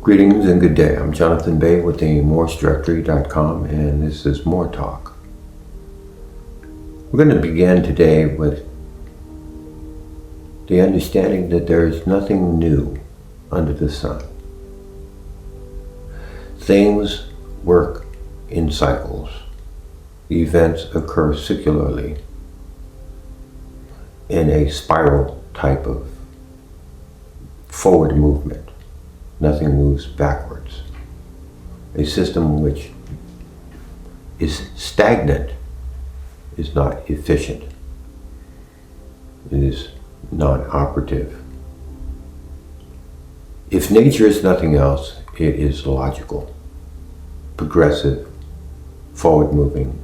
Greetings and good day. I'm Jonathan Bay with the MoorishDirectory.com, and this is More Talk. We're going to begin today with the understanding that there is nothing new under the sun. Things work in cycles. Events occur circularly in a spiral type of forward movement. Nothing moves backwards. A system which is stagnant is not efficient. It is non-operative. If nature is nothing else, it is logical, progressive, forward-moving,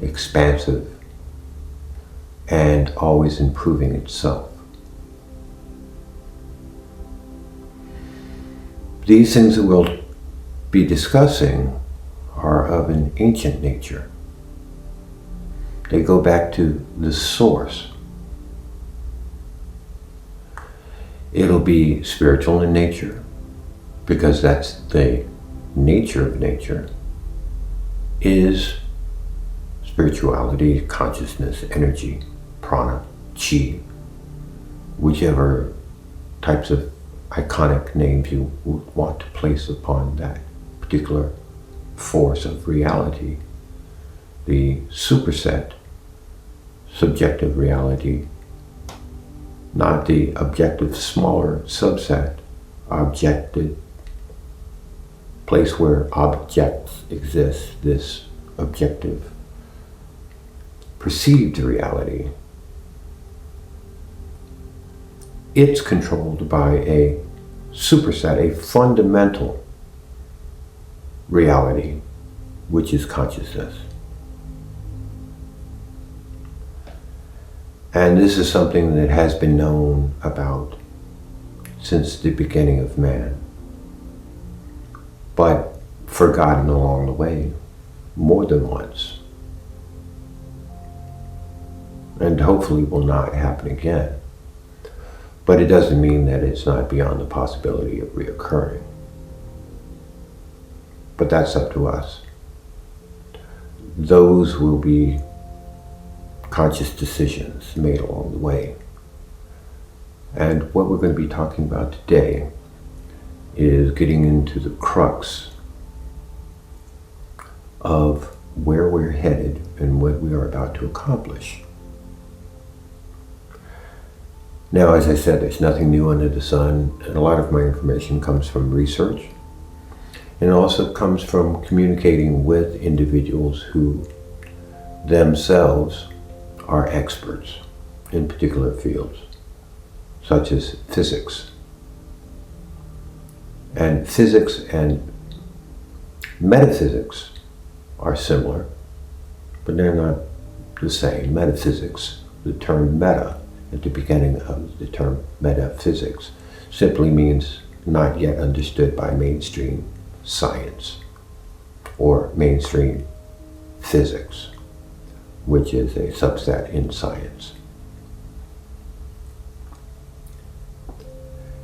expansive, and always improving itself. These things that we'll be discussing are of an ancient nature. They go back to the source. It'll be spiritual in nature, because that's the nature of nature, is spirituality, consciousness, energy, prana, chi, whichever types of iconic names you would want to place upon that particular force of reality. The superset, subjective reality, not the objective smaller subset, objective place where objects exist, this objective perceived reality. It's controlled by a superset, a fundamental reality, which is consciousness. And this is something that has been known about since the beginning of man, but forgotten along the way more than once. And hopefully will not happen again. But it doesn't mean that it's not beyond the possibility of reoccurring. But that's up to us. Those will be conscious decisions made along the way. And what we're going to be talking about today is getting into the crux of where we're headed and what we are about to accomplish. Now, as I said, there's nothing new under the sun, and a lot of my information comes from research, and it also comes from communicating with individuals who themselves are experts in particular fields, such as physics. And physics and metaphysics are similar, but they're not the same. Metaphysics, the term meta, at the beginning of the term metaphysics, simply means not yet understood by mainstream science or mainstream physics, which is a subset in science.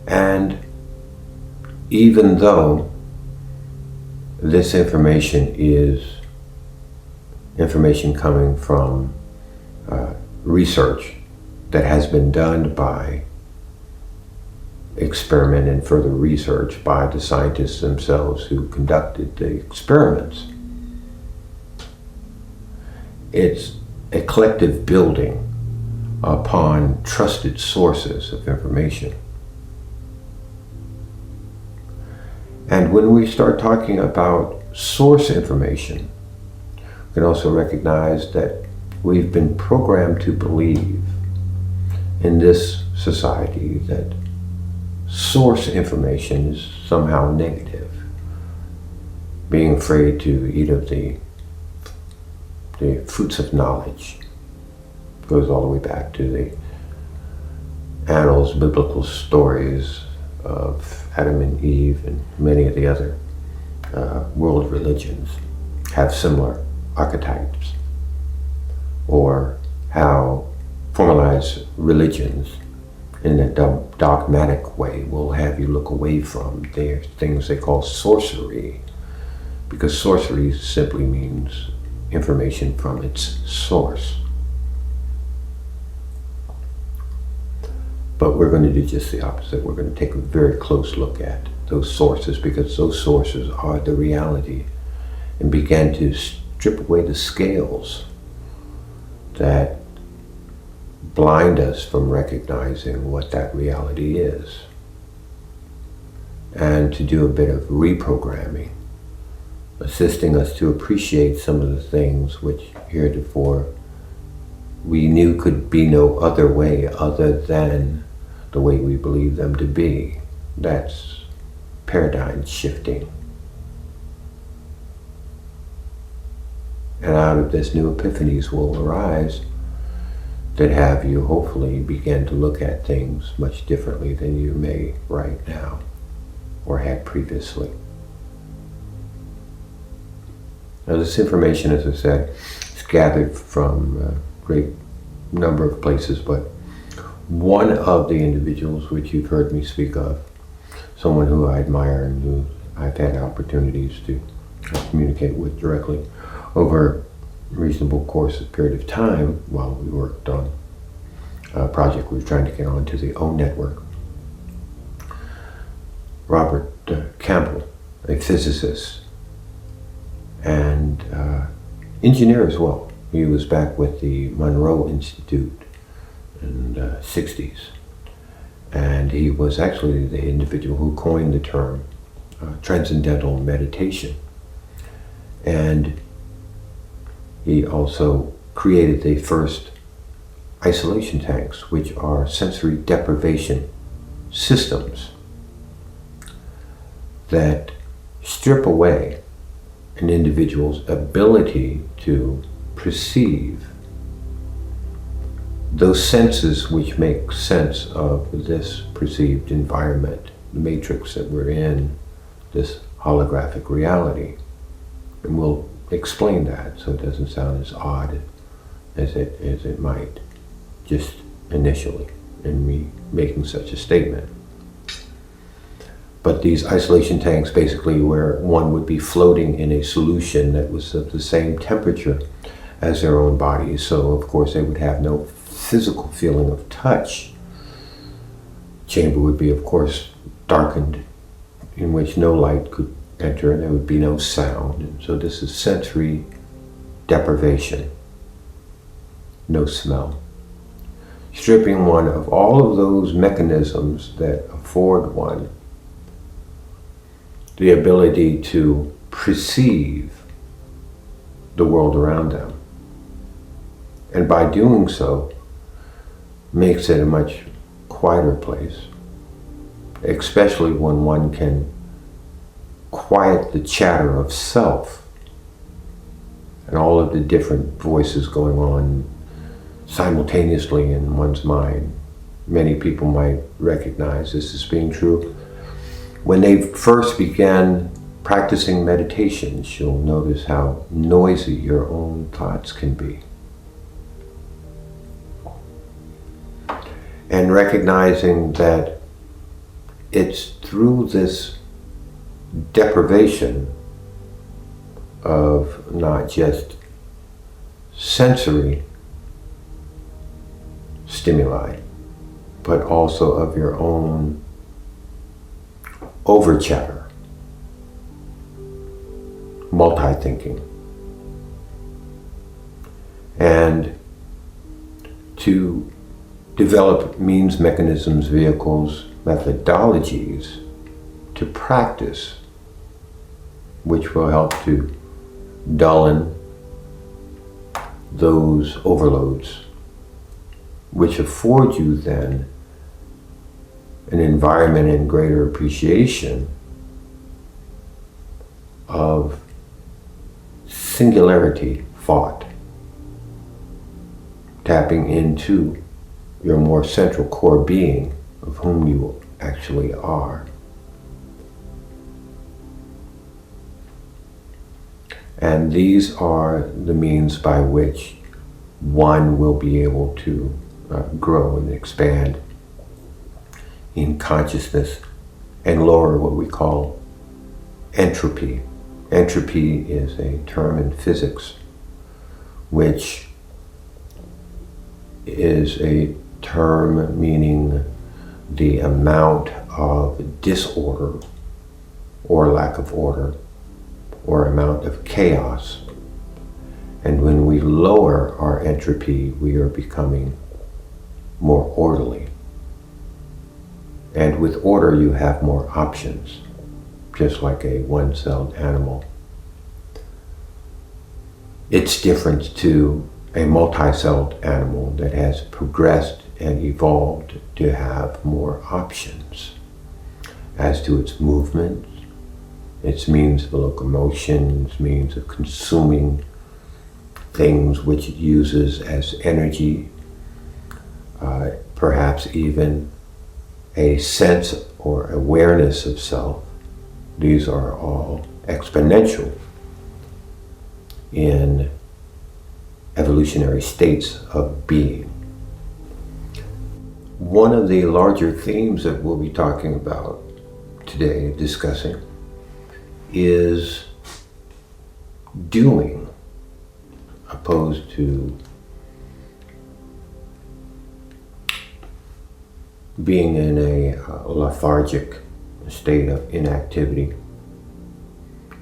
And even though this information is information coming from research that has been done by experiment and further research by the scientists themselves who conducted the experiments. It's a collective building upon trusted sources of information. And when we start talking about source information, we can also recognize that we've been programmed to believe in this society that source information is somehow negative. Being afraid to eat of the fruits of knowledge goes all the way back to the annals, biblical stories of Adam and Eve, and many of the other world religions have similar archetypes, or how formalized religions in a dogmatic way will have you look away from. They're things they call sorcery, because sorcery simply means information from its source. But we're going to do just the opposite. We're going to take a very close look at those sources, because those sources are the reality, and begin to strip away the scales that blind us from recognizing what that reality is, and to do a bit of reprogramming, assisting us to appreciate some of the things which heretofore we knew could be no other way other than the way we believe them to be. That's paradigm shifting. And out of this, new epiphanies will arise that have you hopefully begin to look at things much differently than you may right now or had previously. Now, this information, as I said, is gathered from a great number of places, but one of the individuals which you've heard me speak of, someone who I admire and who I've had opportunities to communicate with directly over a reasonable period of time while we worked on a project we were trying to get onto the O network. Robert Campbell, a physicist and engineer as well. He was back with the Monroe Institute in the 60s. And he was actually the individual who coined the term transcendental meditation. And he also created the first isolation tanks, which are sensory deprivation systems that strip away an individual's ability to perceive those senses which make sense of this perceived environment, the matrix that we're in, this holographic reality. And we'll explain that so it doesn't sound as odd as it might just initially in me making such a statement. But these isolation tanks, basically where one would be floating in a solution that was of the same temperature as their own bodies, so of course they would have no physical feeling of touch. Chamber would be, of course, darkened, in which no light could enter, and there would be no sound. And so this is sensory deprivation. No smell. Stripping one of all of those mechanisms that afford one the ability to perceive the world around them. And by doing so, makes it a much quieter place, especially when one can quiet the chatter of self and all of the different voices going on simultaneously in one's mind. Many people might recognize this as being true. When they first began practicing meditations, you'll notice how noisy your own thoughts can be. And recognizing that it's through this deprivation of not just sensory stimuli, but also of your own over chatter, multi-thinking, and to develop means, mechanisms, vehicles, methodologies to practice, which will help to dullen those overloads, which afford you then an environment and greater appreciation of singularity thought, tapping into your more central core being of whom you actually are. And these are the means by which one will be able to grow and expand in consciousness and lower what we call entropy. Entropy is a term in physics which is a term meaning the amount of disorder or lack of order or amount of chaos. And when we lower our entropy, we are becoming more orderly. And with order, you have more options, just like a one-celled animal. It's different to a multi-celled animal that has progressed and evolved to have more options as to its movement, its means of locomotion, its means of consuming things which it uses as energy, perhaps even a sense or awareness of self. These are all exponential in evolutionary states of being. One of the larger themes that we'll be talking about today, discussing, is doing opposed to being in a lethargic state of inactivity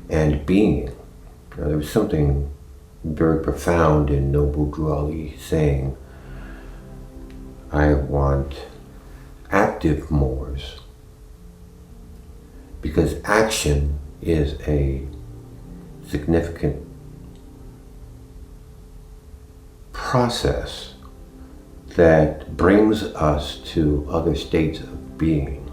and being. Now, there was something very profound in Noble Drew Ali saying, I want active Moors, because action is a significant process that brings us to other states of being.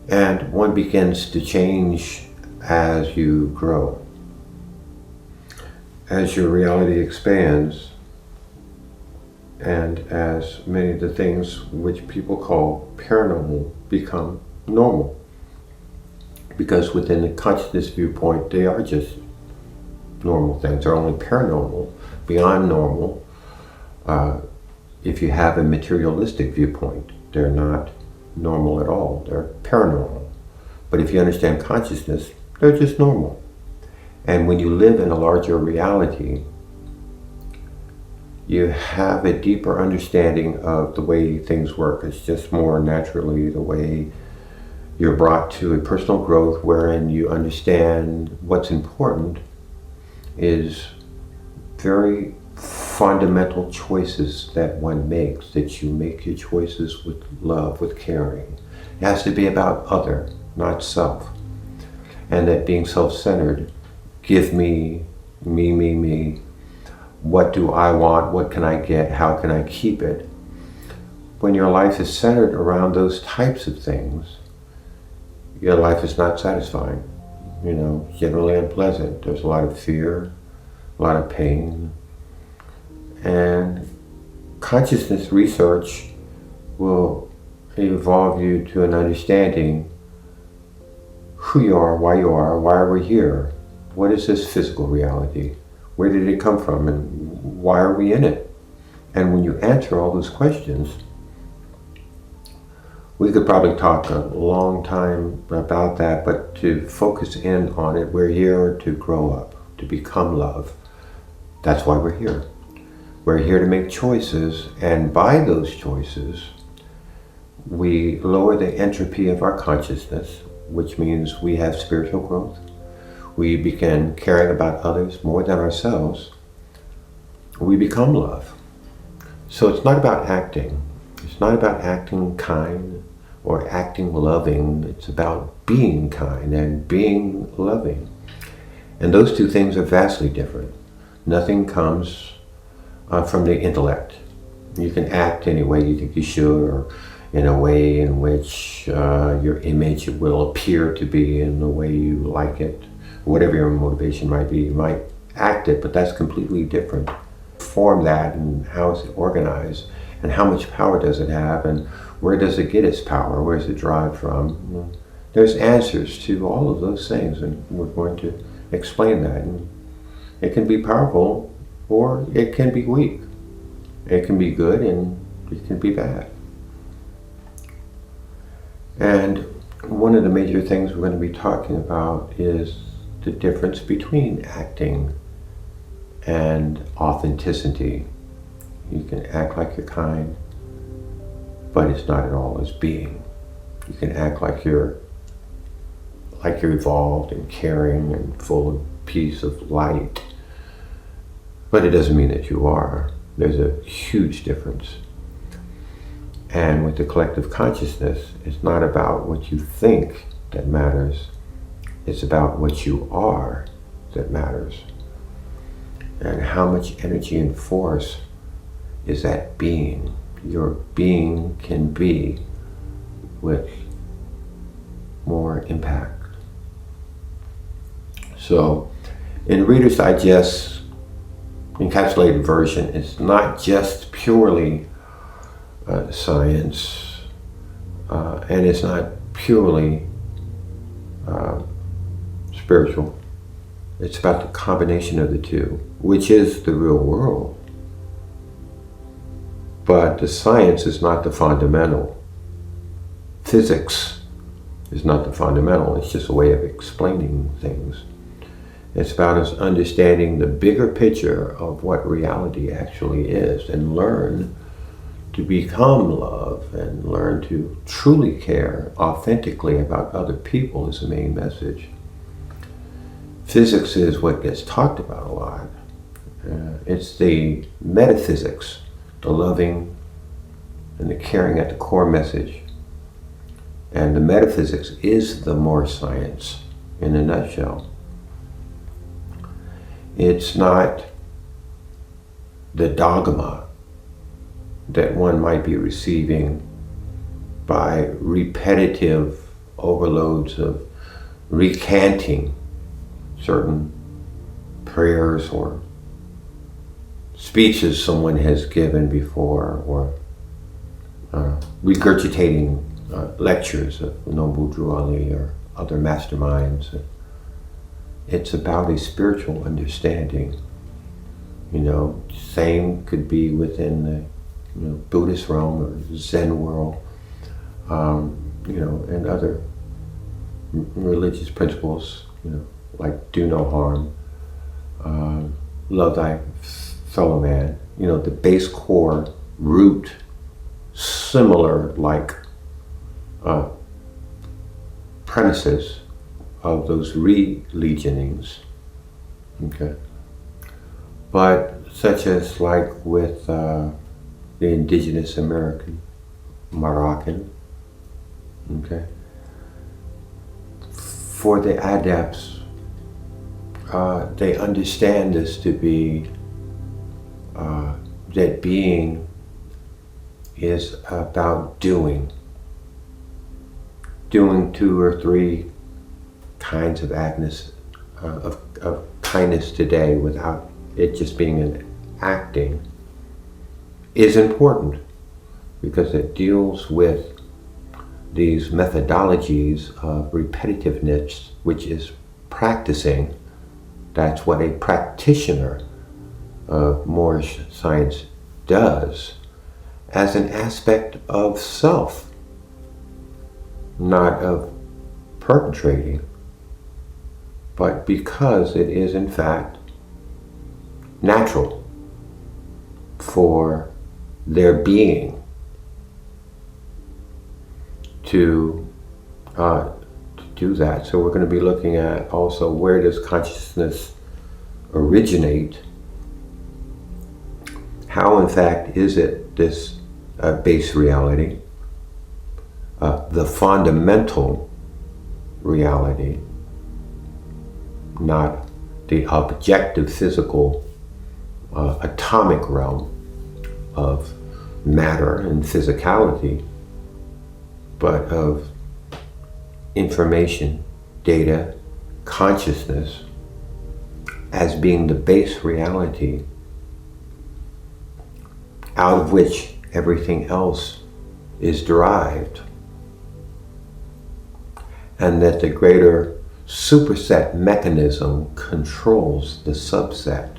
And one begins to change as you grow. As your reality expands, and as many of the things which people call paranormal become normal. Because within the consciousness viewpoint, they are just normal things. They're only paranormal, beyond normal. If you have a materialistic viewpoint, they're not normal at all. They're paranormal. But if you understand consciousness, they're just normal. And when you live in a larger reality, you have a deeper understanding of the way things work. It's just more naturally the way you're brought to a personal growth wherein you understand what's important is very fundamental choices that one makes, that you make your choices with love, with caring. It has to be about other, not self. And that being self-centered, give me, me. What do I want? What can I get? How can I keep it? When your life is centered around those types of things, your life is not satisfying. Generally unpleasant. There's a lot of fear, a lot of pain. And consciousness research will evolve you to an understanding who you are, why are we here? What is this physical reality? Where did it come from, and why are we in it? And when you answer all those questions, we could probably talk a long time about that, but to focus in on it, we're here to grow up, to become love. That's why we're here. We're here to make choices, and by those choices, we lower the entropy of our consciousness, which means we have spiritual growth. We begin caring about others more than ourselves. We become love. So it's not about acting. It's not about acting kind or acting loving. It's about being kind and being loving. And those two things are vastly different. Nothing comes from the intellect. You can act any way you think you should, or in a way in which your image will appear to be in the way you like it. Whatever your motivation might be, you might act it, but that's completely different. Form that, and how is it organized, and how much power does it have, and where does it get its power, where does it derive from? There's answers to all of those things, and we're going to explain that. And it can be powerful, or it can be weak. It can be good and it can be bad. And one of the major things we're going to be talking about is the difference between acting and authenticity. You can act like you're kind, but it's not at all as being. You can act like you're evolved and caring and full of peace of light, but it doesn't mean that you are. There's a huge difference. And with the collective consciousness, it's not about what you think that matters. It's about what you are that matters. And how much energy and force is that being. Your being can be with more impact. So, in Reader's Digest encapsulated version, it's not just purely science, and it's not purely spiritual. It's about the combination of the two, which is the real world. But the science is not the fundamental. Physics is not the fundamental. It's just a way of explaining things. It's about us understanding the bigger picture of what reality actually is and learn to become love and learn to truly care authentically about other people is the main message. Physics is what gets talked about a lot. It's the metaphysics, the loving and the caring at the core message. And the metaphysics is the more science in a nutshell. It's not the dogma that one might be receiving by repetitive overloads of recanting certain prayers or speeches someone has given before, or regurgitating lectures of Noble Drew Ali or other masterminds. It's about a spiritual understanding. Same could be within the Buddhist realm or Zen world, and other religious principles, like do no harm, love thy fellow man. The base core root, similar like premises of those religionings, okay? But such as like with the indigenous Moroccan, okay? For the adepts, they understand this to be that being is about doing 2 or 3 kinds of of kindness today without it just being an acting is important, because it deals with these methodologies of repetitiveness, which is practicing. That's what a practitioner of Moorish science does as an aspect of self, not of perpetrating, but because it is in fact natural for their being to do that. So we're going to be looking at also, where does consciousness originate? How in fact is it this base reality, the fundamental reality, not the objective physical atomic realm of matter and physicality, but of information, data, consciousness as being the base reality out of which everything else is derived, and that the greater superset mechanism controls the subset,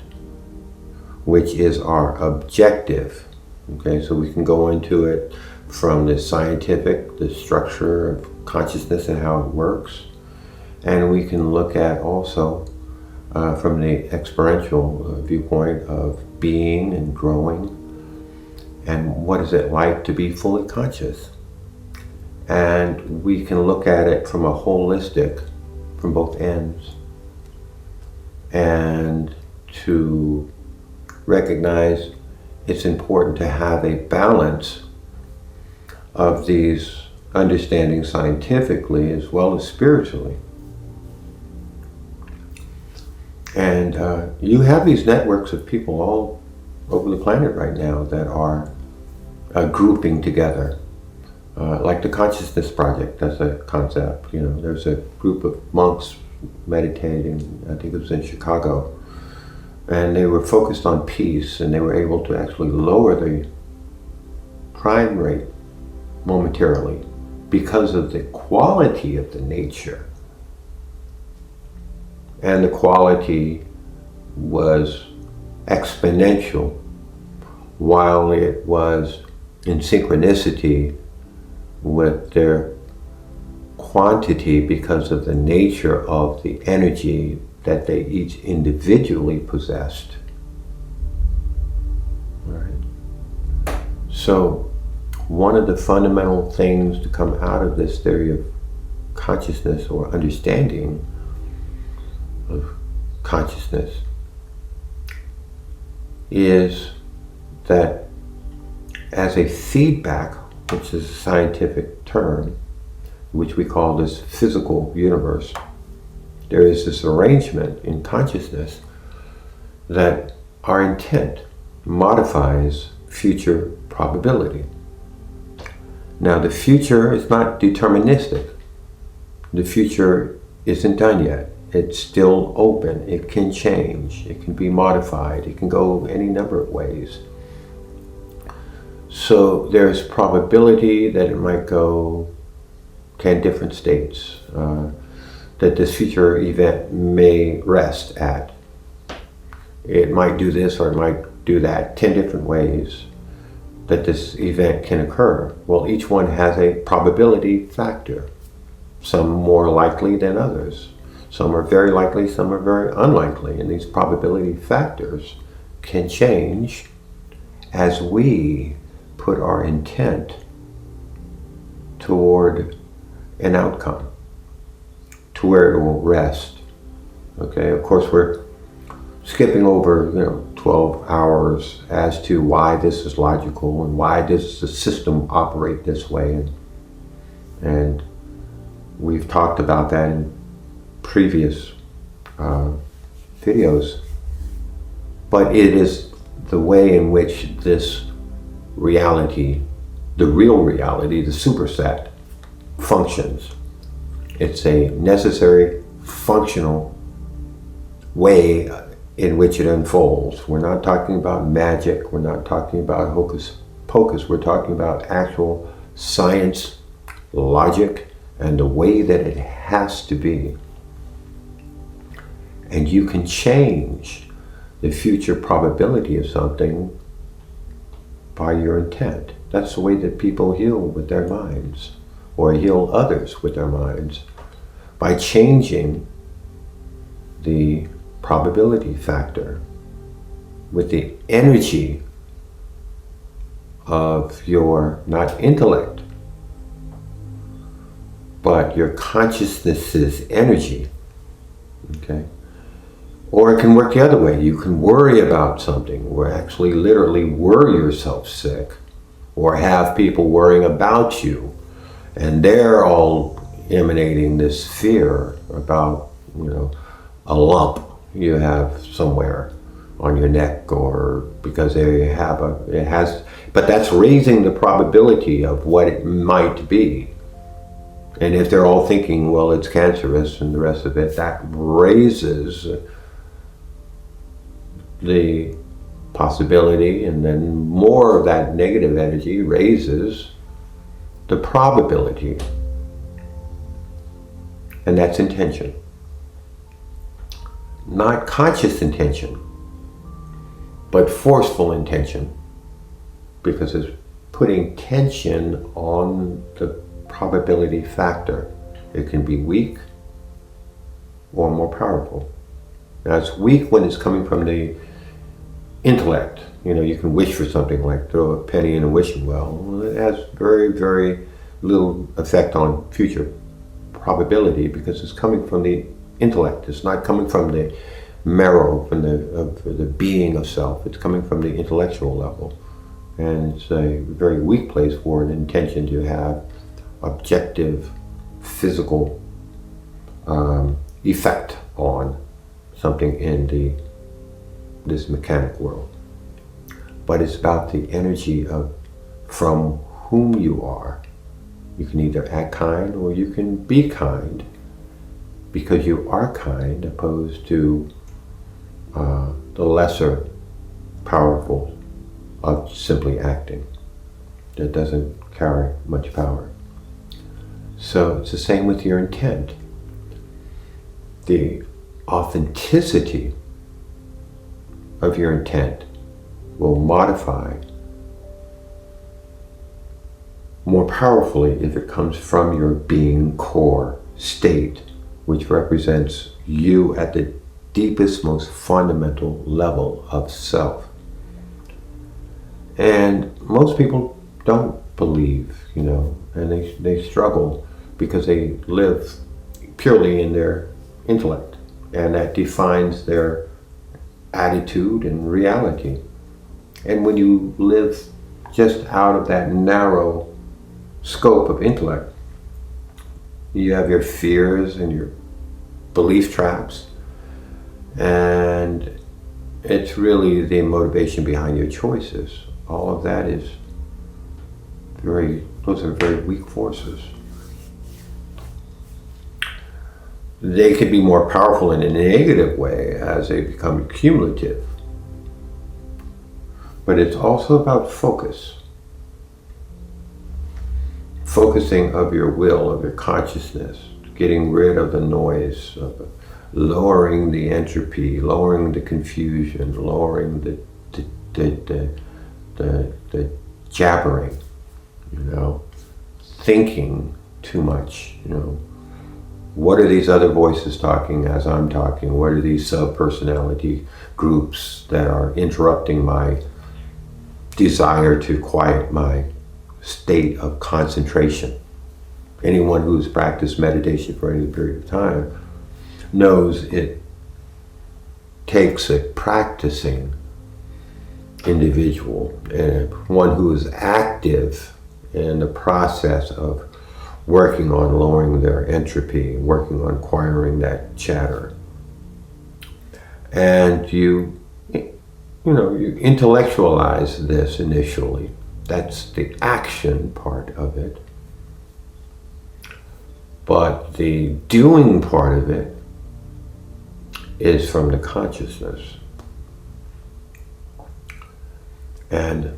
which is our objective Okay, so we can go into it from the scientific, the structure of consciousness and how it works. And we can look at also from the experiential viewpoint of being and growing, and what is it like to be fully conscious. And we can look at it from a holistic, from both ends, and to recognize it's important to have a balance of these understandings scientifically as well as spiritually. And you have these networks of people all over the planet right now that are grouping together. Like the Consciousness Project, that's a concept. You know, there's a group of monks meditating, I think it was in Chicago, and they were focused on peace, and they were able to actually lower the crime rate momentarily because of the quality of the nature. And the quality was exponential, while it was in synchronicity with their quantity because of the nature of the energy that they each individually possessed. All right. So one of the fundamental things to come out of this theory of consciousness or understanding of consciousness is that as a feedback, which is a scientific term, which we call this physical universe, there is this arrangement in consciousness that our intent modifies future probability. Now, the future is not deterministic. The future isn't done yet. It's still open. It can change. It can be modified. It can go any number of ways. So there's probability that it might go 10 different states that this future event may rest at. It might do this or it might do that, 10 different ways that this event can occur. Well, each one has a probability factor, some more likely than others. Some are very likely, some are very unlikely, and these probability factors can change as we put our intent toward an outcome, to where it will rest. Okay, of course we're skipping over 12 hours as to why this is logical and why does the system operate this way, and we've talked about that in previous videos, but it is the way in which this reality, the real reality, the superset, functions. It's a necessary, functional way in which it unfolds. We're not talking about magic, we're not talking about hocus pocus, we're talking about actual science, logic, and the way that it has to be. And you can change the future probability of something by your intent. That's the way that people heal with their minds, or heal others with their minds, by changing the probability factor with the energy of your, not intellect, but your consciousness's energy. Okay? Or it can work the other way. You can worry about something, or actually literally worry yourself sick, or have people worrying about you, and they're all emanating this fear about, a lump you have somewhere on your neck, or because but that's raising the probability of what it might be. And if they're all thinking, well, it's cancerous and the rest of it, that raises the possibility, and then more of that negative energy raises the probability. And that's intention. Not conscious intention, but forceful intention. because it's putting tension on the probability factor. It can be weak or more powerful. Now it's weak when it's coming from the intellect. You can wish for something like throw a penny in a wishing well. Well, it has very, very little effect on future probability because it's coming from the intellect. It's not coming from the marrow, from the being of self. It's coming from the intellectual level. And it's a very weak place for an intention to have objective, physical effect on something in this mechanic world. But it's about the energy of from whom you are. You can either act kind or you can be kind because you are kind, opposed to the lesser powerful of simply acting. That doesn't carry much power. So it's the same with your intent. The authenticity of your intent will modify more powerfully if it comes from your being core state, which represents you at the deepest, most fundamental level of self. And most people don't believe, and they struggle because they live purely in their intellect, and that defines their attitude and reality. And when you live just out of that narrow scope of intellect, you have your fears and your belief traps, and it's really the motivation behind your choices. All of that is those are very weak forces. They can be more powerful in a negative way as they become cumulative. But it's also about focus. Focusing of your will, of your consciousness, getting rid of the noise, of lowering the entropy, lowering the confusion, lowering the jabbering, thinking too much, What are these other voices talking as I'm talking? What are these sub-personality groups that are interrupting my desire to quiet my state of concentration? Anyone who's practiced meditation for any period of time knows it takes a practicing individual, and one who is active in the process of working on lowering their entropy, working on acquiring that chatter. And you intellectualize this initially. That's the action part of it. But the doing part of it is from the consciousness. And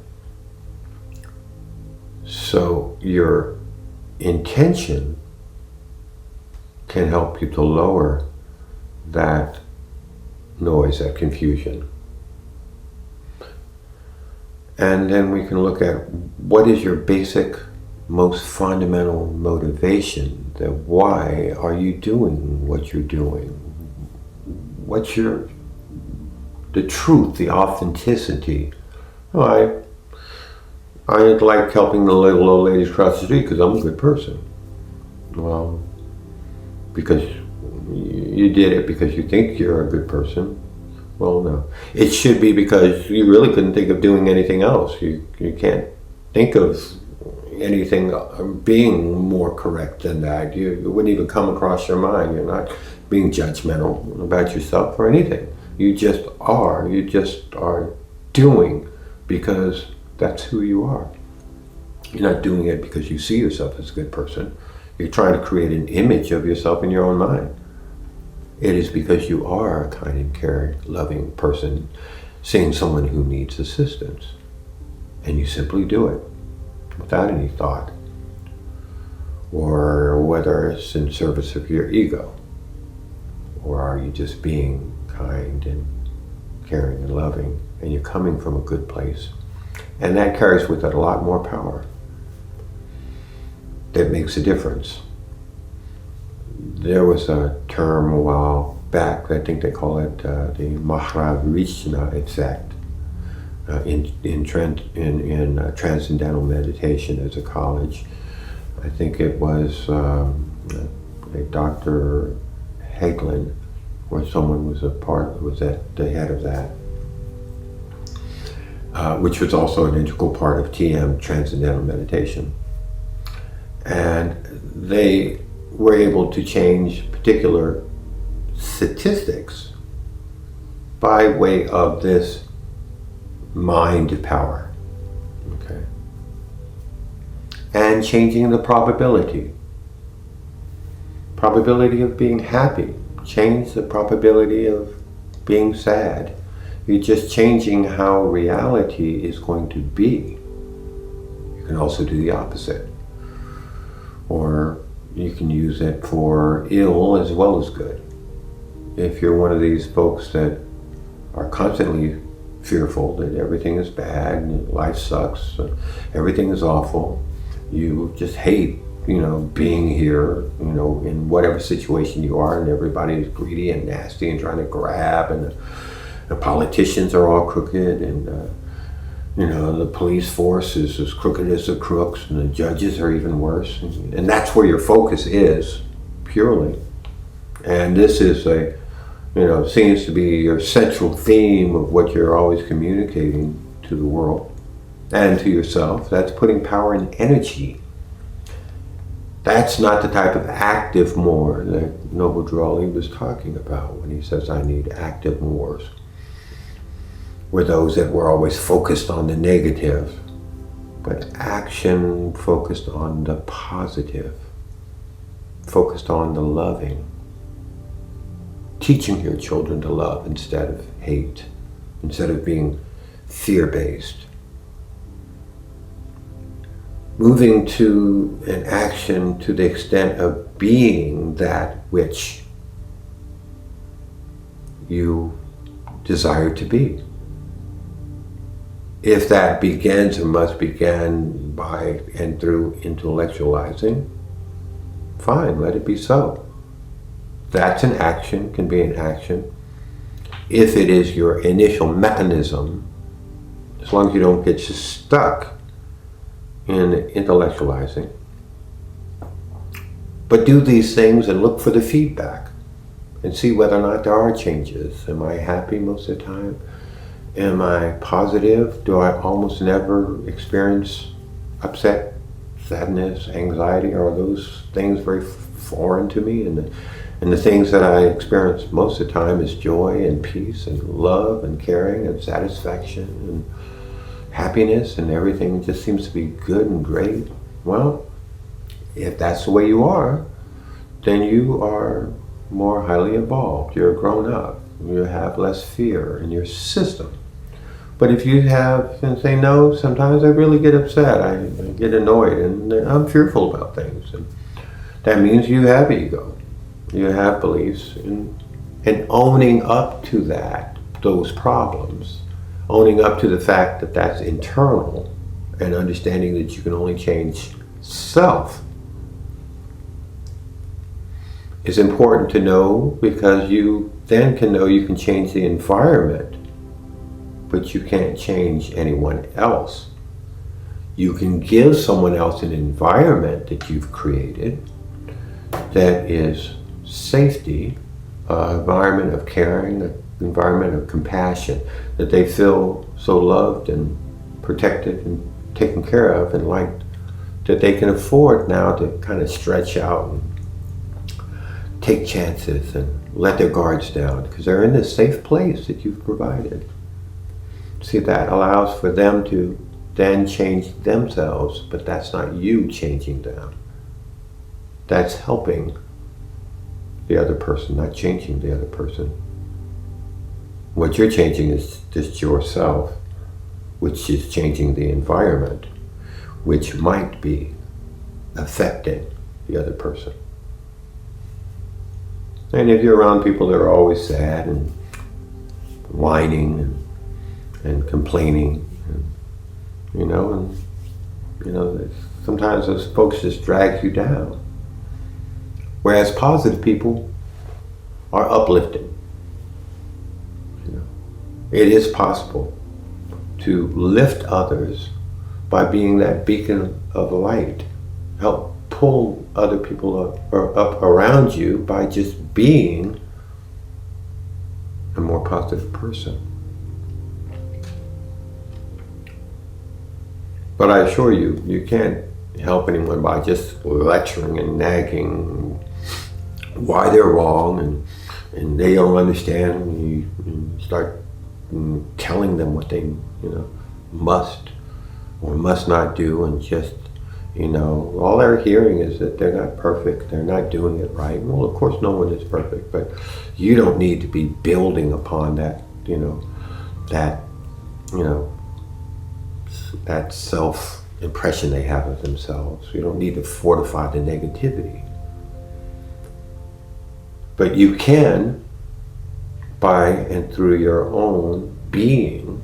so your intention can help you to lower that noise, that confusion. And then we can look at what is your basic, most fundamental motivation. That why are you doing what you're doing? What's the truth, the authenticity? I like helping the little old ladies across the street because I'm a good person. Well, because you did it because you think you're a good person. Well, no. It should be because you really couldn't think of doing anything else. You can't think of anything being more correct than that. It wouldn't even come across your mind. You're not being judgmental about yourself or anything. You just are. You just are doing because that's who you are. You're not doing it because you see yourself as a good person. You're trying to create an image of yourself in your own mind. It is because you are a kind and caring, loving person, seeing someone who needs assistance. And you simply do it without any thought. Or whether it's in service of your ego. Or are you just being kind and caring and loving, and you're coming from a good place. And that carries with it a lot more power. That makes a difference. There was a term a while back, I think they call it the Mahavrishna effect in transcendental meditation as a college. I think it was a Dr. Hagelin, or someone was at the head of that, which was also an integral part of TM, transcendental meditation. And they were able to change particular statistics by way of this mind power, okay? And changing the probability of being happy, change the probability of being sad. You're just changing how reality is going to be. You can also do the opposite. Or you can use it for ill as well as good. If you're one of these folks that are constantly fearful that everything is bad and life sucks, everything is awful, you just hate, being here, in whatever situation you are, and everybody's greedy and nasty and trying to grab, and the politicians are all crooked, and the police force is as crooked as the crooks, and the judges are even worse. And that's where your focus is, purely. And this is seems to be your central theme of what you're always communicating to the world and to yourself. That's putting power and energy. That's not the type of active more that Noble Drawley was talking about when he says, I need active mores. Were those that were always focused on the negative, but action focused on the positive, focused on the loving. Teaching your children to love instead of hate, instead of being fear-based. Moving to an action to the extent of being that which you desire to be. If that begins or must begin by and through intellectualizing, fine, let it be so. That's an action, can be an action. If it is your initial mechanism, as long as you don't get stuck in intellectualizing. But do these things and look for the feedback and see whether or not there are changes. Am I happy most of the time? Am I positive? Do I almost never experience upset, sadness, anxiety? Are those things very foreign to me? And the things that I experience most of the time is joy and peace and love and caring and satisfaction and happiness, and everything just seems to be good and great. Well, if that's the way you are, then you are more highly evolved. You're grown up. You have less fear in your system. But if you have and say, no, sometimes I really get upset, I get annoyed, and I'm fearful about things. And that means you have ego. You have beliefs, and owning up to those problems, owning up to the fact that that's internal, and understanding that you can only change self is important to know, because you then can know you can change the environment, but you can't change anyone else. You can give someone else an environment that you've created that is safety, an environment of caring, an environment of compassion, that they feel so loved and protected and taken care of and liked, that they can afford now to kind of stretch out and take chances and let their guards down, because they're in this safe place that you've provided. See, that allows for them to then change themselves, but that's not you changing them. That's helping the other person, not changing the other person. What you're changing is just yourself, which is changing the environment, which might be affecting the other person. And if you're around people that are always sad and whining and complaining, and sometimes those folks just drag you down. Whereas positive people are uplifting. It is possible to lift others by being that beacon of light. Help pull other people up around you by just being a more positive person. But I assure you, you can't help anyone by just lecturing and nagging why they're wrong and they don't understand. You start telling them what they must or must not do, and just all they're hearing is that they're not perfect, they're not doing it right. Well, of course no one is perfect, but you don't need to be building upon that that self impression they have of themselves. You don't need to fortify the negativity. But you can, by and through your own being,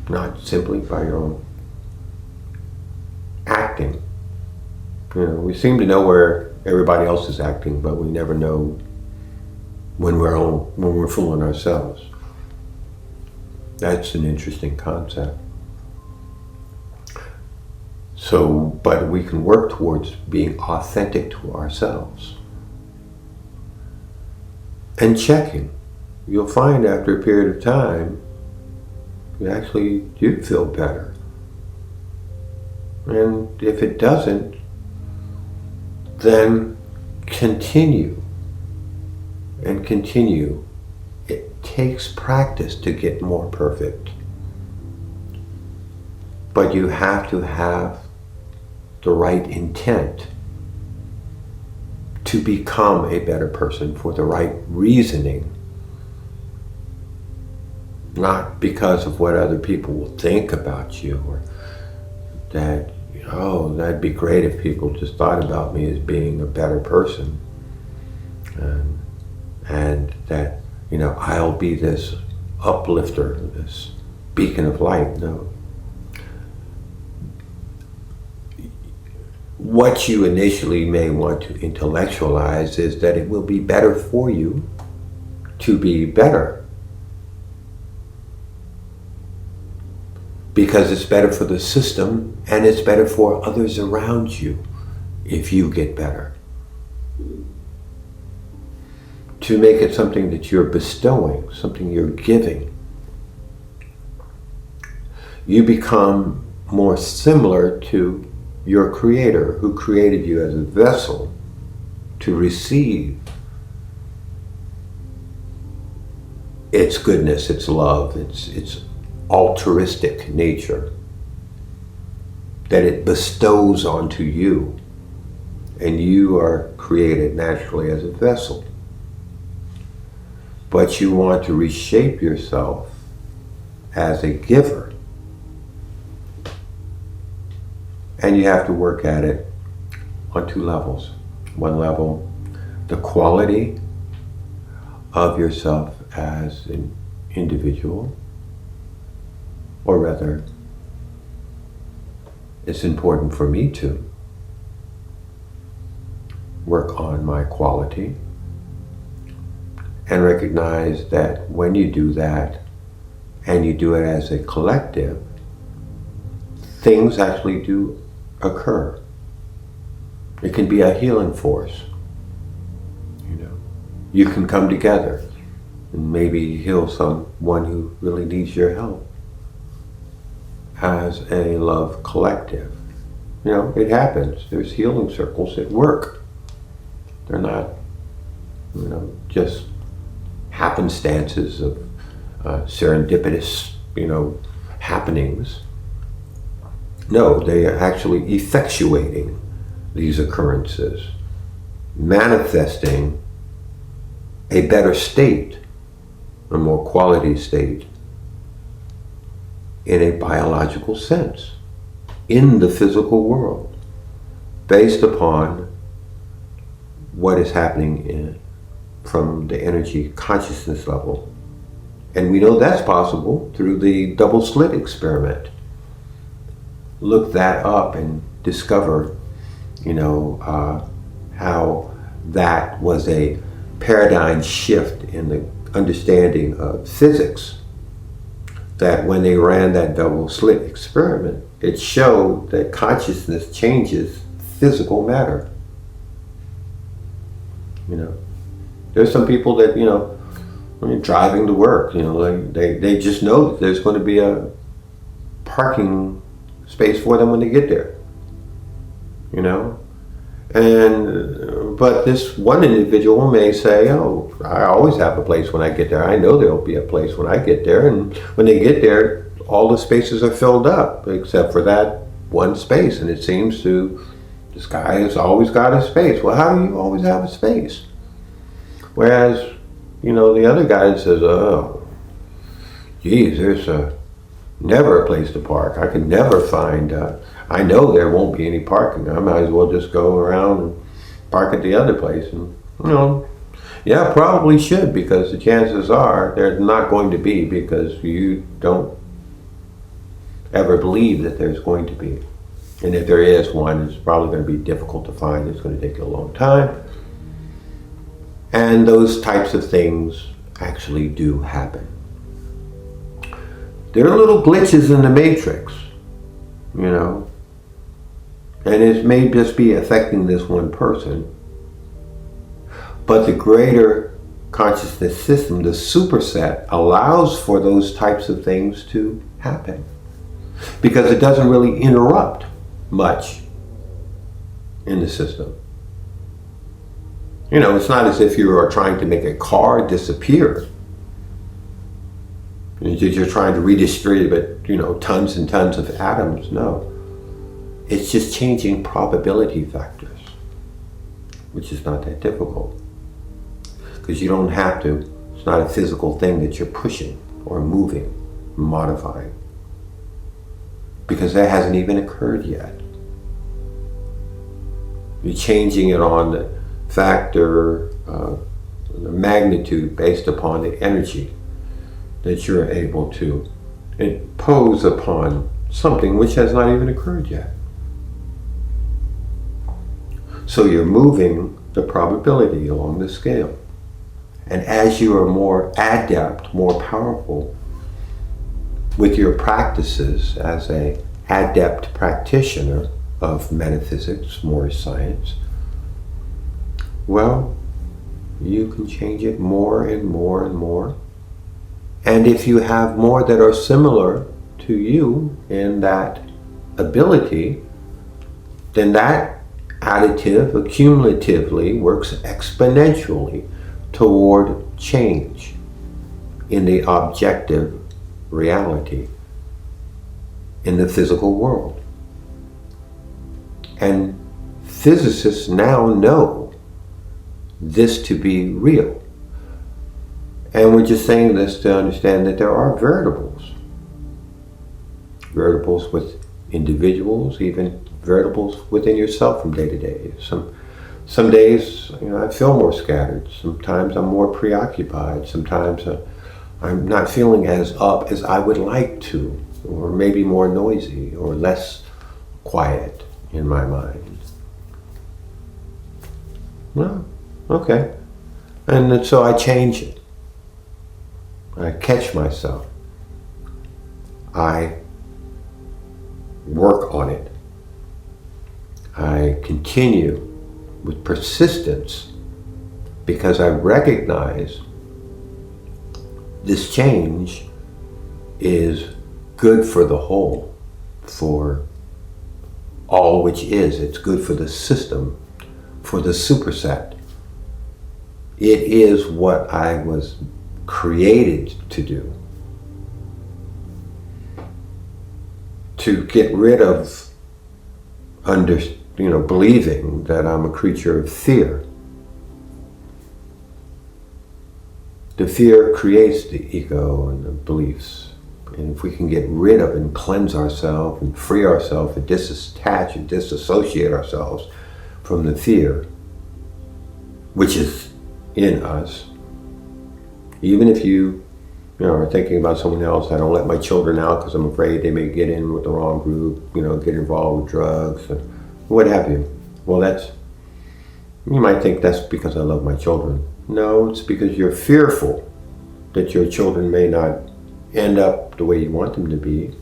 not simply by your own acting. We seem to know where everybody else is acting, but we never know when we're fooling ourselves. That's an interesting concept. But we can work towards being authentic to ourselves. And checking. You'll find after a period of time, you actually do feel better. And if it doesn't, then continue and continue. It takes practice to get more perfect. But you have to have the right intent to become a better person for the right reasoning. Not because of what other people will think about you, or that, that'd be great if people just thought about me as being a better person. And that, I'll be this uplifter, this beacon of light. No. What you initially may want to intellectualize is that it will be better for you to be better. Because it's better for the system and it's better for others around you if you get better. To make it something that you're bestowing, something you're giving. You become more similar to your Creator, who created you as a vessel to receive its goodness, its love, its altruistic nature that it bestows onto you. And you are created naturally as a vessel. But you want to reshape yourself as a giver. And you have to work at it on two levels. One level, the quality of yourself as an individual, or rather, it's important for me to work on my quality and recognize that when you do that, and you do it as a collective, things actually do occur. It can be a healing force. You can come together and maybe heal someone who really needs your help as a love collective. It happens. There's healing circles at work. They're not, just happenstances of serendipitous, happenings. No, they are actually effectuating these occurrences, manifesting a better state, a more quality state, in a biological sense, in the physical world, based upon what is happening from the energy consciousness level. And we know that's possible through the double slit experiment. look that up and discover, how that was a paradigm shift in the understanding of physics. That when they ran that double slit experiment, it showed that consciousness changes physical matter. There's some people that, when you're driving to work, they just know that there's going to be a parking space for them when they get there. But this one individual may say, oh, I always have a place when I get there. I know there'll be a place when I get there. And when they get there, all the spaces are filled up except for that one space. And it seems this guy has always got a space. Well, how do you always have a space? Whereas, the other guy says, oh, geez, there's never a place to park. I could never find, I know there won't be any parking. I might as well just go around and park at the other place. And, yeah, probably should, because the chances are there's not going to be, because you don't ever believe that there's going to be. And if there is one, it's probably going to be difficult to find. It's going to take a long time. And those types of things actually do happen. There are little glitches in the matrix, and it may just be affecting this one person. But the greater consciousness system, the superset, allows for those types of things to happen, because it doesn't really interrupt much in the system. It's not as if you are trying to make a car disappear. You're trying to redistribute, tons and tons of atoms. No. It's just changing probability factors, which is not that difficult. Because you don't have to. It's not a physical thing that you're pushing or moving, modifying. Because that hasn't even occurred yet. You're changing it on the factor, the magnitude based upon the energy that you're able to impose upon something which has not even occurred yet. So you're moving the probability along the scale. And as you are more adept, more powerful with your practices as an adept practitioner of metaphysics, Moorish science, well, you can change it more and more and more. And if you have more that are similar to you in that ability, then that additive accumulatively works exponentially toward change in the objective reality in the physical world. And physicists now know this to be real. And we're just saying this to understand that there are vertibles. Vertibles with individuals, even vertibles within yourself from day to day. Some days, I feel more scattered. Sometimes I'm more preoccupied. Sometimes I'm not feeling as up as I would like to, or maybe more noisy or less quiet in my mind. Well, okay. And so I change it. I catch myself. I work on it. I continue with persistence because I recognize this change is good for the whole, for all which is. It's good for the system, for the superset. It is what I was created to do. To get rid of believing that I'm a creature of fear. The fear creates the ego and the beliefs. And if we can get rid of and cleanse ourselves and free ourselves and disattach and disassociate ourselves from the fear, which is in us, even if you or thinking about someone else. I don't let my children out because I'm afraid they may get in with the wrong group, get involved with drugs, or what have you. Well, you might think that's because I love my children. No, it's because you're fearful that your children may not end up the way you want them to be,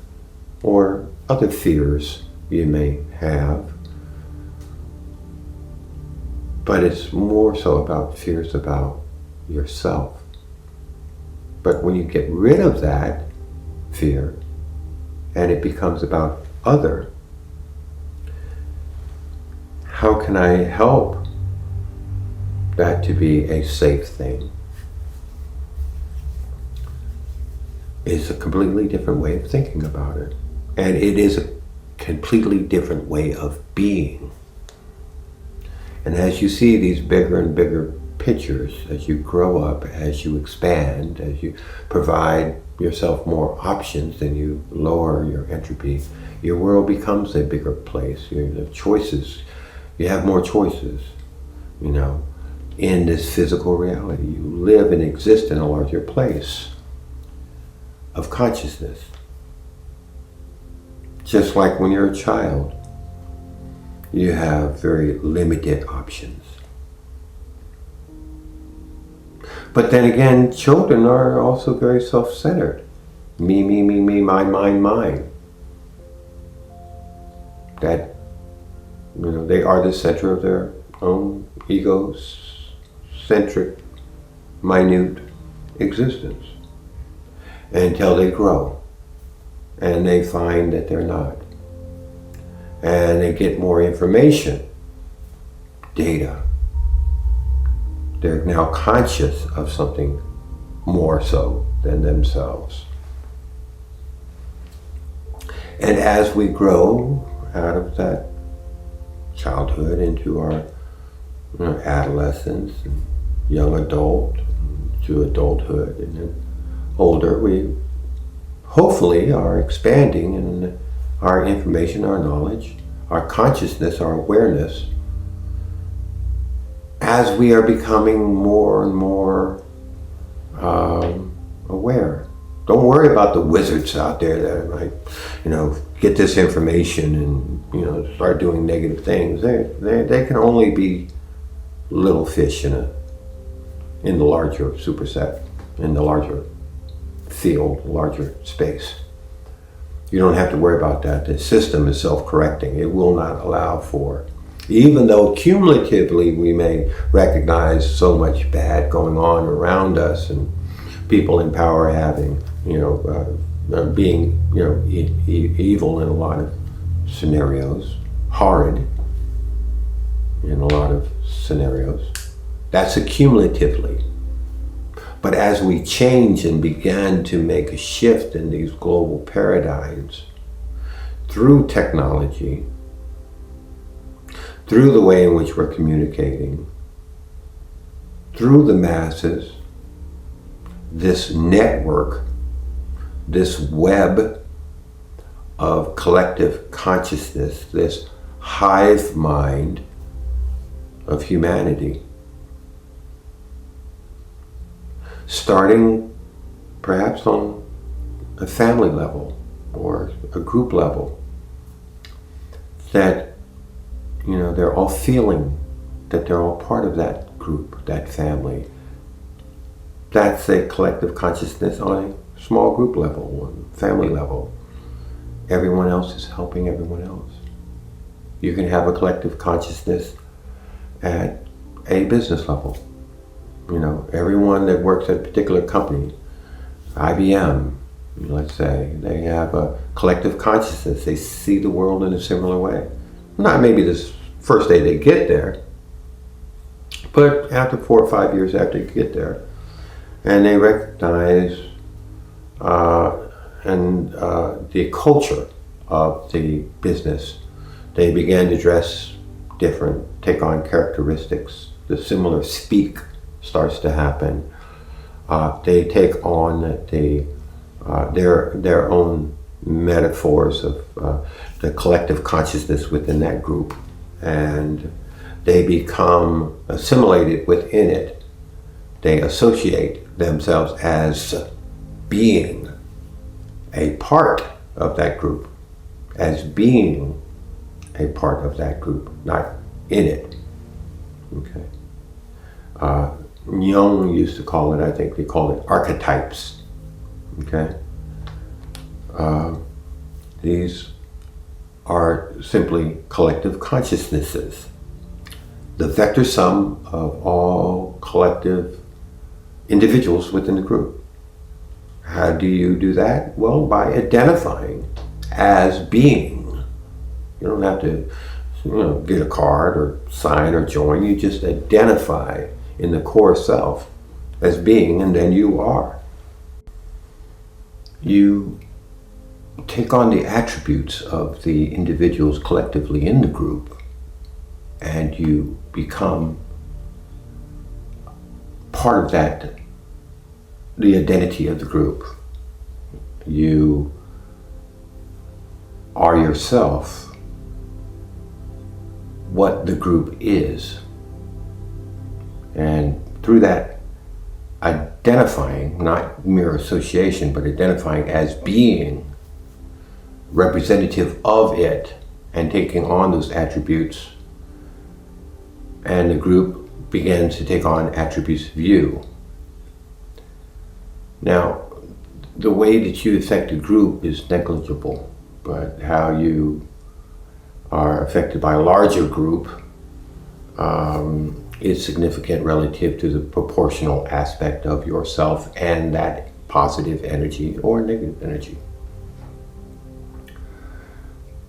or other fears you may have. But it's more so about fears about yourself. But when you get rid of that fear and it becomes about other, how can I help that to be a safe thing? It's a completely different way of thinking about it. And it is a completely different way of being. And as you see these bigger and bigger pictures, as you grow up, as you expand, as you provide yourself more options and you lower your entropy, your world becomes a bigger place. You have choices. You have more choices, in this physical reality. You live and exist in a larger place of consciousness. Just like when you're a child, you have very limited options. But then again, children are also very self-centered. Me, me, me, me, mine, mine, mine. That, they are the center of their own egocentric, minute existence. Until they grow and they find that they're not. And they get more information, data. They're now conscious of something more so than themselves. And as we grow out of that childhood into our adolescence, and young adult, to adulthood, and then older, we hopefully are expanding in our information, our knowledge, our consciousness, our awareness, as we are becoming more and more aware. Don't worry about the wizards out there that might, get this information and, start doing negative things. They can only be little fish in the larger superset, in the larger field, larger space. You don't have to worry about that. The system is self-correcting. It will not allow for, even though cumulatively we may recognize so much bad going on around us and people in power having, being, evil in a lot of scenarios, horrid in a lot of scenarios. That's accumulatively. But as we change and began to make a shift in these global paradigms through technology, through the way in which we're communicating, through the masses, this network, this web of collective consciousness, this hive mind of humanity, starting perhaps on a family level or a group level, that they're all feeling that they're all part of that group, that family. That's a collective consciousness on a small group level, on family level. Everyone else is helping everyone else. You can have a collective consciousness at a business level. Everyone that works at a particular company, IBM, let's say, they have a collective consciousness. They see the world in a similar way. Not maybe this first day they get there, but after 4 or 5 years after you get there, and they recognize the culture of the business, they began to dress different, take on characteristics. The similar speak starts to happen. They take on their own metaphors of the collective consciousness within that group, and they become assimilated within it. They associate themselves as being a part of that group, as being a part of that group, not in it. Okay. Jung used to call it, I think they call it archetypes. Okay. These are simply collective consciousnesses, the vector sum of all collective individuals within the group. How do you do that? Well, by identifying as being. You don't have to, get a card or sign or join. You just identify in the core self as being, and then you are. You take on the attributes of the individuals collectively in the group, and you become part of that, the identity of the group. You are yourself what the group is. And through that identifying, not mere association, but identifying as being representative of it and taking on those attributes, and the group begins to take on attributes of you. Now, the way that you affect a group is negligible, but how you are affected by a larger group is significant relative to the proportional aspect of yourself and that positive energy or negative energy.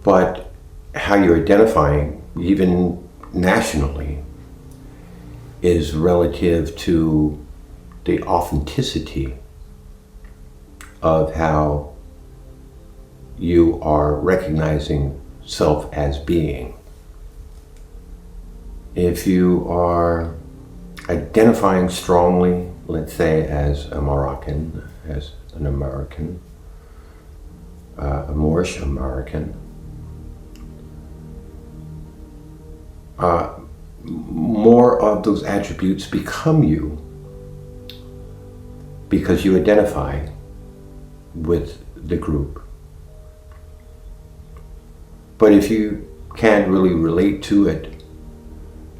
But how you're identifying, even nationally, is relative to the authenticity of how you are recognizing self as being. If you are identifying strongly, let's say as a Moroccan, as an American, a Moorish American, more of those attributes become you because you identify with the group. But if you can't really relate to it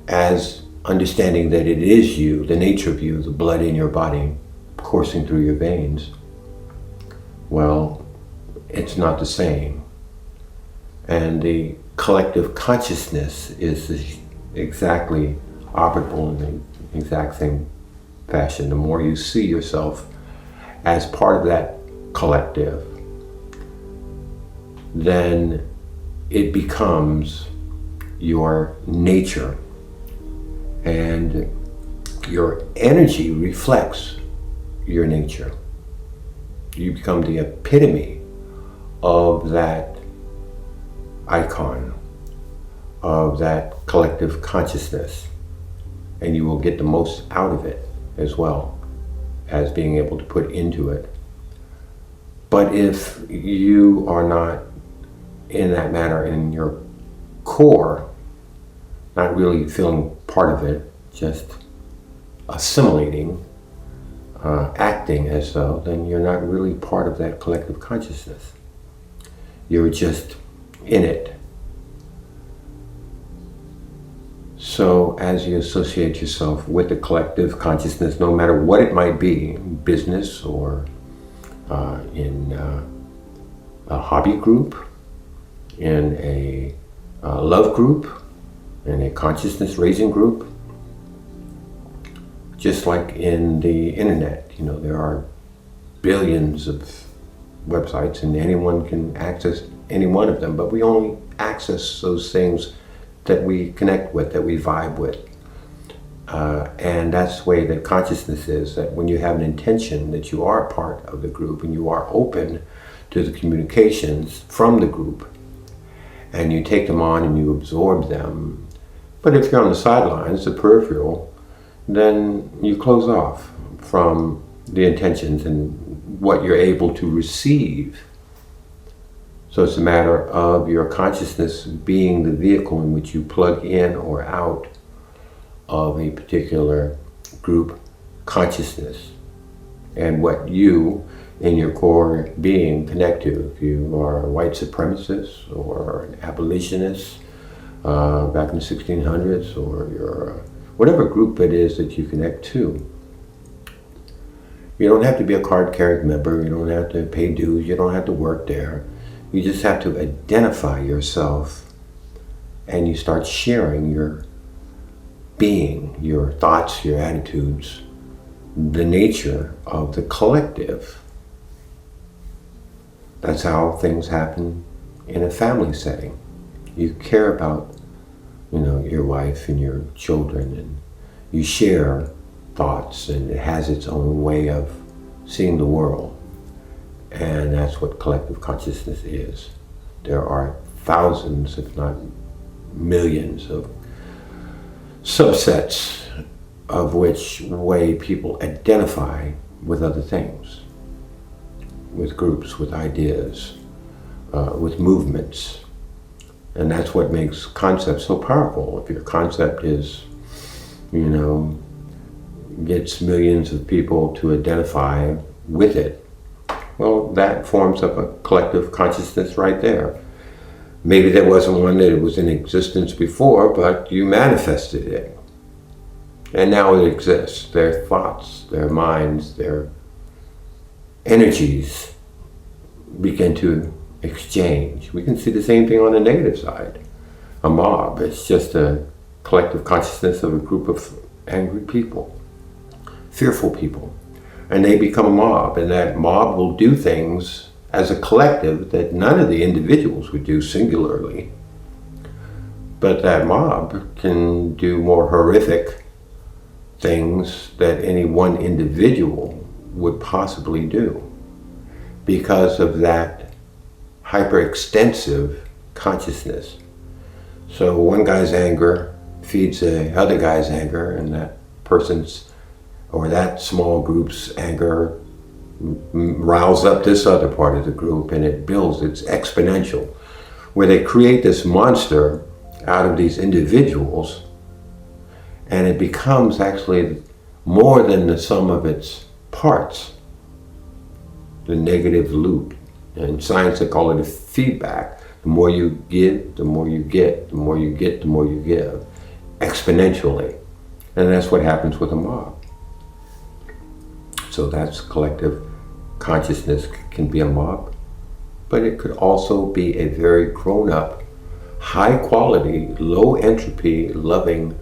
as understanding that it is you, the nature of you, the blood in your body coursing through your veins, well, it's not the same. And the collective consciousness is exactly operable in the exact same fashion. The more you see yourself as part of that collective, then it becomes your nature, and your energy reflects your nature. You become the epitome of that icon, of that collective consciousness, and you will get the most out of it as well as being able to put into it. But if you are not in that manner in your core, not really feeling part of it, just assimilating, acting as though, then you're not really part of that collective consciousness. You're just in it. So as you associate yourself with the collective consciousness, no matter what it might be, business or in a hobby group, in a love group, in a consciousness raising group, just like in the internet, there are billions of websites and anyone can access any one of them, but we only access those things that we connect with, that we vibe with. And that's the way that consciousness is, that when you have an intention that you are part of the group and you are open to the communications from the group, and you take them on and you absorb them. But if you're on the sidelines, the peripheral, then you close off from the intentions and what you're able to receive. So it's a matter of your consciousness being the vehicle in which you plug in or out of a particular group consciousness, and what you in your core being connect to. If you are a white supremacist or an abolitionist back in the 1600s, or you're whatever group it is that you connect to. You don't have to be a card-carrying member. You don't have to pay dues. You don't have to work there. You just have to identify yourself, and you start sharing your being, your thoughts, your attitudes, the nature of the collective. That's how things happen in a family setting. You care about, your wife and your children, and you share thoughts, and it has its own way of seeing the world. And that's what collective consciousness is. There are thousands, if not millions, of subsets of which way people identify with other things, with groups, with ideas, with movements. And that's what makes concepts so powerful. If your concept is, gets millions of people to identify with it, well, that forms up a collective consciousness right there. Maybe there wasn't one that was in existence before, but you manifested it. And now it exists. Their thoughts, their minds, their energies begin to exchange. We can see the same thing on the negative side. A mob, it's just a collective consciousness of a group of angry people, fearful people. And they become a mob, and that mob will do things as a collective that none of the individuals would do singularly. But that mob can do more horrific things that any one individual would possibly do because of that hyperextensive consciousness. So one guy's anger feeds the other guy's anger, and that person's or that small group's anger riles up this other part of the group, and it builds. It's exponential, where they create this monster out of these individuals, and it becomes actually more than the sum of its parts, the negative loop. In science, they call it a feedback. The more you give, the more you get. The more you get, the more you give, exponentially. And that's what happens with a mob. So that's collective consciousness. Can be a mob, but it could also be a very grown-up, high-quality, low-entropy, loving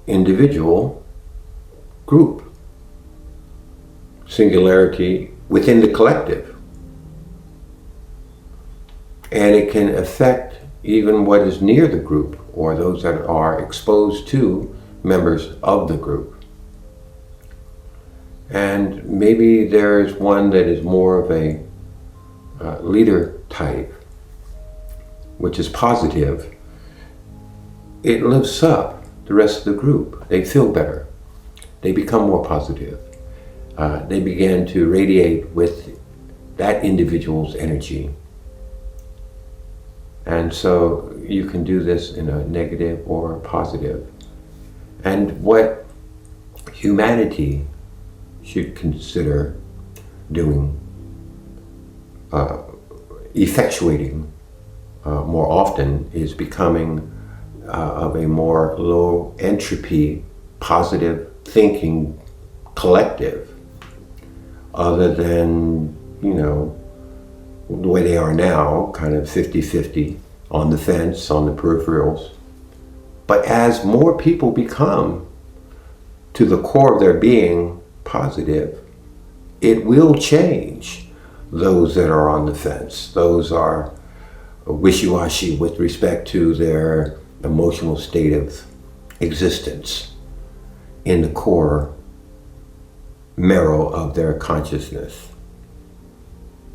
individual group. Singularity within the collective. And it can affect even what is near the group, or those that are exposed to members of the group. And maybe there is one that is more of a leader type, which is positive. It lifts up the rest of the group. They feel better. They become more positive. They begin to radiate with that individual's energy. And so you can do this in a negative or a positive. And what humanity should consider doing, effectuating more often, is becoming of a more low entropy, positive thinking collective, other than, the way they are now, kind of 50-50 on the fence, on the peripherals. But as more people become to the core of their being positive, it will change those that are on the fence. Those are wishy-washy with respect to their emotional state of existence in the core marrow of their consciousness.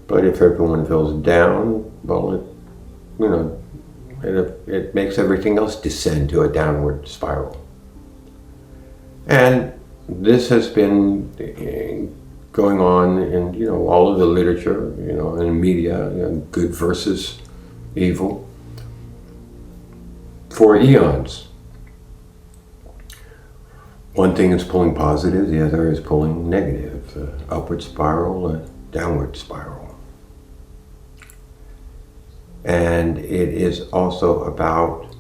But if everyone feels down, well, it makes everything else descend to a downward spiral. And this has been going on in, all of the literature, in media, good versus evil, for eons. One thing is pulling positive, the other is pulling negative. Upward spiral, downward spiral. And it is also about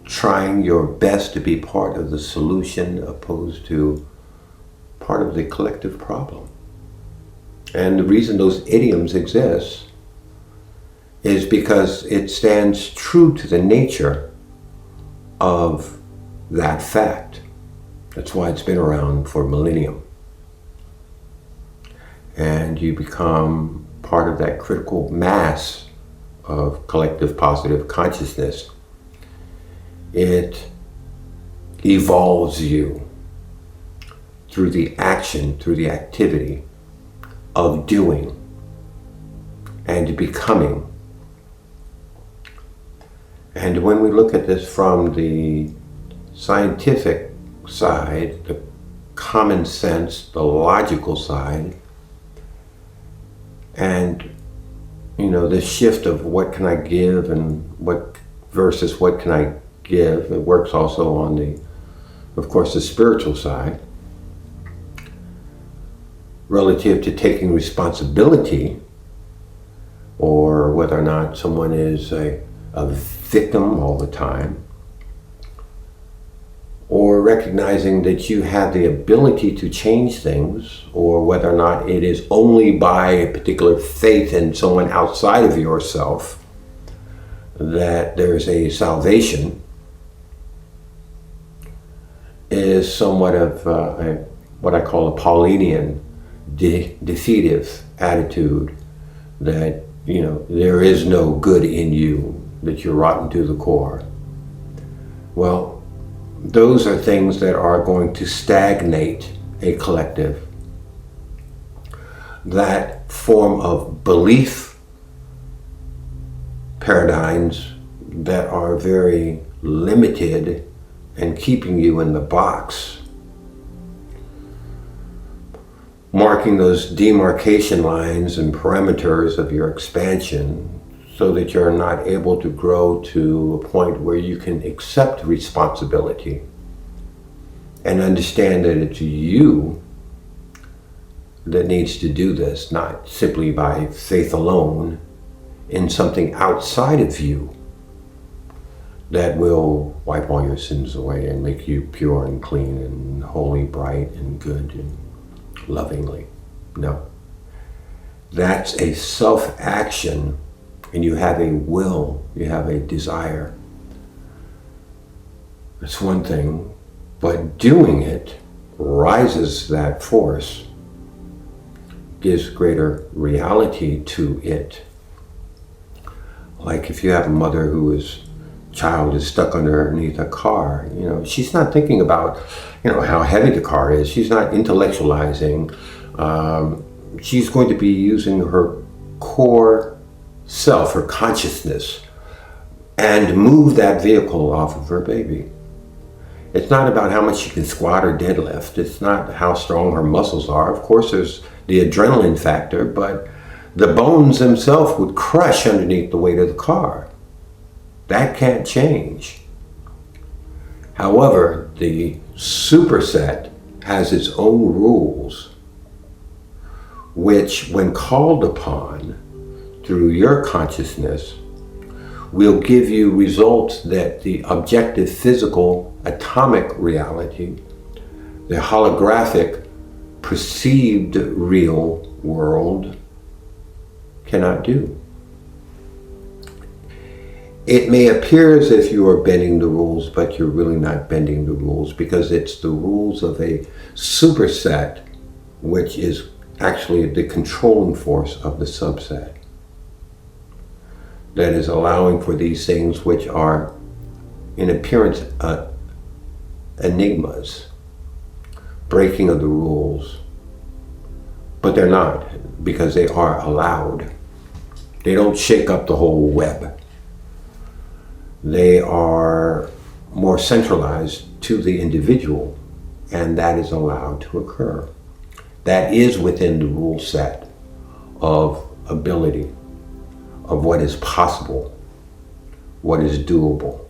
trying your best to be part of the solution opposed to part of the collective problem. And the reason those idioms exist is because it stands true to the nature of that fact. That's why it's been around for millennium. And you become part of that critical mass of collective positive consciousness. It evolves you through the action, through the activity of doing and becoming. And when we look at this from the scientific side, the common sense, the logical side, and the shift of what can I give and what versus what can I give, it works also on the spiritual side, relative to taking responsibility, or whether or not someone is a victim all the time, or recognizing that you have the ability to change things, or whether or not it is only by a particular faith in someone outside of yourself that there's a salvation, is somewhat of what I call a Paulinian defeative attitude, that there is no good in you, that you're rotten to the core. Well, those are things that are going to stagnate a collective. That form of belief paradigms that are very limited and keeping you in the box, marking those demarcation lines and parameters of your expansion, so that you're not able to grow to a point where you can accept responsibility and understand that it's you that needs to do this, not simply by faith alone in something outside of you that will wipe all your sins away and make you pure and clean and holy, bright and good and lovingly. No. That's a self-action. And you have a will, you have a desire. That's one thing, but doing it rises that force, gives greater reality to it. Like if you have a mother whose child is stuck underneath a car, she's not thinking about, how heavy the car is. She's not intellectualizing. She's going to be using her core self, her consciousness, and move that vehicle off of her baby. It's not about how much she can squat or deadlift. It's not how strong her muscles are. Of course, there's the adrenaline factor, but the bones themselves would crush underneath the weight of the car. That can't change. However, the superset has its own rules, which, when called upon through your consciousness, will give you results that the objective physical atomic reality, the holographic perceived real world cannot do. It may appear as if you are bending the rules, but you're really not bending the rules, because it's the rules of a superset, which is actually the controlling force of the subset, that is allowing for these things which are in appearance enigmas, breaking of the rules, but they're not, because they are allowed. They don't shake up the whole web. They are more centralized to the individual, and that is allowed to occur. That is within the rule set of ability, of what is possible, what is doable,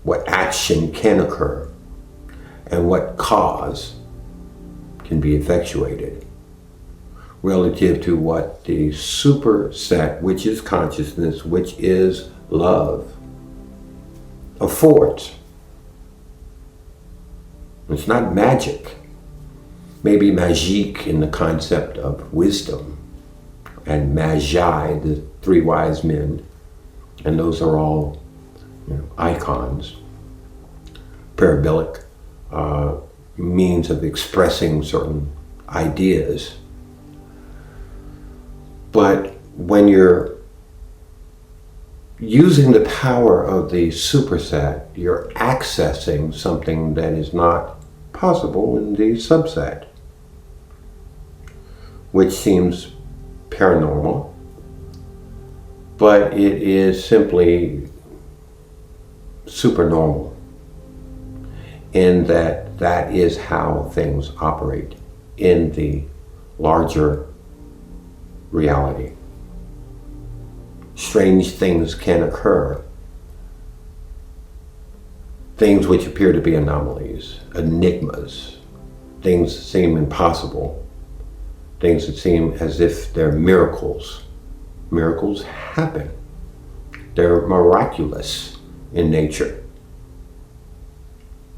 what action can occur, and what cause can be effectuated. relative to what the superset, which is consciousness, which is love, affords. It's not magic. Maybe magique in the concept of wisdom, and magi, the three wise men, and those are all icons, parabolic means of expressing certain ideas. But when you're using the power of the superset, you're accessing something that is not possible in the subset, which seems paranormal, but it is simply supernormal in that that is how things operate in the larger reality. Strange things can occur. Things which appear to be anomalies, enigmas, things that seem impossible, things that seem as if they're miracles. Miracles happen. They're miraculous in nature.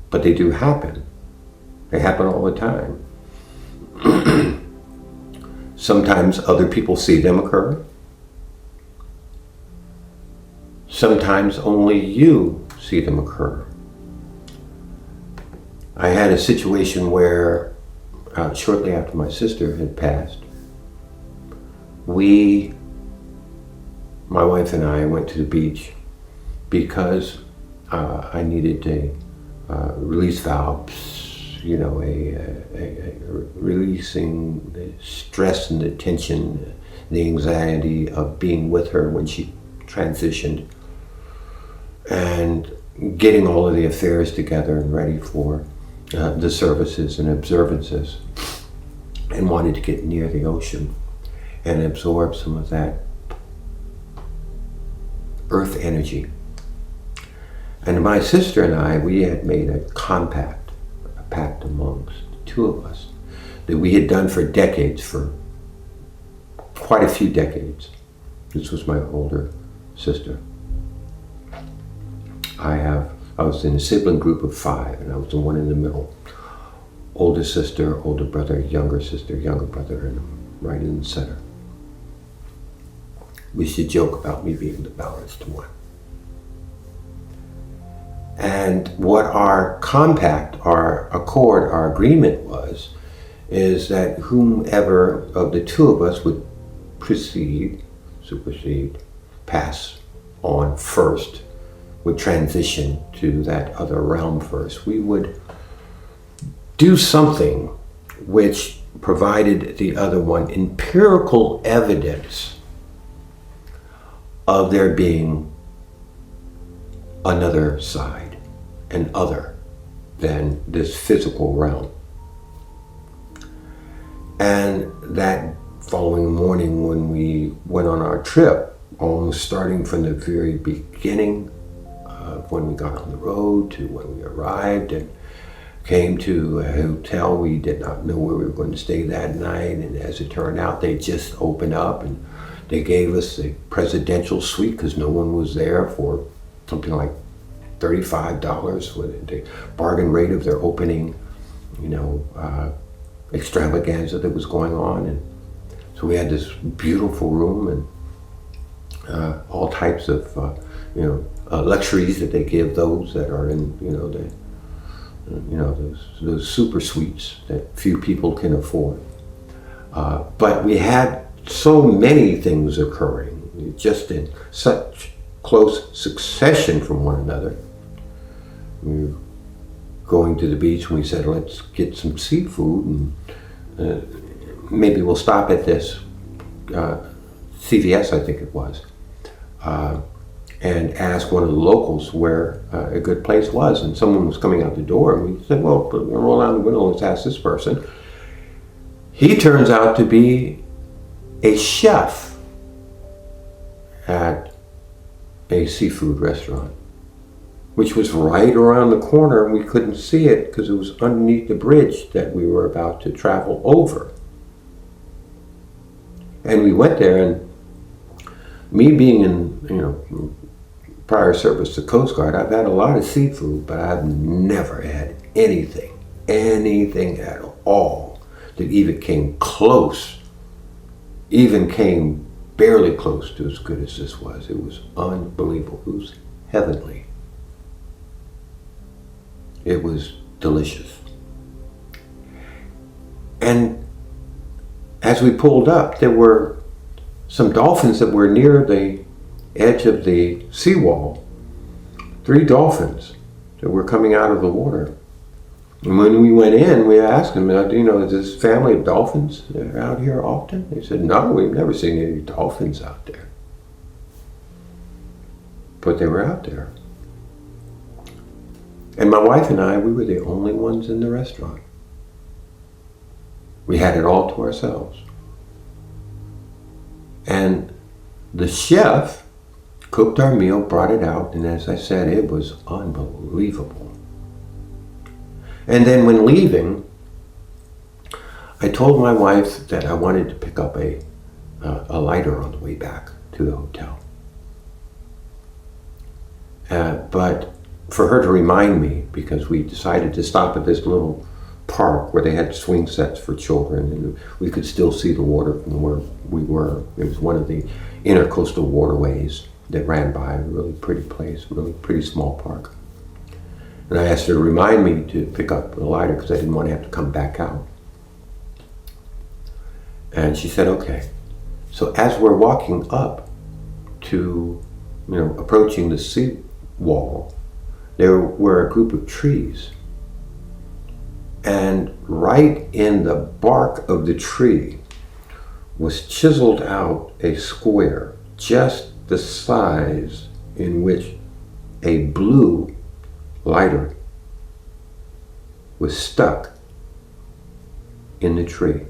But they do happen. They happen all the time. Sometimes other people see them occur. Sometimes only you see them occur. I had a situation where shortly after my sister had passed, my wife and I went to the beach because I needed a release valves, releasing the stress and the tension, the anxiety of being with her when she transitioned, and getting all of the affairs together and ready for the services and observances, and wanted to get near the ocean and absorb some of that earth energy. And my sister and I, we had made a pact amongst the two of us that we had done for decades, for quite a few decades. This was my older sister. I was in a sibling group of 5, and I was the one in the middle. Older sister, older brother, younger brother, and I'm right in the center. We should joke about me being the balanced one. And what our compact, our accord, our agreement is that whomever of the two of us would supersede, pass on first, would transition to that other realm first. We would do something which provided the other one empirical evidence of there being another side, an other than this physical realm. And that following morning, when we went on our trip, almost starting from the very beginning of when we got on the road to when we arrived and came to a hotel, we did not know where we were going to stay that night, and as it turned out, they just opened up and they gave us a presidential suite because no one was there, for something like $35 with the bargain rate of their opening, extravaganza that was going on. And so we had this beautiful room and all types of luxuries that they give those that are in those super suites that few people can afford. But we had so many things occurring, just in such close succession from one another. We were going to the beach and we said, let's get some seafood, and maybe we'll stop at this CVS, I think it was, and ask one of the locals where a good place was. And someone was coming out the door, and we said, well, we'll roll down the window, let's ask this person. He turns out to be a chef at a seafood restaurant, which was right around the corner, and we couldn't see it because it was underneath the bridge that we were about to travel over. And we went there, and me being in, prior service to Coast Guard, I've had a lot of seafood, but I've never had anything at all that even came close, even came barely close to as good as this was. It was unbelievable. It was heavenly. It was delicious. And as we pulled up, there were some dolphins that were near the edge of the seawall. 3 dolphins that were coming out of the water. And when we went in, we asked them, is this family of dolphins out here often? They said, no, we've never seen any dolphins out there. But they were out there. And my wife and I, we were the only ones in the restaurant. We had it all to ourselves. And the chef cooked our meal, brought it out, and as I said, it was unbelievable. And then when leaving, I told my wife that I wanted to pick up a lighter on the way back to the hotel. But for her to remind me, because we decided to stop at this little park where they had swing sets for children, and we could still see the water from where we were. It was one of the intercoastal waterways that ran by, a really pretty place, really pretty small park. And I asked her to remind me to pick up the lighter because I didn't want to have to come back out. And she said, okay. So as we're walking up to, approaching the sea wall, there were a group of trees. And right in the bark of the tree was chiseled out a square, just the size in which a blue lighter was stuck in the tree.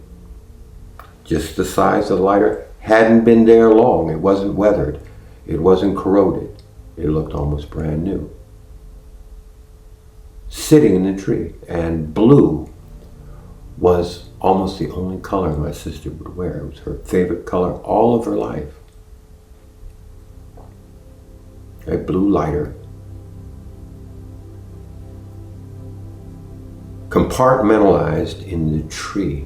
Just the size of the lighter, hadn't been there long. It wasn't weathered. It wasn't corroded. It looked almost brand new. Sitting in the tree, and blue was almost the only color my sister would wear. It was her favorite color all of her life. A blue lighter, compartmentalized in the tree.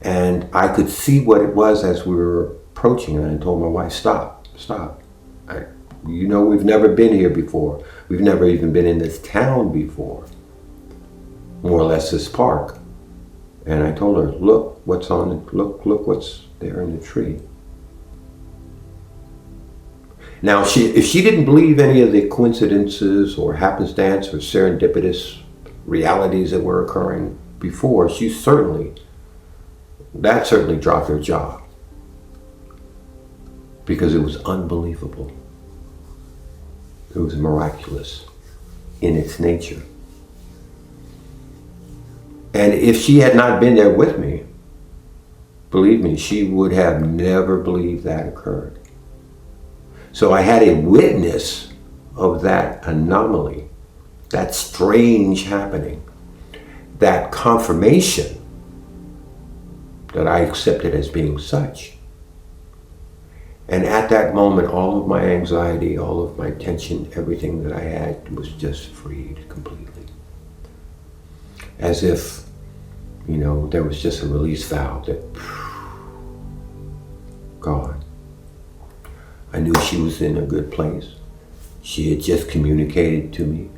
And I could see what it was as we were approaching, and I told my wife, stop. We've never been here before. We've never even been in this town before. More or less this park. And I told her, look what's what's there in the tree. Now, if she didn't believe any of the coincidences or happenstance or serendipitous realities that were occurring before, that certainly dropped her jaw. Because it was unbelievable. It was miraculous in its nature. And if she had not been there with me, believe me, she would have never believed that occurred. So I had a witness of that anomaly, that strange happening, that confirmation that I accepted as being such. And at that moment, all of my anxiety, all of my tension, everything that I had was just freed completely. As if, there was just a release valve that, gone. I knew she was in a good place. She had just communicated to me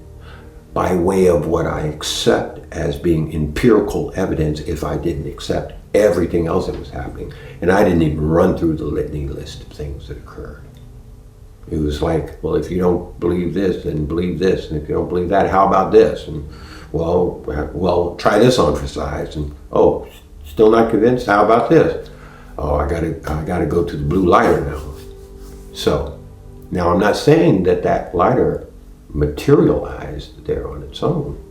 by way of what I accept as being empirical evidence if I didn't accept everything else that was happening. And I didn't even run through the litany list of things that occurred. It was like, well, if you don't believe this, then believe this. And if you don't believe that, how about this? And well, try this on for size. And still not convinced? How about this? I gotta go to the blue lighter now. So, now I'm not saying that lighter materialized there on its own.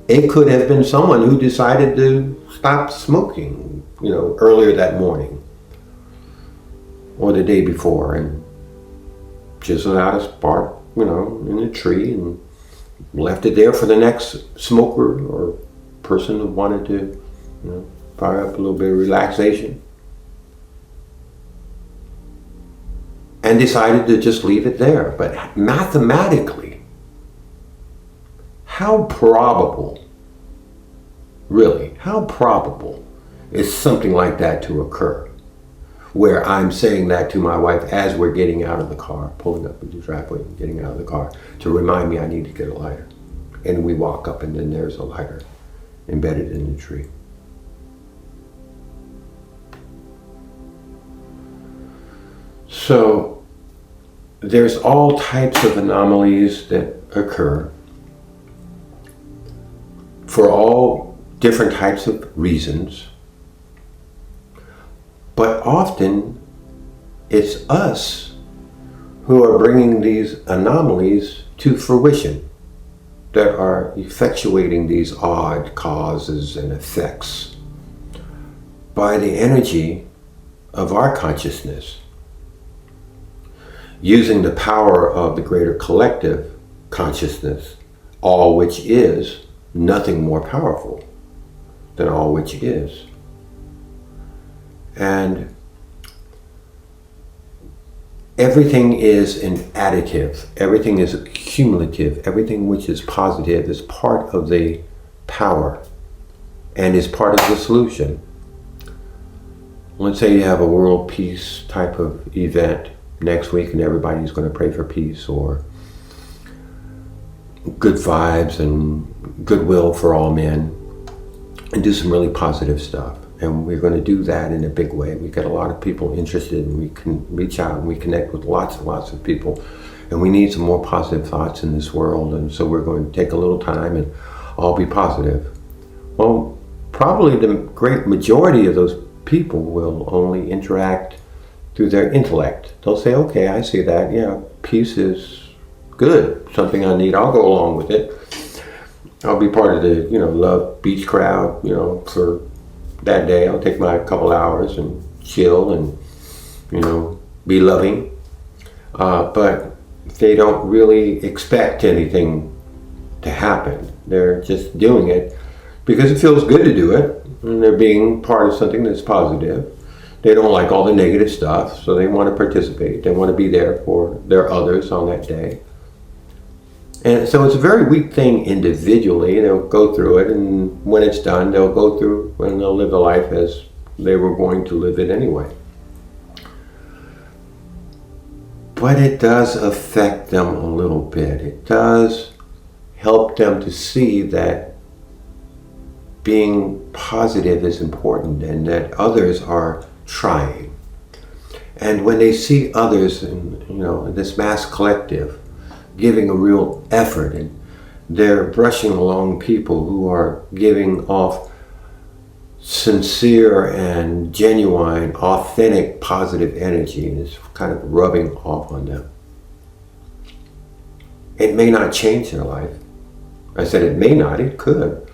It could have been someone who decided to stop smoking, earlier that morning or the day before and chiseled out a spark, in a tree and left it there for the next smoker or person who wanted to, fire up a little bit of relaxation, and decided to just leave it there. But mathematically, how probable, really, how probable is something like that to occur? Where I'm saying that to my wife as we're getting out of the car, pulling up into the driveway and getting out of the car, to remind me I need to get a lighter. And we walk up and then there's a lighter embedded in the tree. So there's all types of anomalies that occur for all different types of reasons. But often it's us who are bringing these anomalies to fruition, that are effectuating these odd causes and effects by the energy of our consciousness, using the power of the greater collective consciousness, all which is nothing more powerful than all which is. And everything is an additive, everything is cumulative, everything which is positive is part of the power and is part of the solution. Let's say you have a world peace type of event next week and everybody's going to pray for peace, or good vibes and goodwill for all men, and do some really positive stuff. And we're going to do that in a big way. We get a lot of people interested, and we can reach out and we connect with lots and lots of people. And we need some more positive thoughts in this world. And so we're going to take a little time and all be positive. Well, probably the great majority of those people will only interact through their intellect. They'll say, okay, I see that. Yeah, peace is good, something I need. I'll go along with it. I'll be part of the, love beach crowd, for that day. I'll take my couple hours and chill and, be loving. But they don't really expect anything to happen. They're just doing it because it feels good to do it, and they're being part of something that's positive. They don't like all the negative stuff, so they want to participate. They want to be there for their others on that day. And so it's a very weak thing individually. They'll go through it, and when it's done, they'll go through and they'll live the life as they were going to live it anyway. But it does affect them a little bit. It does help them to see that being positive is important and that others are trying. And when they see others in this mass collective giving a real effort, and they're brushing along people who are giving off sincere and genuine, authentic, positive energy, and it's kind of rubbing off on them. It may not change their life. I said it may not, it could.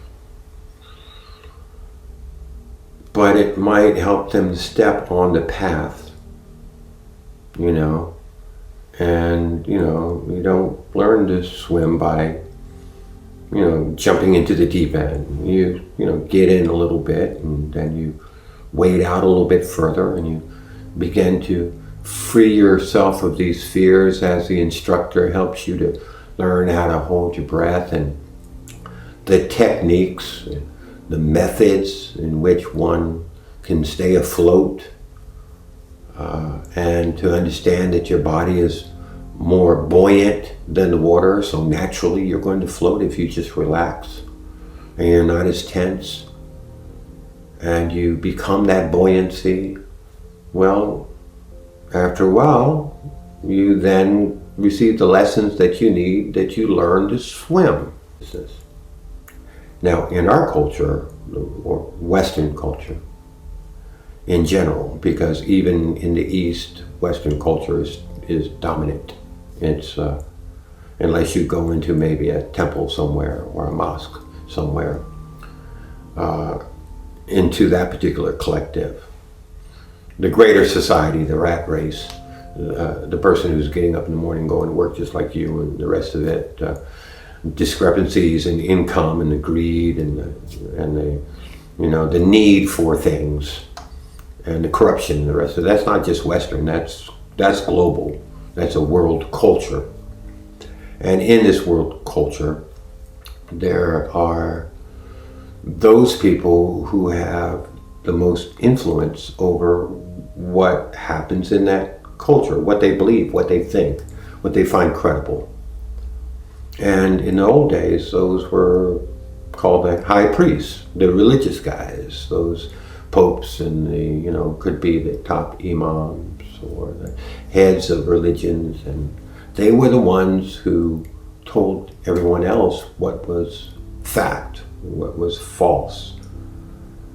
But it might help them step on the path, and, you don't learn to swim by, jumping into the deep end. You get in a little bit, and then you wade out a little bit further, and you begin to free yourself of these fears as the instructor helps you to learn how to hold your breath, and the techniques, the methods in which one can stay afloat, and to understand that your body is more buoyant than the water, so naturally you're going to float if you just relax and you're not as tense, and you become that buoyancy. Well, after a while, you then receive the lessons that you need, that you learn to swim. Now, in our culture, or Western culture in general, because even in the East, Western culture is dominant. It's unless you go into maybe a temple somewhere or a mosque somewhere, into that particular collective. The greater society, the rat race, the person who's getting up in the morning, going to work just like you, and the rest of it, discrepancies in income and the greed and the the need for things and the corruption and the rest of it. That's not just Western, that's global. That's a world culture. And in this world culture, there are those people who have the most influence over what happens in that culture, what they believe, what they think, what they find credible. And in the old days, those were called the high priests, the religious guys, those popes and the, could be the top imams or the heads of religions. And they were the ones who told everyone else what was fact, what was false.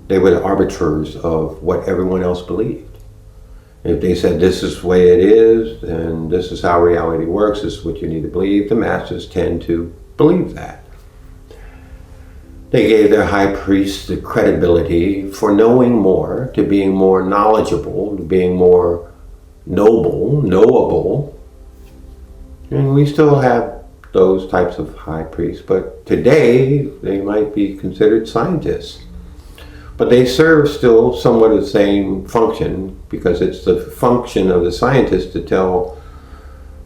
They were the arbiters of what everyone else believed. If they said this is the way it is, and this is how reality works, this is what you need to believe, the masses tend to believe that. They gave their high priests the credibility for knowing more, to being more knowledgeable, to being more noble, knowable. And we still have those types of high priests, but today they might be considered scientists. But they serve still somewhat the same function, because it's the function of the scientist to tell,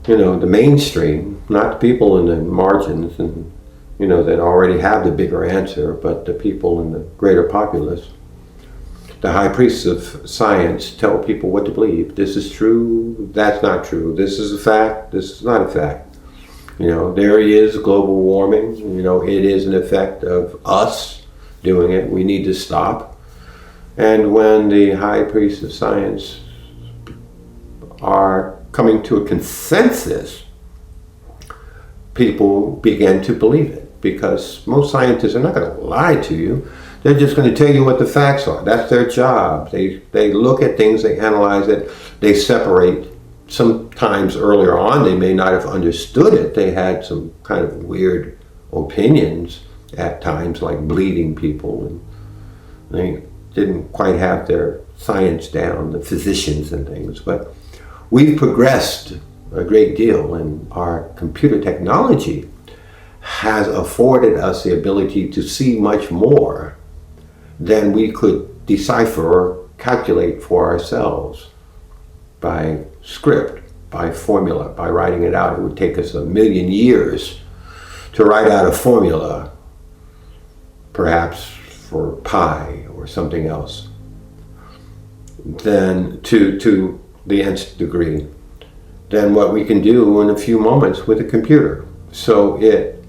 the mainstream, not the people in the margins and, that already have the bigger answer, but the people in the greater populace. The high priests of science tell people what to believe. This is true, that's not true. This is a fact, this is not a fact. There is global warming. It is an effect of us doing it. We need to stop. And when the high priests of science are coming to a consensus, people begin to believe it, because most scientists are not going to lie to you. They're just going to tell you what the facts are. That's their job. They look at things, they analyze it, they separate. Sometimes earlier on they may not have understood it. They had some kind of weird opinions at times, like bleeding people, and they didn't quite have their science down, the physicians and things. But we've progressed a great deal, and our computer technology has afforded us the ability to see much more than we could decipher or calculate for ourselves by script, by formula, by writing it out. It would take us 1,000,000 years to write out a formula, perhaps for pi or something else, then to the nth degree, than what we can do in a few moments with a computer. So it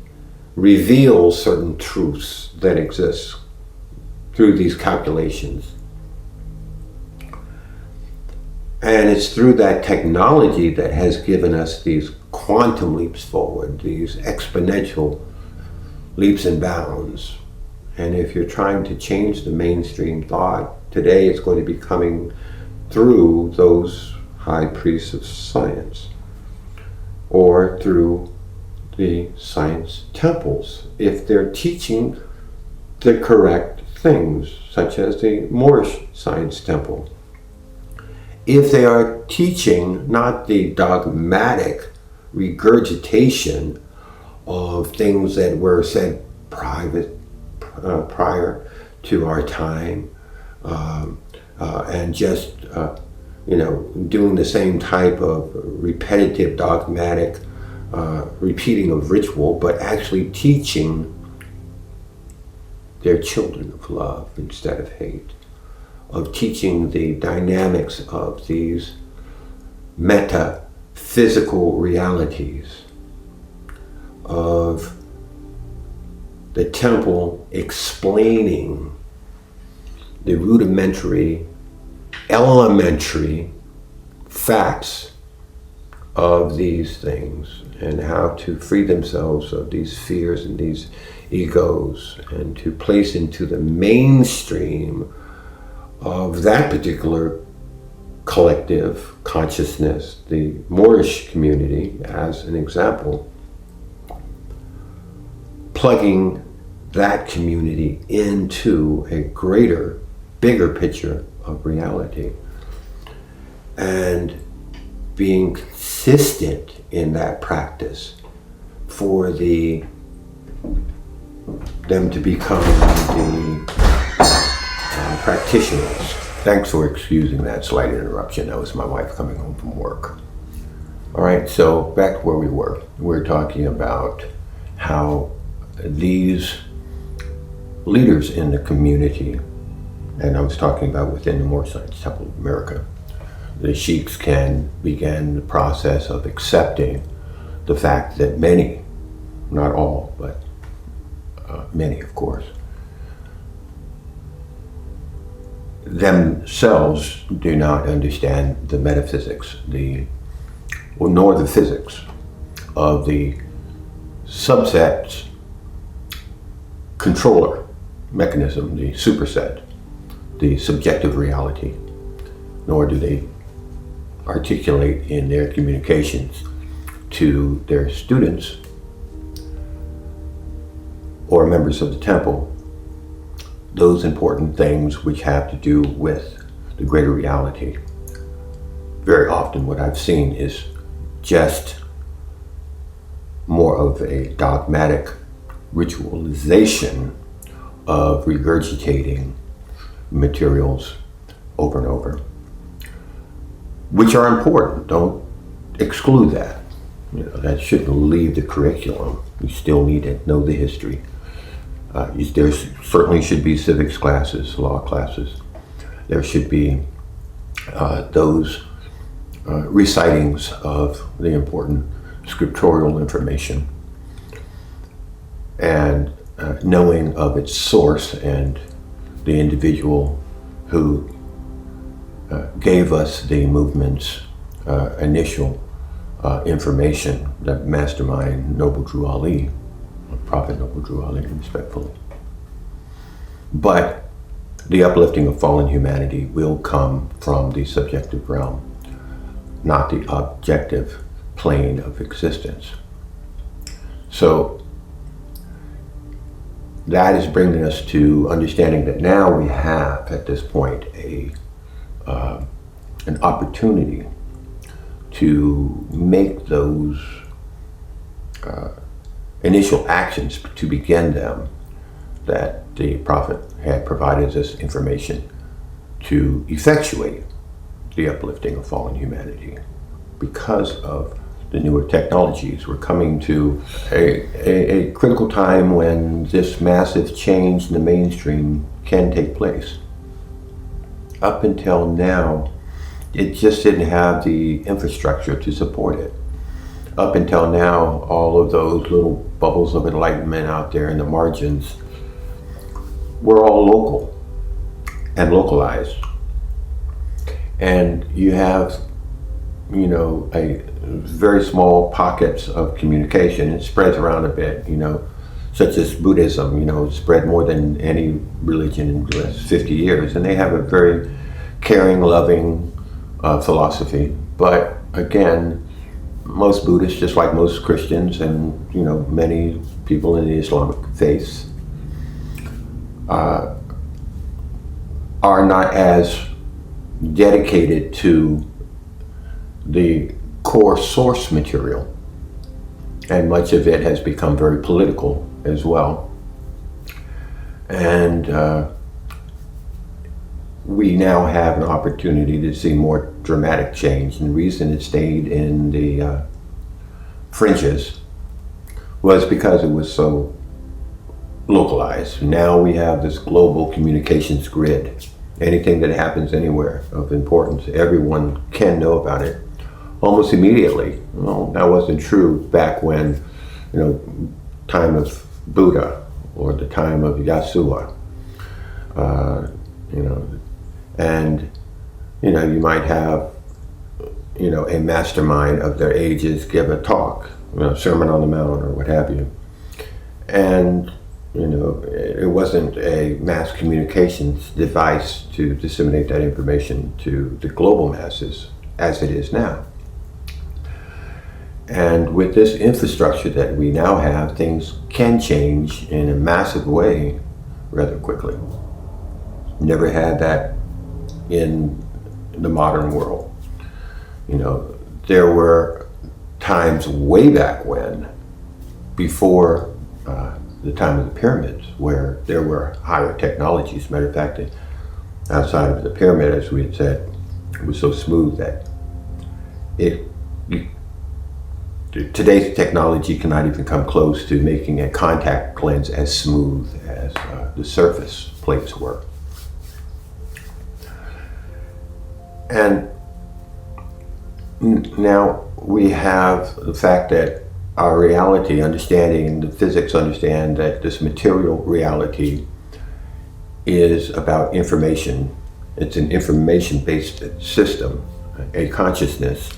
reveals certain truths that exist through these calculations. And it's through that technology that has given us these quantum leaps forward, these exponential leaps and bounds. And if you're trying to change the mainstream thought, today it's going to be coming through those high priests of science, or through the science temples, if they're teaching the correct things, such as the Moorish science temple. If they are teaching not the dogmatic regurgitation of things that were said prior to our time, and just doing the same type of repetitive dogmatic repeating of ritual, but actually teaching their children of love instead of hate, of teaching the dynamics of these metaphysical realities, of the temple explaining the rudimentary, elementary facts of these things, and how to free themselves of these fears and these egos, and to place into the mainstream of that particular collective consciousness, the Moorish community, as an example, plugging that community into a greater, bigger picture of reality, and being consistent in that practice for them to become the practitioners. Thanks for excusing that slight interruption. That was my wife coming home from work. All right, so back where we were. We're talking about how these leaders in the community, and I was talking about within the Moorish Temple of America, the sheiks can begin the process of accepting the fact that many, not all, but many, of course, themselves do not understand the metaphysics, nor the physics of the subset controller mechanism, the superset, the subjective reality, nor do they articulate in their communications to their students or members of the temple those important things which have to do with the greater reality. Very often what I've seen is just more of a dogmatic ritualization of regurgitating materials over and over, which are important. Don't exclude that. That shouldn't leave the curriculum. You still need to know the history. There certainly should be civics classes, law classes. There should be those recitings of the important scriptural information and knowing of its source and the individual who gave us the movement's initial information, the mastermind Noble Drew Ali, Prophet Noble Drew Ali, respectfully. But the uplifting of fallen humanity will come from the subjective realm, not the objective plane of existence. So that is bringing us to understanding that now we have, at this point, an opportunity to make those initial actions to begin them that the Prophet had provided us information to effectuate the uplifting of fallen humanity. Because of the newer technologies, we're coming to a critical time when this massive change in the mainstream can take place. Up until now, it just didn't have the infrastructure to support it. Up until now, all of those little bubbles of enlightenment out there in the margins were all local and localized. And you have, a very small pockets of communication. It spreads around a bit, such as Buddhism, spread more than any religion in the last 50 years. And they have a very caring, loving philosophy. But again, most Buddhists, just like most Christians and many people in the Islamic faiths, are not as dedicated to the core source material, and much of it has become very political as well. And we now have an opportunity to see more dramatic change. And the reason it stayed in the fringes was because it was so localized. Now we have this global communications grid. Anything that happens anywhere of importance, everyone can know about it almost immediately. Well, that wasn't true back when, time of Buddha or the time of Yasua. And you might have a mastermind of their ages give a talk, Sermon on the Mount or what have you. And it wasn't a mass communications device to disseminate that information to the global masses as it is now. And with this infrastructure that we now have, things can change in a massive way rather quickly. Never had that in the modern world. There were times way back when, before the time of the pyramids, where there were higher technologies. Matter of fact, outside of the pyramid, as we had said, was so smooth that today's technology cannot even come close to making a contact lens as smooth as the surface plates were. And now we have the fact that our reality, understanding the physics, understand that this material reality is about information. It's an information-based system, a consciousness.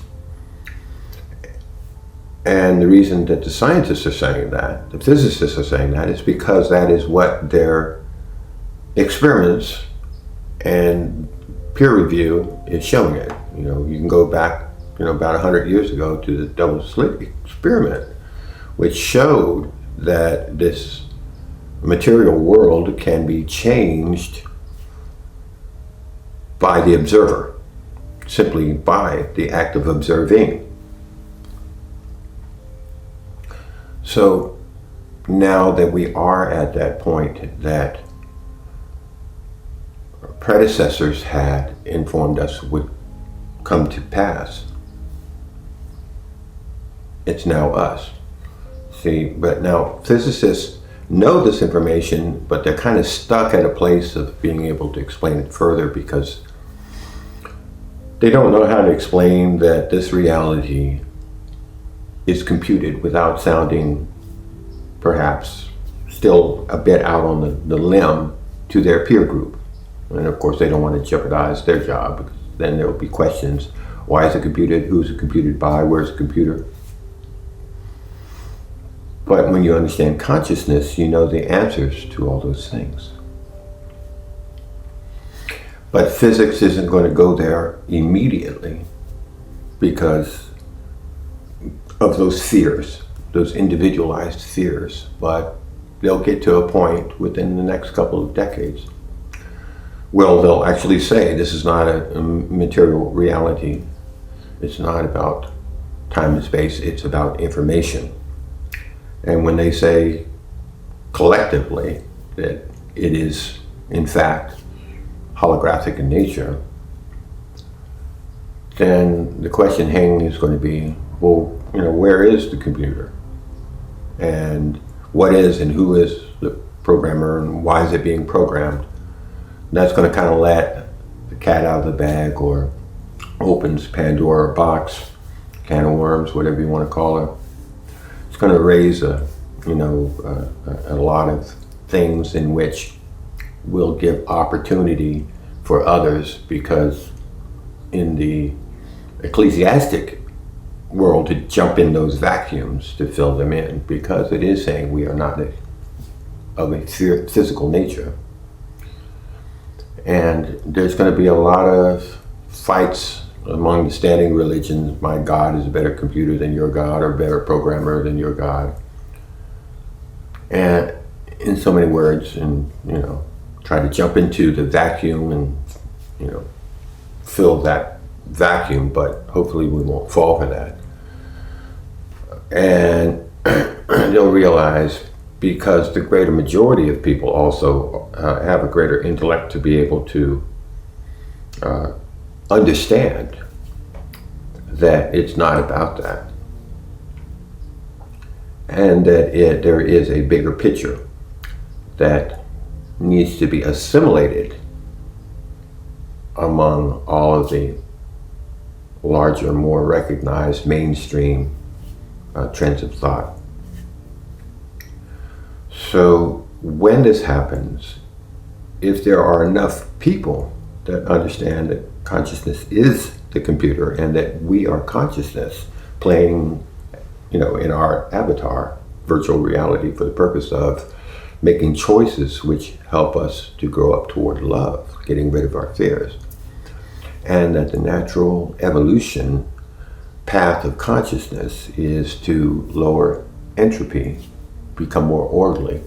And the reason that the scientists are saying that, the physicists are saying that, is because that is what their experiments and peer review is showing it. You know, you can go back, about 100 years ago to the double slit experiment, which showed that this material world can be changed by the observer, simply by the act of observing. So now that we are at that point that our predecessors had informed us would come to pass, it's now us. See, but now physicists know this information, but they're kind of stuck at a place of being able to explain it further because they don't know how to explain that this reality is computed without sounding perhaps still a bit out on the limb to their peer group. And of course they don't want to jeopardize their job, because then there will be questions. Why is it computed? Who's it computed by? Where's the computer? But when you understand consciousness, you know the answers to all those things. But physics isn't going to go there immediately because of those fears, those individualized fears. But they'll get to a point within the next couple of decades. Well, they'll actually say this is not a material reality. It's not about time and space. It's about information. And when they say collectively that it is, in fact, holographic in nature, then the question hanging is going to be, well, where is the computer? And what is and who is the programmer and why is it being programmed? And that's going to kind of let the cat out of the bag, or opens Pandora box, can of worms, whatever you want to call it. It's going to raise a lot of things in which will give opportunity for others, because in the ecclesiastic world, to jump in those vacuums to fill them in, because it is saying we are not of a physical nature. And there's going to be a lot of fights among the standing religions. My God is a better computer than your God, or better programmer than your God. And in so many words, and try to jump into the vacuum and fill that vacuum, but hopefully we won't fall for that. And they'll realize, because the greater majority of people also have a greater intellect to be able to understand that it's not about that, and that there is a bigger picture that needs to be assimilated among all of the larger, more recognized mainstream trends of thought. So when this happens, if there are enough people that understand that consciousness is the computer and that we are consciousness playing, in our avatar, virtual reality, for the purpose of making choices which help us to grow up toward love, getting rid of our fears, and that the natural evolution path of consciousness is to lower entropy, become more orderly.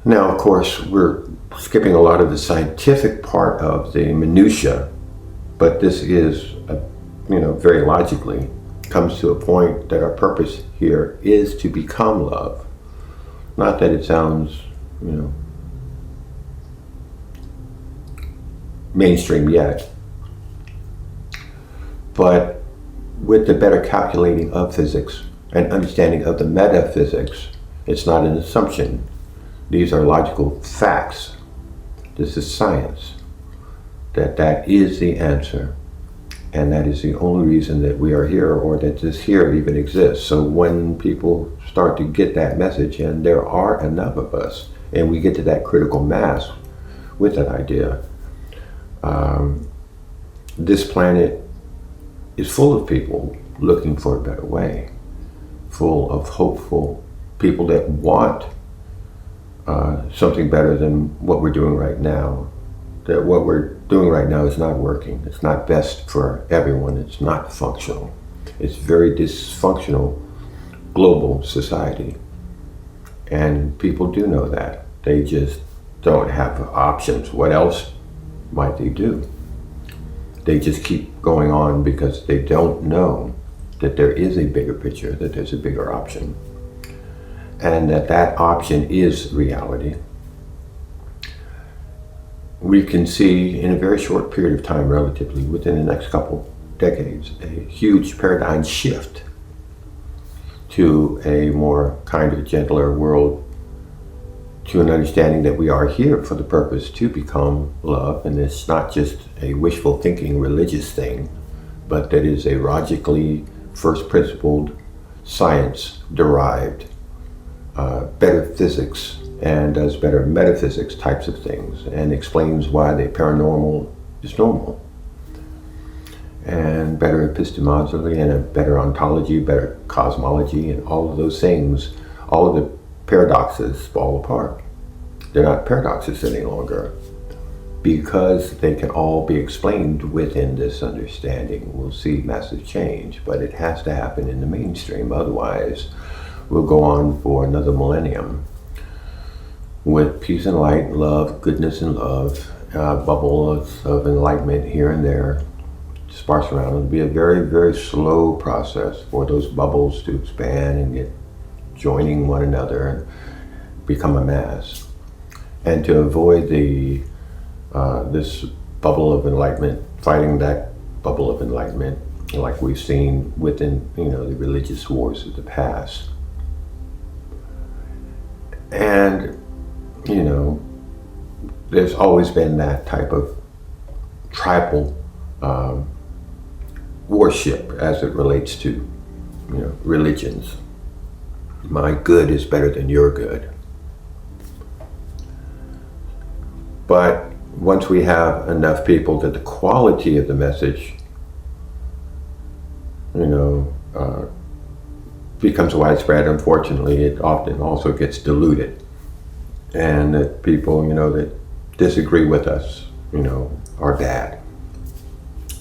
Now, of course, we're skipping a lot of the scientific part of the minutia, but this is, very logically comes to a point that our purpose here is to become love. Not that it sounds, mainstream yet. But with the better calculating of physics and understanding of the metaphysics, it's not an assumption. These are logical facts. This is science. That is the answer. And that is the only reason that we are here, or that this here even exists. So when people start to get that message, and there are enough of us, and we get to that critical mass with that idea, this planet is full of people looking for a better way, full of hopeful people that want something better than what we're doing right now. That what we're doing right now is not working. It's not best for everyone. It's not functional. It's very dysfunctional global society. And people do know that. They just don't have options. What else might they do? They just keep going on because they don't know that there is a bigger picture, that there's a bigger option, and that option is reality. We can see in a very short period of time, relatively, within the next couple decades, a huge paradigm shift to a more kinder, gentler world, to an understanding that we are here for the purpose to become love, and it's not just a wishful thinking religious thing, but that is a logically first principled, science derived, better physics, and does better metaphysics types of things, and explains why the paranormal is normal, and better epistemology, and a better ontology, better cosmology, and all of those things. All of the paradoxes fall apart. They're not paradoxes any longer, because they can all be explained within this understanding. We'll see massive change, but it has to happen in the mainstream. Otherwise, we'll go on for another millennium with peace and light, love, goodness and love, bubbles of enlightenment here and there, sparse around. It'll be a very, very slow process for those bubbles to expand and get joining one another and become a mass. And to avoid the this bubble of enlightenment, fighting that bubble of enlightenment, like we've seen within, the religious wars of the past. And, there's always been that type of tribal worship as it relates to, religions. My good is better than your good. But once we have enough people that the quality of the message, becomes widespread, unfortunately, it often also gets diluted. And that people, that disagree with us, are bad.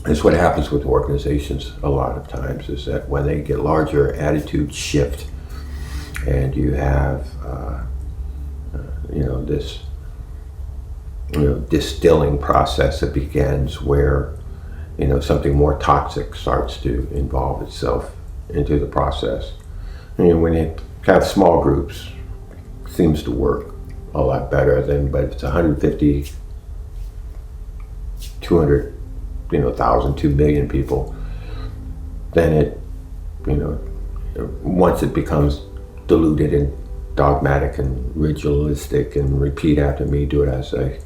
It's what happens with organizations a lot of times, is that when they get larger, attitudes shift, and you have, this, distilling process that begins where, something more toxic starts to involve itself into the process. When you have small groups, it seems to work a lot better than, but if it's 150, 200, 1,000, 2 million people, then it, once it becomes diluted and dogmatic and ritualistic and repeat after me, do it as I say,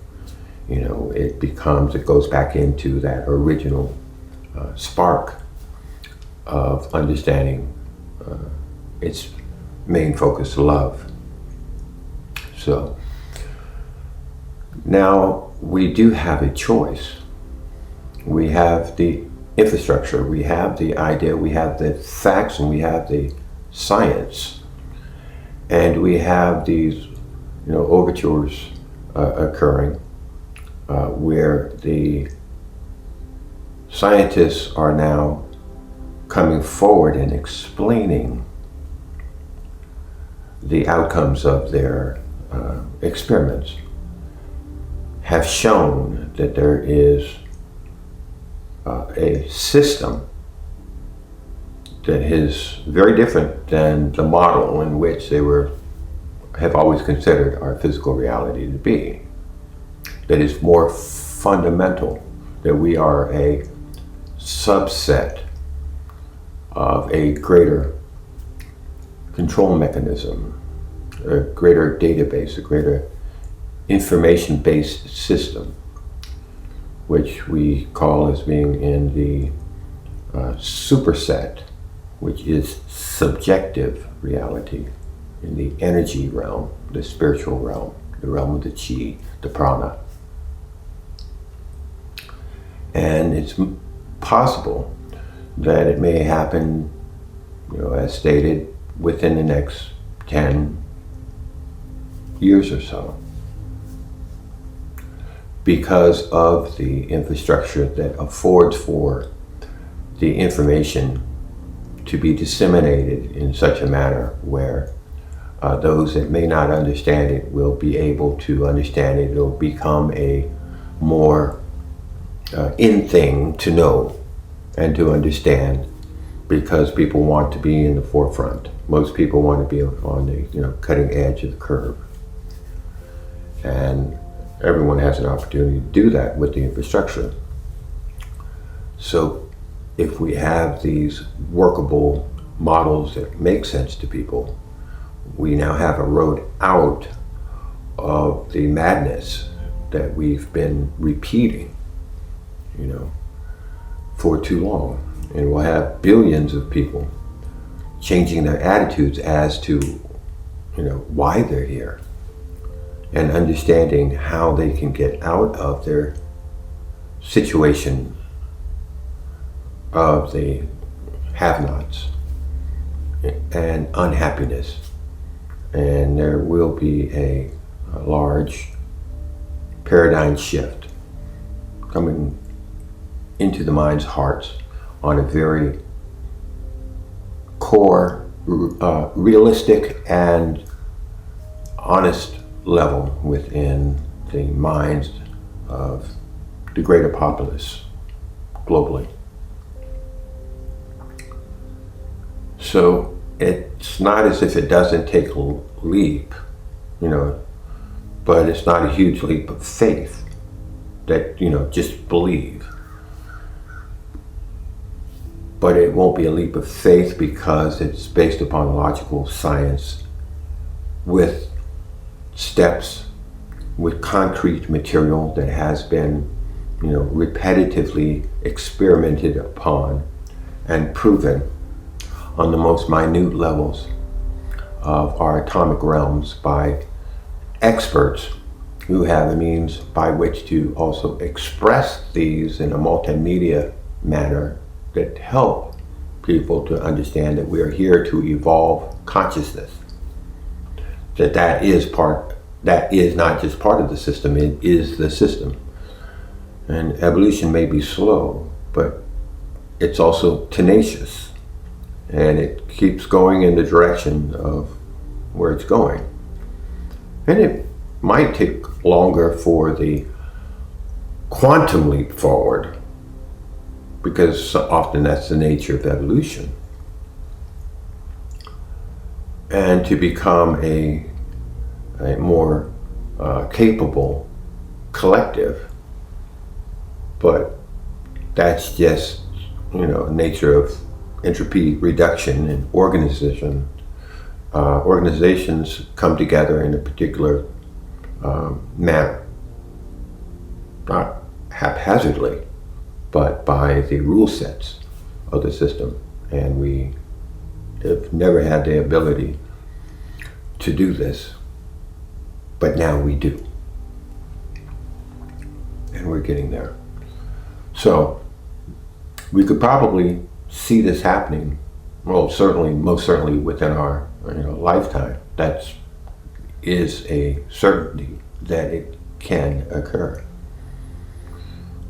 it goes back into that original spark of understanding its main focus, love. So now we do have a choice. We have the infrastructure, we have the idea, we have the facts, and we have the science, and we have these, overtures occurring where the scientists are now coming forward and explaining the outcomes of their experiments, have shown that there is a system that is very different than the model in which they have always considered our physical reality to be. That is more fundamental, that we are a subset of a greater control mechanism, a greater database, a greater information-based system, which we call as being in the superset, which is subjective reality, in the energy realm, the spiritual realm, the realm of the chi, the prana. And it's possible that it may happen, as stated, within the next 10 years or so, because of the infrastructure that affords for the information to be disseminated in such a manner where those that may not understand it will be able to understand it. It'll become a more in thing to know and to understand, because people want to be in the forefront. Most people want to be on the cutting edge of the curve, and everyone has an opportunity to do that with the infrastructure. So if we have these workable models that make sense to people, we now have a road out of the madness that we've been repeating, for too long. And we'll have billions of people changing their attitudes as to, why they're here, and understanding how they can get out of their situation of the have-nots and unhappiness. And there will be a large paradigm shift coming into the mind's hearts on a very core, realistic and honest level within the minds of the greater populace globally. So it's not as if it doesn't take a leap, but it's not a huge leap of faith that, just believe. But it won't be a leap of faith because it's based upon logical science with steps, with concrete material that has been, repetitively experimented upon and proven on the most minute levels of our atomic realms by experts who have a means by which to also express these in a multimedia manner that help people to understand that we are here to evolve consciousness. That is not just part of the system, it is the system. And evolution may be slow, but it's also tenacious. And it keeps going in the direction of where it's going. And it might take longer for the quantum leap forward, because often that's the nature of evolution. And to become a more capable collective. But that's just, nature of entropy reduction and organization. Organizations come together in a particular manner, not haphazardly, but by the rule sets of the system. And we have never had the ability to do this, but now we do. And we're getting there. So we could probably see this happening, most certainly within our lifetime. That is a certainty that it can occur.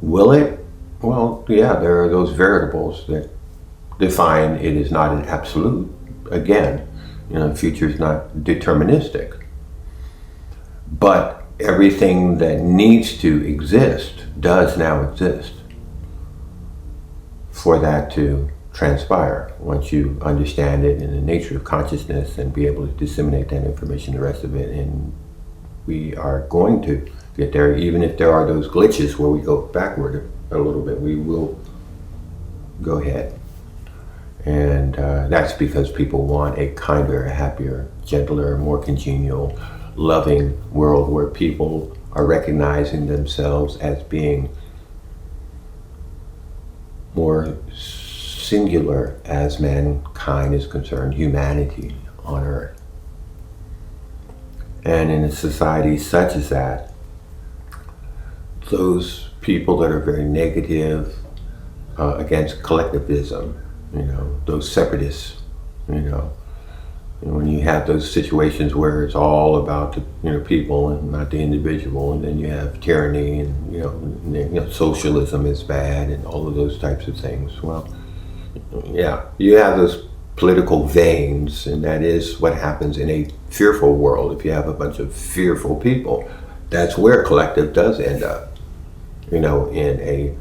Will it? Well, yeah, there are those variables that define it is not an absolute. Again, the future is not deterministic. But everything that needs to exist does now exist for that to transpire. Once you understand it in the nature of consciousness and be able to disseminate that information, the rest of it in We are going to get there, even if there are those glitches where we go backward a little bit. We will go ahead. And that's because people want a kinder, happier, gentler, more congenial, loving world where people are recognizing themselves as being more singular as mankind is concerned, humanity on Earth. And in a society such as that, those people that are very negative against collectivism, those separatists, when you have those situations where it's all about the people and not the individual, and then you have tyranny and socialism is bad and all of those types of things. Well, yeah, you have those political veins, and that is what happens in a fearful world. If you have a bunch of fearful people, that's where collective does end up, in a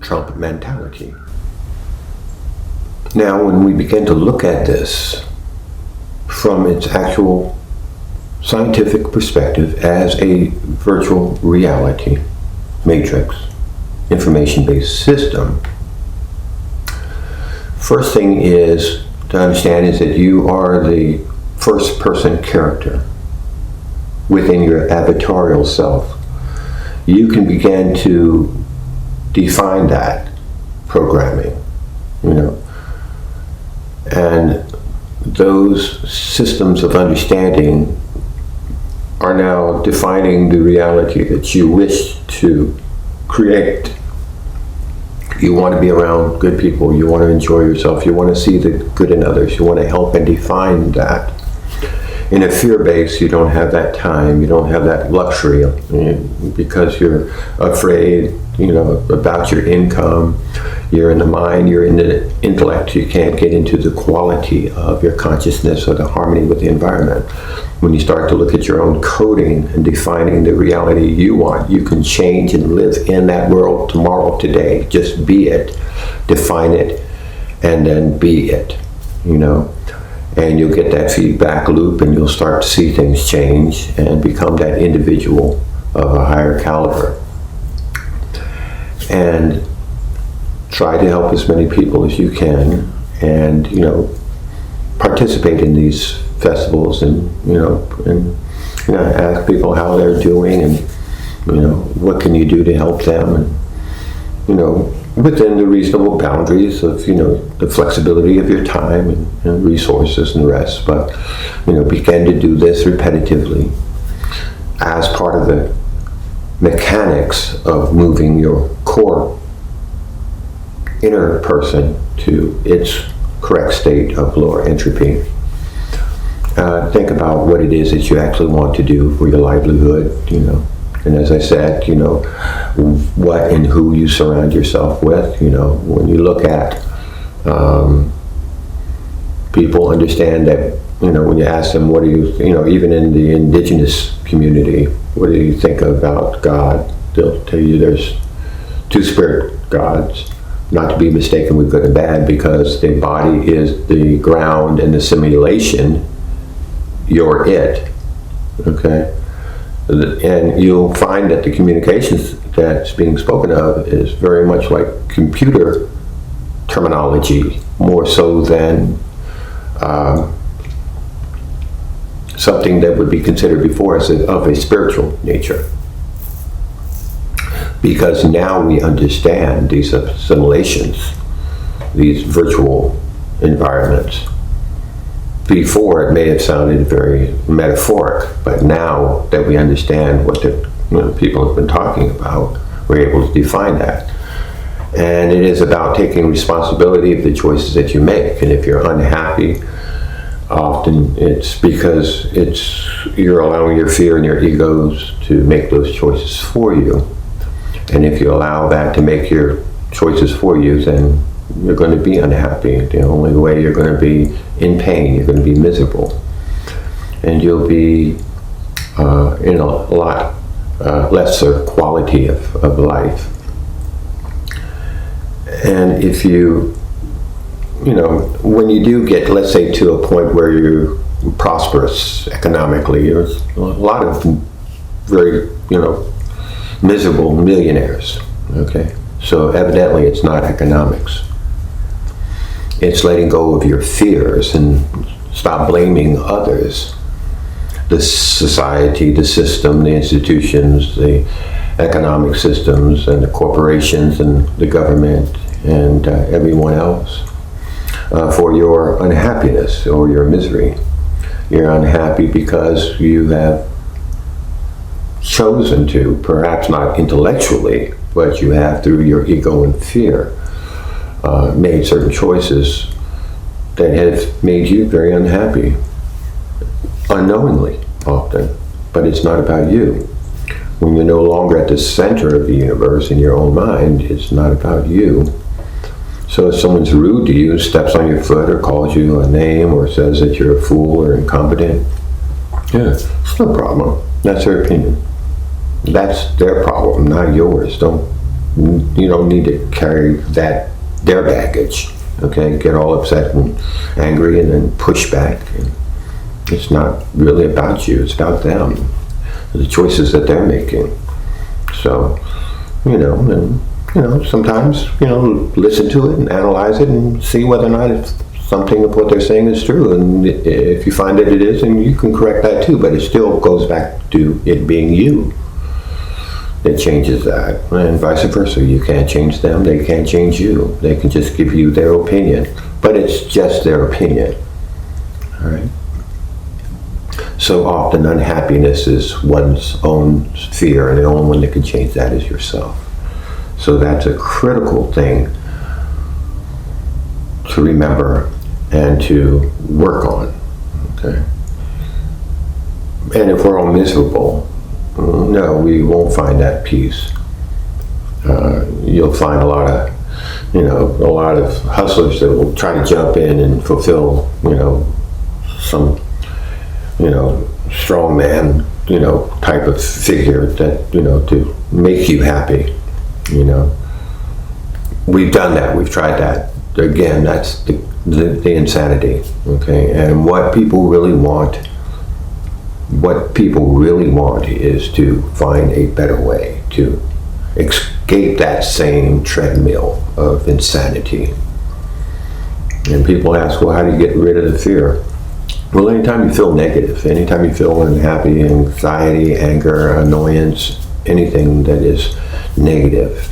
Trump mentality. Now, when we begin to look at this from its actual scientific perspective as a virtual reality, matrix, information-based system, first thing is to understand is that you are the first-person character within your avatarial self. You can begin to define that programming, and those systems of understanding are now defining the reality that you wish to create. You want to be around good people, you want to enjoy yourself, you want to see the good in others, you want to help and define that. In a fear base, you don't have that time, you don't have that luxury because you're afraid, about your income. You're in the mind, you're in the intellect. You can't get into the quality of your consciousness or the harmony with the environment. When you start to look at your own coding and defining the reality you want, you can change and live in that world tomorrow, today. Just be it, define it, and then be it, And you'll get that feedback loop, and you'll start to see things change and become that individual of a higher caliber. And try to help as many people as you can, and participate in these festivals, and ask people how they're doing, and what can you do to help them, and within the reasonable boundaries of the flexibility of your time and resources and the rest. But begin to do this repetitively as part of the mechanics of moving your core inner person to its correct state of lower entropy. Think about what it is that you actually want to do for your livelihood, and as I said, what and who you surround yourself with. When you look at people, understand that when you ask them, what do you, even in the indigenous community, what do you think about God? They'll tell you there's two spirit gods, not to be mistaken with good and bad, because the body is the ground and the simulation, you're it, okay? And you'll find that the communications that's being spoken of is very much like computer terminology, more so than something that would be considered before as of a spiritual nature. Because now we understand these assimilations, these virtual environments. Before, it may have sounded very metaphoric, but now that we understand what the people have been talking about, we're able to define that. And it is about taking responsibility of the choices that you make. And if you're unhappy, often it's because you're allowing your fear and your egos to make those choices for you. And if you allow that to make your choices for you, then you're going to be unhappy. The only way you're going to be in pain, you're going to be miserable. And you'll be in a lot lesser quality of life. And if you, when you do get, let's say, to a point where prosperous economically. There's a lot of very, miserable millionaires. Okay, so evidently it's not economics. It's letting go of your fears and stop blaming others. The society, the system, the institutions, the economic systems, and the corporations, and the government, and everyone else for your unhappiness or your misery. You're unhappy because you have chosen to, perhaps not intellectually, but you have through your ego and fear made certain choices that have made you very unhappy, unknowingly often, but it's not about you. When you're no longer at the center of the universe in your own mind, it's not about you. So if someone's rude to you, steps on your foot or calls you a name or says that you're a fool or incompetent, it's no problem. That's their opinion. That's their problem, not yours. You don't need to carry their baggage. Okay, get all upset and angry and then push back. And it's not really about you. It's about them, the choices that they're making. So, sometimes, listen to it and analyze it and see whether or not it's something of what they're saying is true. And if you find that it is, then you can correct that too. But it still goes back to it being you that changes that, and vice versa. You can't change them, they can't change you. They can just give you their opinion, but it's just their opinion. All right. So often unhappiness is one's own fear, and the only one that can change that is yourself. So that's a critical thing to remember and to work on. Okay. And if we're all miserable, no, we won't find that peace. You'll find a lot of hustlers that will try to jump in and fulfill, some, strong man, type of figure that, to make you happy. We've done that. We've tried that. Again, that's the insanity. Okay, and what people really want is to find a better way to escape that same treadmill of insanity. And people ask, well, how do you get rid of the fear? Well, anytime you feel negative, anytime you feel unhappy, anxiety, anger, annoyance, anything that is negative,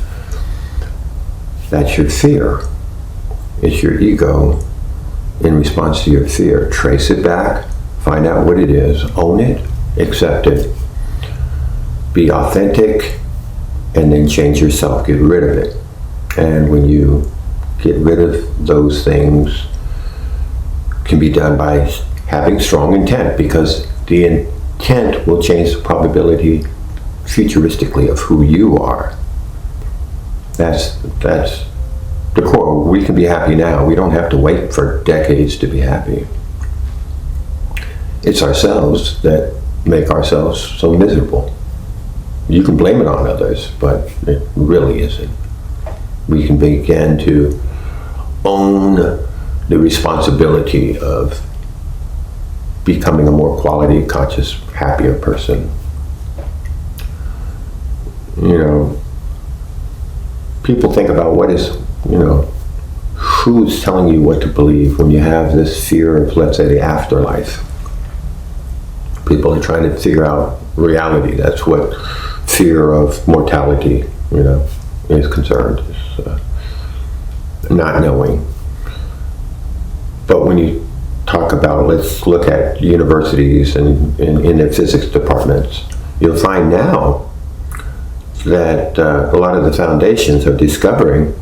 that's your fear. It's your ego in response to your fear. Trace it back. Find out what it is, own it, accept it, be authentic, and then change yourself, get rid of it. And when you get rid of those things, can be done by having strong intent, because the intent will change the probability futuristically of who you are. That's the core. We can be happy now. We don't have to wait for decades to be happy. It's ourselves that make ourselves so miserable. You can blame it on others, but it really isn't. We can begin to own the responsibility of becoming a more quality, conscious, happier person. People think about who's telling you what to believe when you have this fear of, let's say, the afterlife. People are trying to figure out reality. That's what fear of mortality, is concerned. It's not knowing. But when you talk about, let's look at universities and in their physics departments, you'll find now that a lot of the foundations are discovering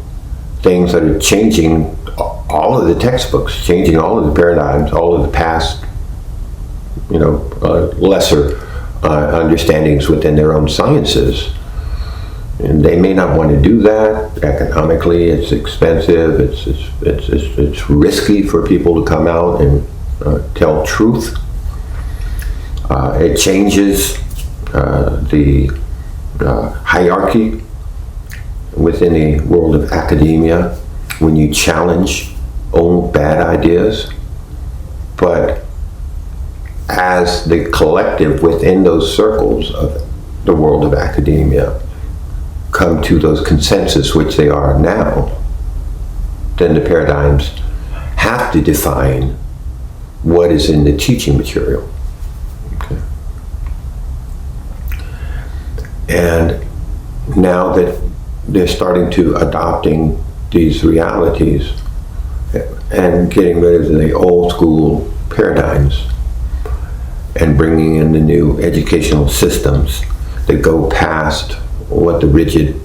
things that are changing all of the textbooks, changing all of the paradigms, all of the past, lesser understandings within their own sciences. And they may not want to do that. Economically, it's expensive. It's risky for people to come out and tell truth. It changes the hierarchy within the world of academia when you challenge own bad ideas. But as the collective within those circles of the world of academia come to those consensus, which they are now, then the paradigms have to define what is in the teaching material. Okay. And now that they're starting to adopting these realities and getting rid of the old school paradigms and bringing in the new educational systems that go past what the rigid,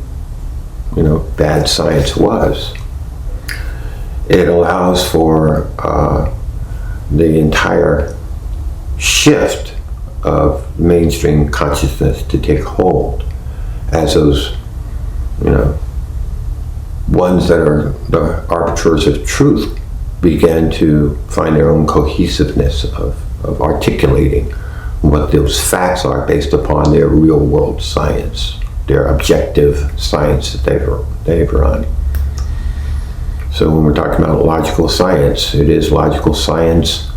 bad science was, it allows for the entire shift of mainstream consciousness to take hold as those, ones that are the arbiters of truth begin to find their own cohesiveness of articulating what those facts are based upon their real world science, their objective science that they've run. So when we're talking about logical science, it is logical science,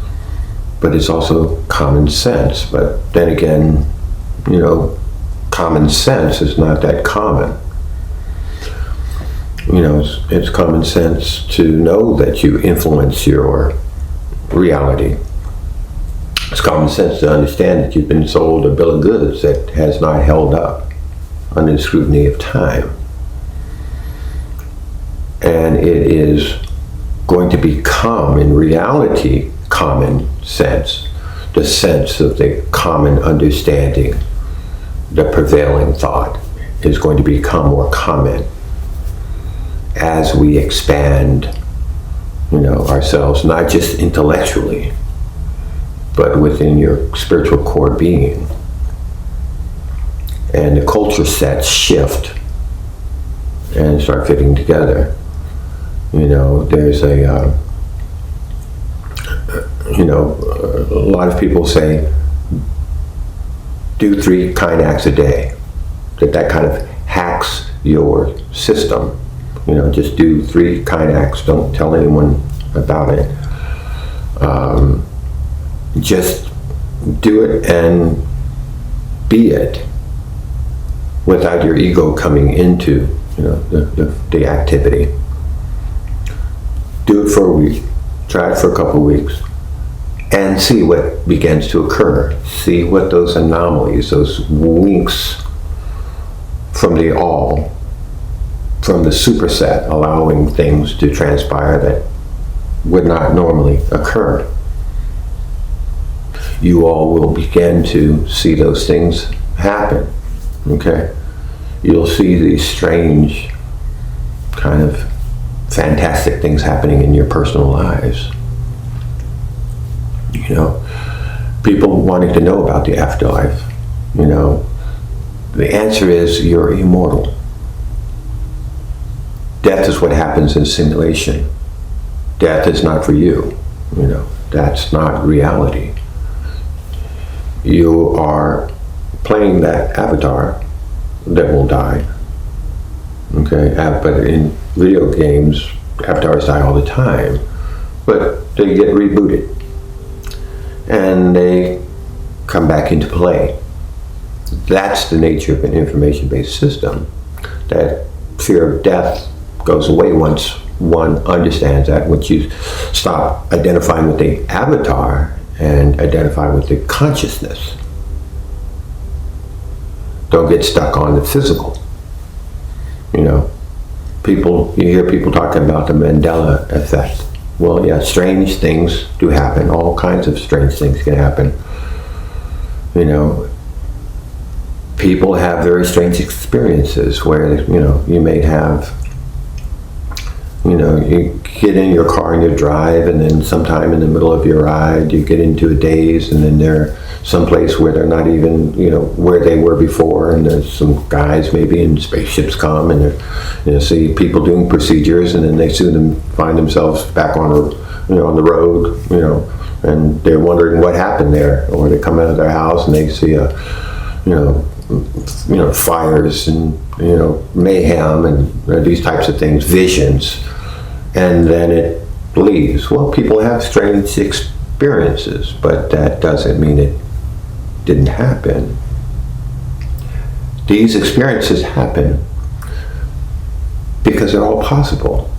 but it's also common sense. But then again, common sense is not that common. It's common sense to know that you influence your reality. It's common sense to understand that you've been sold a bill of goods that has not held up under the scrutiny of time. And it is going to become, in reality, common sense, the sense of the common understanding, the prevailing thought is going to become more common as we expand, ourselves, not just intellectually, but within your spiritual core being. And the culture sets shift and start fitting together. There's a lot of people say, do 3 kind acts a day. That kind of hacks your system. Just do 3 kind acts. Don't tell anyone about it. Just do it and be it without your ego coming into the activity. Do it for a week. Try it for a couple of weeks and see what begins to occur. See what those anomalies, those winks from the all, from the superset, allowing things to transpire that would not normally occur. You all will begin to see those things happen, okay? You'll see these strange, kind of fantastic things happening in your personal lives. People wanting to know about the afterlife, the answer is you're immortal. Death is what happens in simulation. Death is not for you, that's not reality. You are playing that avatar that will die. Okay, but in video games, avatars die all the time, but they get rebooted and they come back into play. That's the nature of an information-based system. That fear of death goes away once one understands that, once you stop identifying with the avatar and identify with the consciousness. Don't get stuck on the physical. You hear people talking about the Mandela effect. Well, yeah, strange things do happen. All kinds of strange things can happen. People have very strange experiences where, you may have, you get in your car and you drive, and then sometime in the middle of your ride you get into a daze, and then they're someplace where they're not even, where they were before, and there's some guys maybe in spaceships come and they see people doing procedures, and then they soon find themselves back on the road, and they're wondering what happened there, or they come out of their house and they see fires and mayhem and these types of things, visions, and then it leaves. Well, people have strange experiences, but that doesn't mean it didn't happen. These experiences happen because they're all possible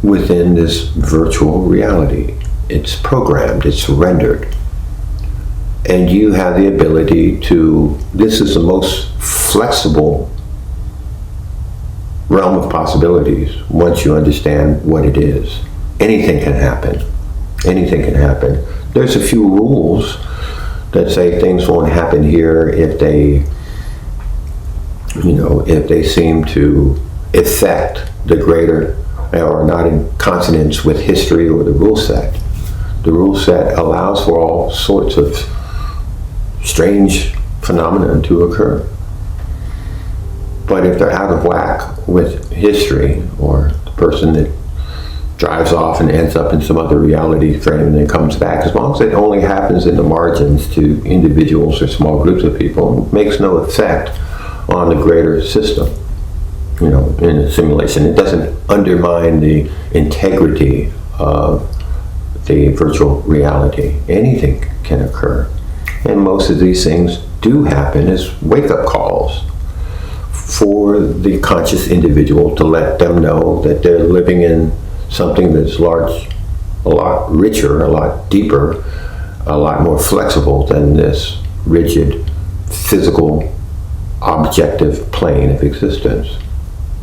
within this virtual reality. It's programmed, it's rendered. And you have the ability to, this is the most flexible realm of possibilities once you understand what it is. Anything can happen. Anything can happen. There's a few rules that say things won't happen here if they, if they seem to affect the greater or not in consonance with history or the rule set. The rule set allows for all sorts of strange phenomena to occur. But if they're out of whack with history, or the person that drives off and ends up in some other reality frame and then comes back, as long as it only happens in the margins to individuals or small groups of people, it makes no effect on the greater system, in a simulation. It doesn't undermine the integrity of the virtual reality. Anything can occur. And most of these things do happen as wake-up calls for the conscious individual to let them know that they're living in something that's large, a lot richer, a lot deeper, a lot more flexible than this rigid, physical, objective plane of existence.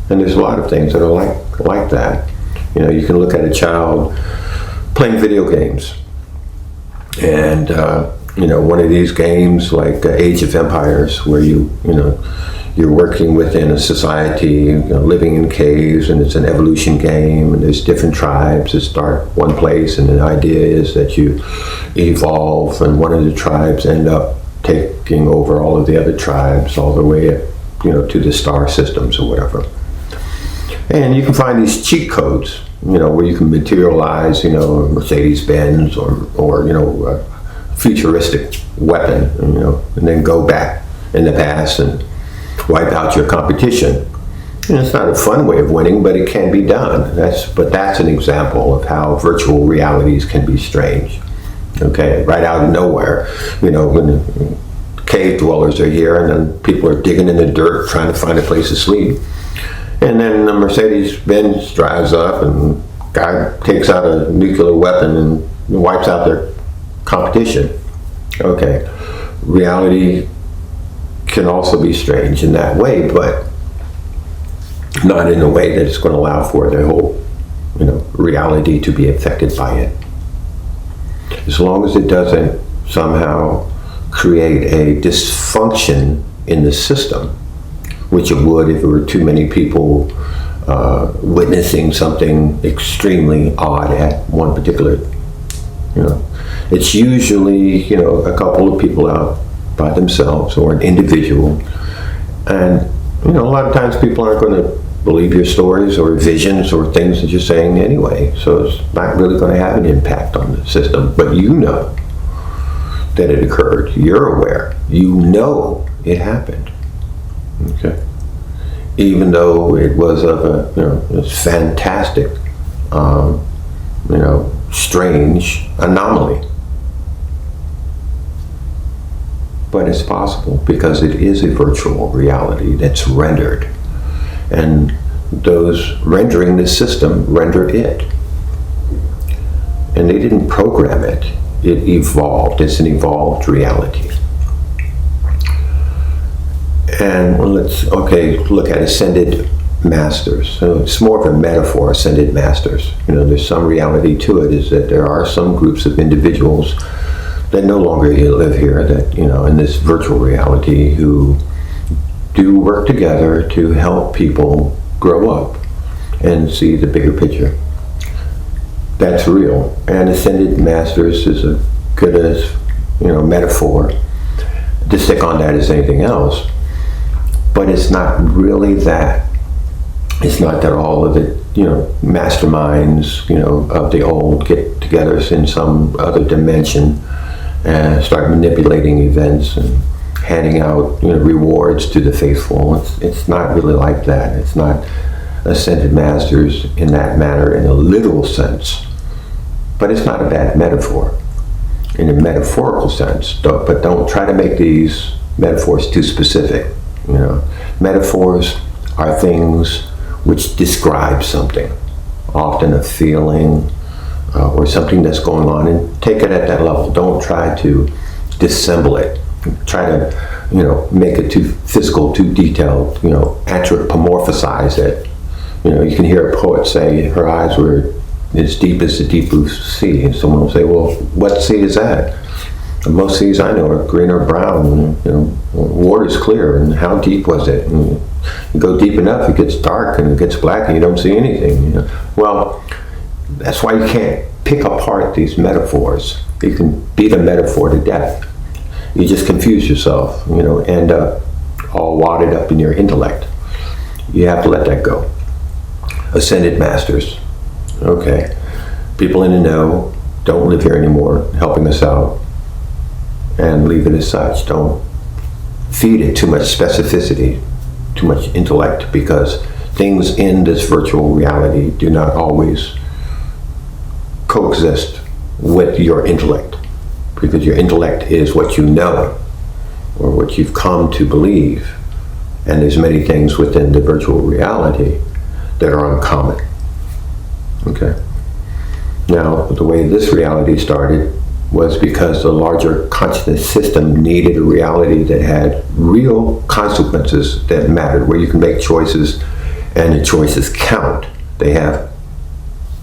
And there's a lot of things that are like that. You can look at a child playing video games, and one of these games like Age of Empires, where you're working within a society, living in caves, and it's an evolution game, and there's different tribes that start one place, and the idea is that you evolve, and one of the tribes end up taking over all of the other tribes all the way up, to the star systems or whatever. And you can find these cheat codes, where you can materialize, a Mercedes-Benz or a futuristic weapon, and then go back in the past and wipe out your competition. And it's not a fun way of winning, but it can be done. That's an example of how virtual realities can be strange. Okay, right out of nowhere, when the cave dwellers are here, and then people are digging in the dirt trying to find a place to sleep. And then the Mercedes-Benz drives up, and guy takes out a nuclear weapon and wipes out their competition. Okay, reality can also be strange in that way, but not in a way that it's going to allow for the whole, reality to be affected by it. As long as it doesn't somehow create a dysfunction in the system, which it would if there were too many people witnessing something extremely odd at one particular, It's usually, a couple of people out by themselves or an individual. And, a lot of times people aren't going to believe your stories or visions or things that you're saying anyway. So it's not really going to have an impact on the system. But you know that it occurred. You're aware. You know it happened. Okay. Even though it was of this fantastic, strange anomaly. But it's possible because it is a virtual reality that's rendered. And those rendering this system render it. And they didn't program it. It evolved. It's an evolved reality. And let's look at ascended masters. So it's more of a metaphor, ascended masters. There's some reality to it, is that there are some groups of individuals that no longer live here, that, in this virtual reality, who do work together to help people grow up and see the bigger picture. That's real. And ascended masters is as good as, metaphor to stick on that as anything else. But it's not really that. It's not that all of the, masterminds, of the old get together in some other dimension and start manipulating events and handing out, rewards to the faithful. It's not really like that. It's not ascended masters in that manner in a literal sense. But it's not a bad metaphor. in a metaphorical sense, but don't try to make these metaphors too specific. Metaphors are things which describe something, often a feeling or something that's going on, and take it at that level. Don't try to dissemble it. Try to, make it too physical, too detailed, anthropomorphize it. You can hear a poet say her eyes were as deep as the deep blue sea, and someone will say, well, what sea is that? And most seas I know are green or brown, water's clear, and how deep was it? And you go deep enough, it gets dark and it gets black and you don't see anything. Well, that's why you can't pick apart these metaphors. You can beat a metaphor to death. You just confuse yourself, end up all wadded up in your intellect. You have to let that go. Ascended masters. Okay. People in the know don't live here anymore, helping us out. And leave it as such. Don't feed it too much specificity, too much intellect, because things in this virtual reality do not always coexist with your intellect, because your intellect is what you know or what you've come to believe, and there's many things within the virtual reality that are uncommon. Okay. Now, the way this reality started was because the larger consciousness system needed a reality that had real consequences that mattered, where you can make choices and the choices count. They have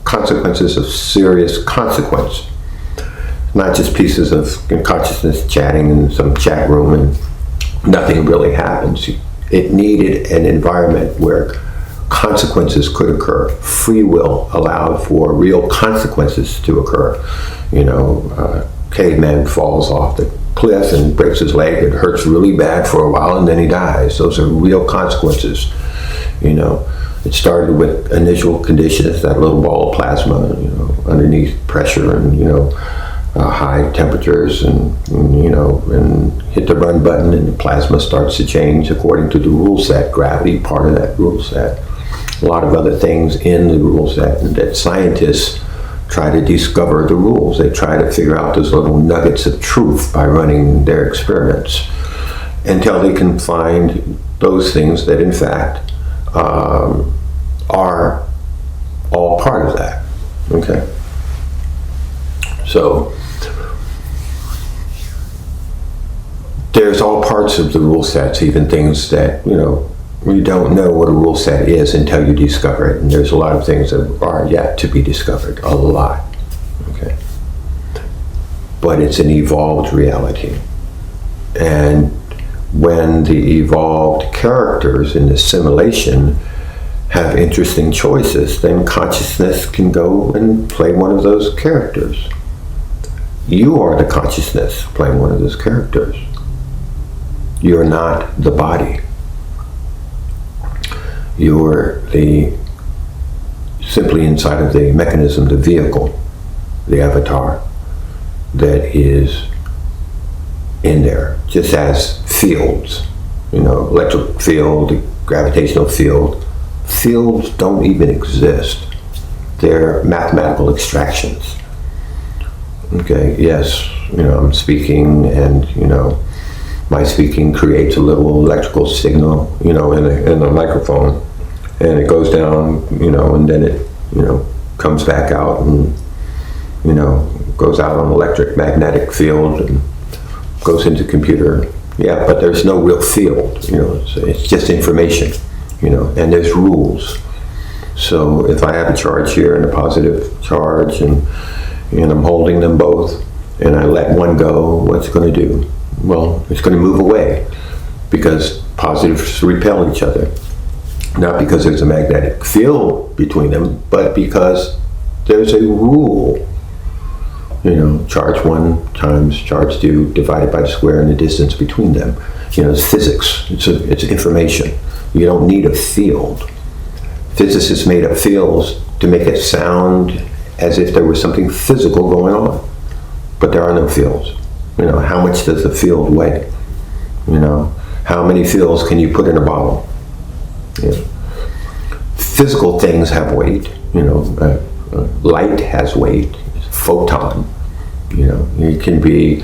consequences of serious consequence, not just pieces of consciousness chatting in some chat room and nothing really happens. It needed an environment where consequences could occur. Free will allowed for real consequences to occur. Caveman falls off the cliff and breaks his leg. It hurts really bad for a while and then he dies. Those are real consequences. It started with initial conditions, that little ball of plasma, underneath pressure and, high temperatures and hit the run button and the plasma starts to change according to the rule set. Gravity, part of that rule set. A lot of other things in the rule set, and that scientists try to discover the rules. They try to figure out those little nuggets of truth by running their experiments until they can find those things that in fact are all part of that. Okay. So there's all parts of the rule sets, even things that, you don't know what a rule set is until you discover it. And there's a lot of things that are yet to be discovered. A lot. Okay. But it's an evolved reality. And when the evolved characters in the simulation have interesting choices, then consciousness can go and play one of those characters. You are the consciousness playing one of those characters. You're not the body. You're simply inside of the mechanism, the vehicle, the avatar that is in there, just as fields, electric field, gravitational field. Fields don't even exist. They're mathematical extractions. Okay, yes, I'm speaking and, my speaking creates a little electrical signal, in a microphone, and it goes down, and then it, comes back out and, goes out on electric magnetic field and goes into computer. Yeah, but there's no real field, it's just information, and there's rules. So if I have a charge here and a positive charge and I'm holding them both and I let one go, what's it going to do? Well, it's going to move away because positives repel each other. Not because there's a magnetic field between them, but because there's a rule. Charge 1 times charge 2 divided by the square and the distance between them. It's physics. It's information. You don't need a field. Physicists made up fields to make it sound as if there was something physical going on. But there are no fields. How much does the field weigh? How many fields can you put in a bottle? Physical things have weight. Light has weight. Photon. It can be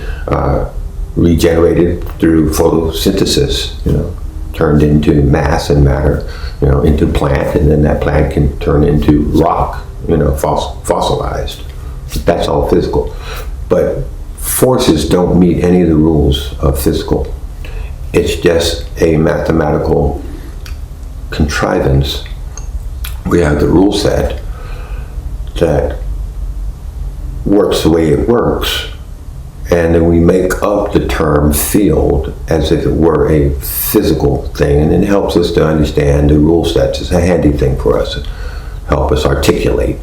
regenerated through photosynthesis, turned into mass and matter, into plant, and then that plant can turn into rock, fossilized. That's all physical. But forces don't meet any of the rules of physical. It's just a mathematical contrivance. We have the rule set that works the way it works, and then we make up the term field as if it were a physical thing, and it helps us to understand the rule sets. It's a handy thing for us to help us articulate.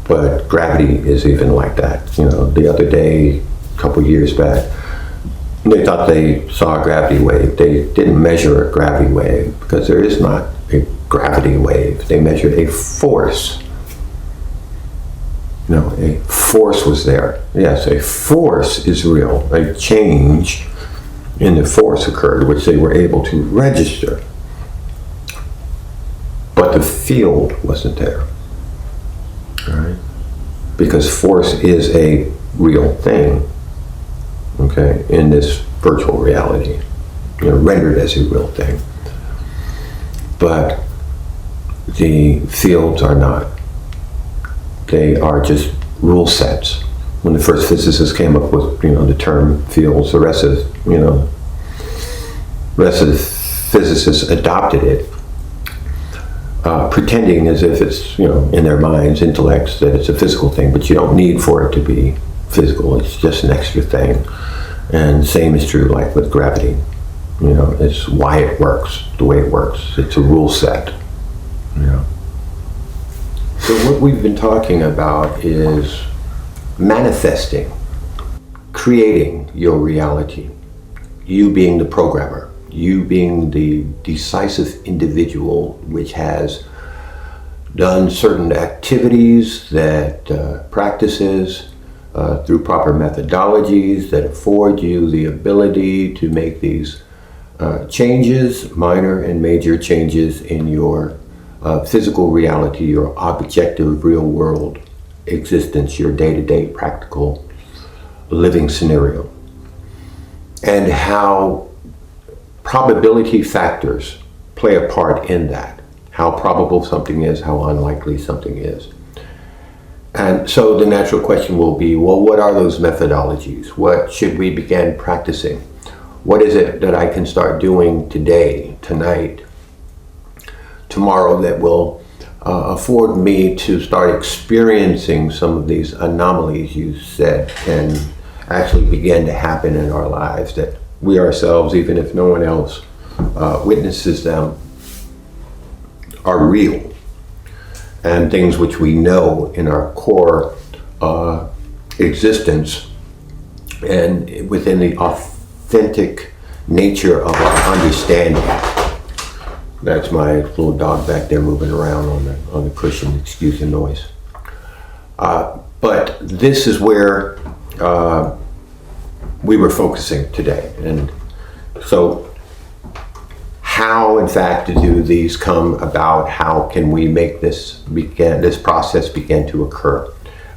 But gravity is even like that. The other day, a couple years back, they thought they saw a gravity wave. They didn't measure a gravity wave because there is not a gravity wave. They measured a force. A force was there. Yes, a force is real. A change in the force occurred, which they were able to register. But the field wasn't there. All right? Because force is a real thing, okay, in this virtual reality, rendered as a real thing. But the fields are not. They are just rule sets. When the first physicists came up with, the term fields, the rest of the physicists adopted it, pretending as if it's, in their minds, intellects, that it's a physical thing, but you don't need for it to be physical. It's just an extra thing. And the same is true like with gravity. It's why it works the way it works. It's a rule set. So what we've been talking about is manifesting, creating your reality. You being the programmer, you being the decisive individual which has done certain activities, that practices through proper methodologies that afford you the ability to make these changes, minor and major changes in your physical reality, your objective real world existence, your day-to-day practical living scenario. And how probability factors play a part in that. How probable something is, how unlikely something is. And so the natural question will be, well, what are those methodologies? What should we begin practicing? What is it that I can start doing today, tonight, tomorrow that will afford me to start experiencing some of these anomalies you said can actually begin to happen in our lives, that we ourselves, even if no one else witnesses them, are real, and things which we know in our core existence and within the authentic nature of our understanding. That's my little dog back there moving around on the cushion. Excuse the noise. But this is where we were focusing today. And so how, in fact, do these come about? How can we make this process begin to occur?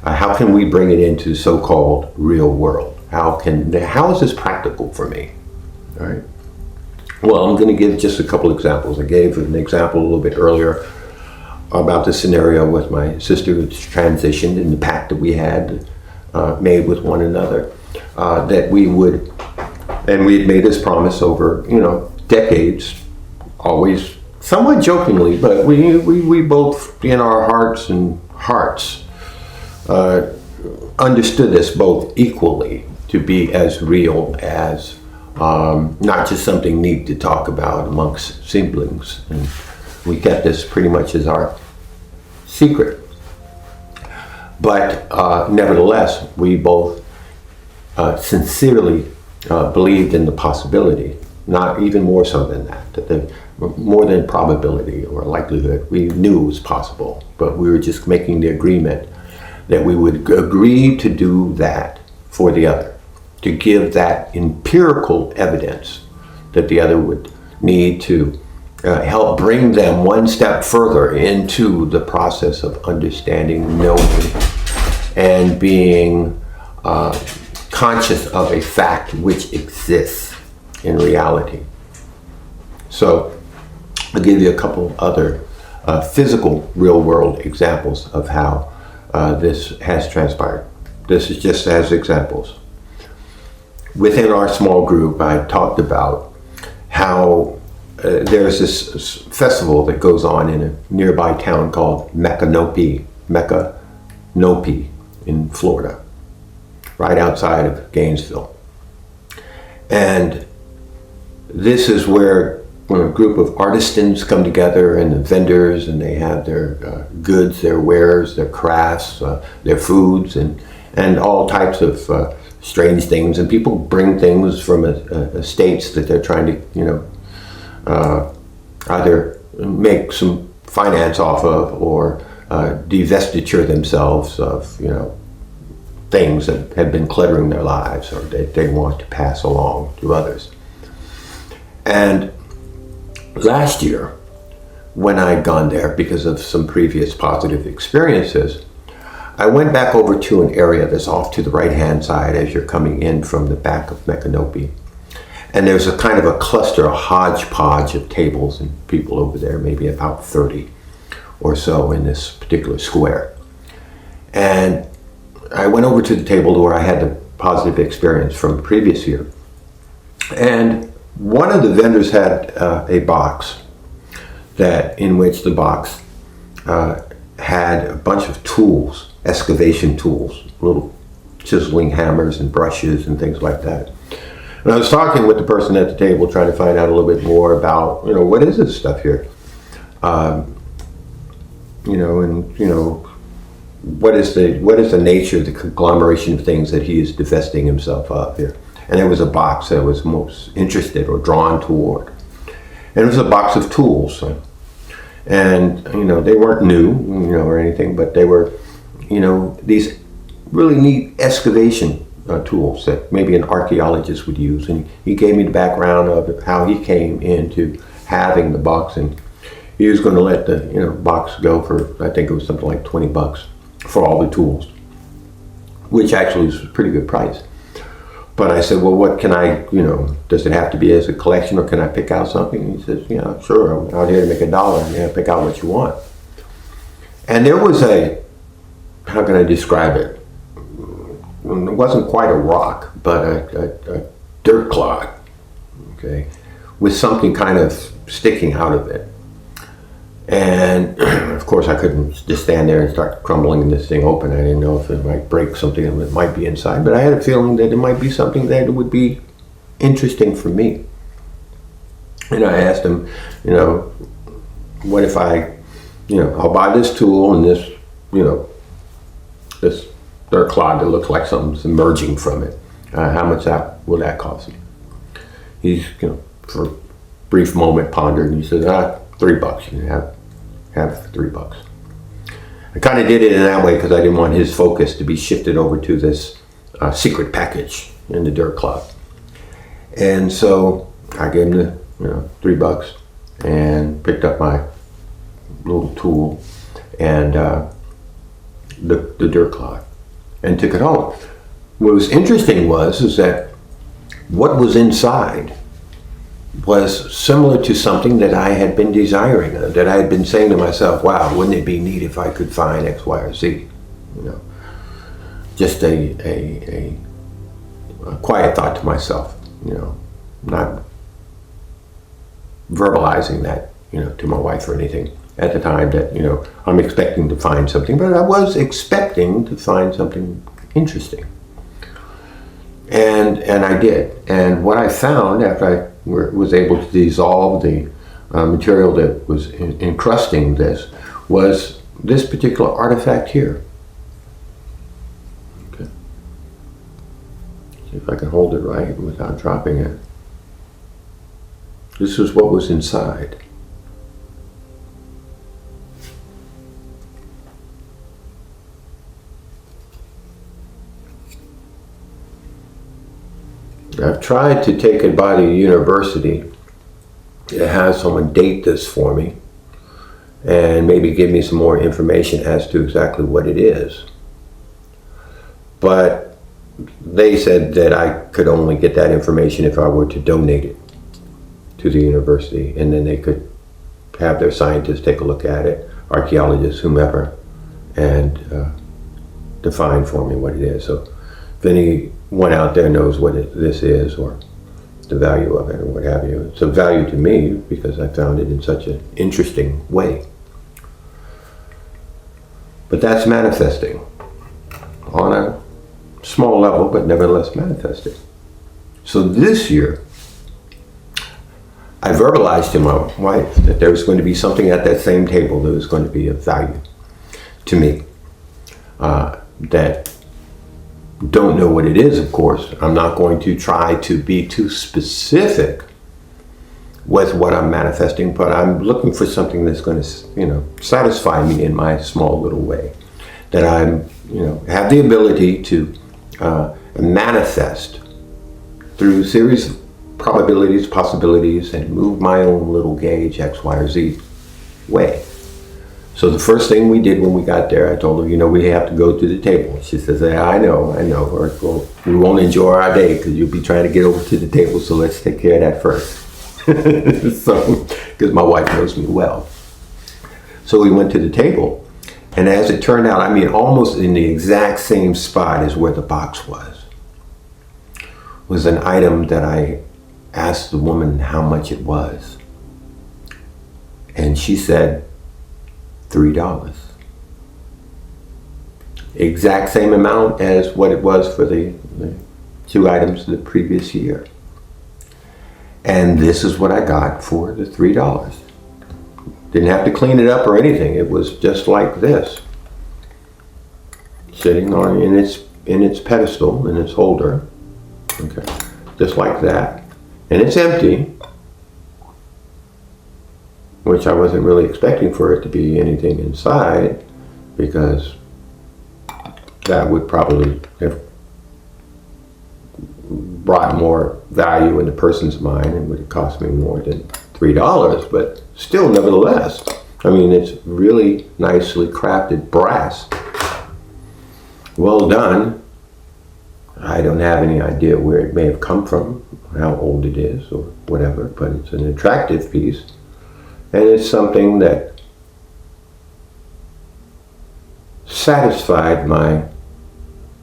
How can we bring it into so-called real world? How is this practical for me? All right. Well, I'm going to give just a couple examples. I gave an example a little bit earlier about the scenario with my sister who's transitioned, and the pact that we had made with one another, that we would, and we had made this promise over, decades, always somewhat jokingly, but we both, in our hearts understood this both equally to be as real as not just something neat to talk about amongst siblings. And we kept this pretty much as our secret. But nevertheless, we both sincerely believed in the possibility, not even more so than that more than probability or likelihood. We knew it was possible, but we were just making the agreement that we would agree to do that for the other, to give that empirical evidence that the other would need to help bring them one step further into the process of understanding, knowing, and being conscious of a fact which exists in reality. So I'll give you a couple other physical real-world examples of how this has transpired. This is just as examples. Within our small group, I talked about how there's this festival that goes on in a nearby town called Mekanopi in Florida, right outside of Gainesville. And this is where a group of artisans come together, and the vendors, and they have their goods, their wares, their crafts, their foods, and all types of strange things. And people bring things from estates that they're trying to, either make some finance off of, or divestiture themselves of, things that have been cluttering their lives, or that they want to pass along to others. And last year, when I'd gone there because of some previous positive experiences, I went back over to an area that's off to the right-hand side as you're coming in from the back of Mekanopi. And there's a kind of a cluster, a hodgepodge of tables and people over there, maybe about 30 or so in this particular square. And I went over to the table where I had the positive experience from the previous year. And one of the vendors had a box in which the box had a bunch of tools, excavation tools, little chiseling hammers and brushes and things like that. And I was talking with the person at the table, trying to find out a little bit more about, what is this stuff here? What is the nature, the conglomeration of things that he is divesting himself of here? And there was a box that I was most interested or drawn toward. And it was a box of tools. And, they weren't new, or anything, but they were, these really neat excavation tools that maybe an archaeologist would use. And he gave me the background of how he came into having the box, and he was going to let the box go for, I think it was something like $20 for all the tools, which actually was a pretty good price. But I said, well, what can I, does it have to be as a collection, or can I pick out something? And he says, yeah, sure, I'm out here to make $1, pick out what you want. And there was how can I describe it? It wasn't quite a rock, but a dirt clod, okay, with something kind of sticking out of it. And of course I couldn't just stand there and start crumbling this thing open. I didn't know if it might break something that might be inside, but I had a feeling that it might be something that would be interesting for me. And I asked him, what if I, I'll buy this tool and this, this dirt clod that looks like something's emerging from it. How much will that cost me? He's, for a brief moment pondered, and he said, $3. You can have it for $3. I kind of did it in that way because I didn't want his focus to be shifted over to this secret package in the dirt clod. And so I gave him the $3 and picked up my little tool and the dirt clod and took it home. What was interesting is that what was inside was similar to something that I had been desiring, that I had been saying to myself, wow, wouldn't it be neat if I could find X, Y, or Z? Just a quiet thought to myself, not verbalizing that, to my wife or anything at the time that, I'm expecting to find something, but I was expecting to find something interesting. And I did. And what I found after I was able to dissolve the material that was encrusting this was this particular artifact here. Okay. See if I can hold it right without dropping it. This is what was inside. I've tried to take it by the university to have someone date this for me and maybe give me some more information as to exactly what it is. But they said that I could only get that information if I were to donate it to the university, and then they could have their scientists take a look at it, archaeologists, whomever, and define for me what it is. So if anyone out there knows what this is, or the value of it, or what have you, it's of value to me because I found it in such an interesting way. But that's manifesting on a small level, but nevertheless manifesting. So this year, I verbalized to my wife that there was going to be something at that same table that was going to be of value to me. That don't know what it is, of course. I'm not going to try to be too specific with what I'm manifesting, but I'm looking for something that's going to, satisfy me in my small little way. That I'm, have the ability to manifest through series of probabilities, possibilities, and move my own little gauge X, Y, or Z way. So the first thing we did when we got there, I told her, we have to go to the table. She says, I know. Or, well, we won't enjoy our day because you'll be trying to get over to the table, so let's take care of that first. So, because my wife knows me well. So we went to the table, and as it turned out, almost in the exact same spot as where the box was an item that I asked the woman how much it was. And she said, $3. Exact same amount as what it was for the two items the previous year. And this is what I got for the $3. Didn't have to clean it up or anything. It was just like this, sitting on in its pedestal, in its holder. Okay, just like that. And it's empty, which I wasn't really expecting for it to be anything inside, because that would probably have brought more value in the person's mind and would have cost me more than $3, but still, nevertheless, it's really nicely crafted brass. Well done. I don't have any idea where it may have come from, how old it is, or whatever, but it's an attractive piece. And it's something that satisfied my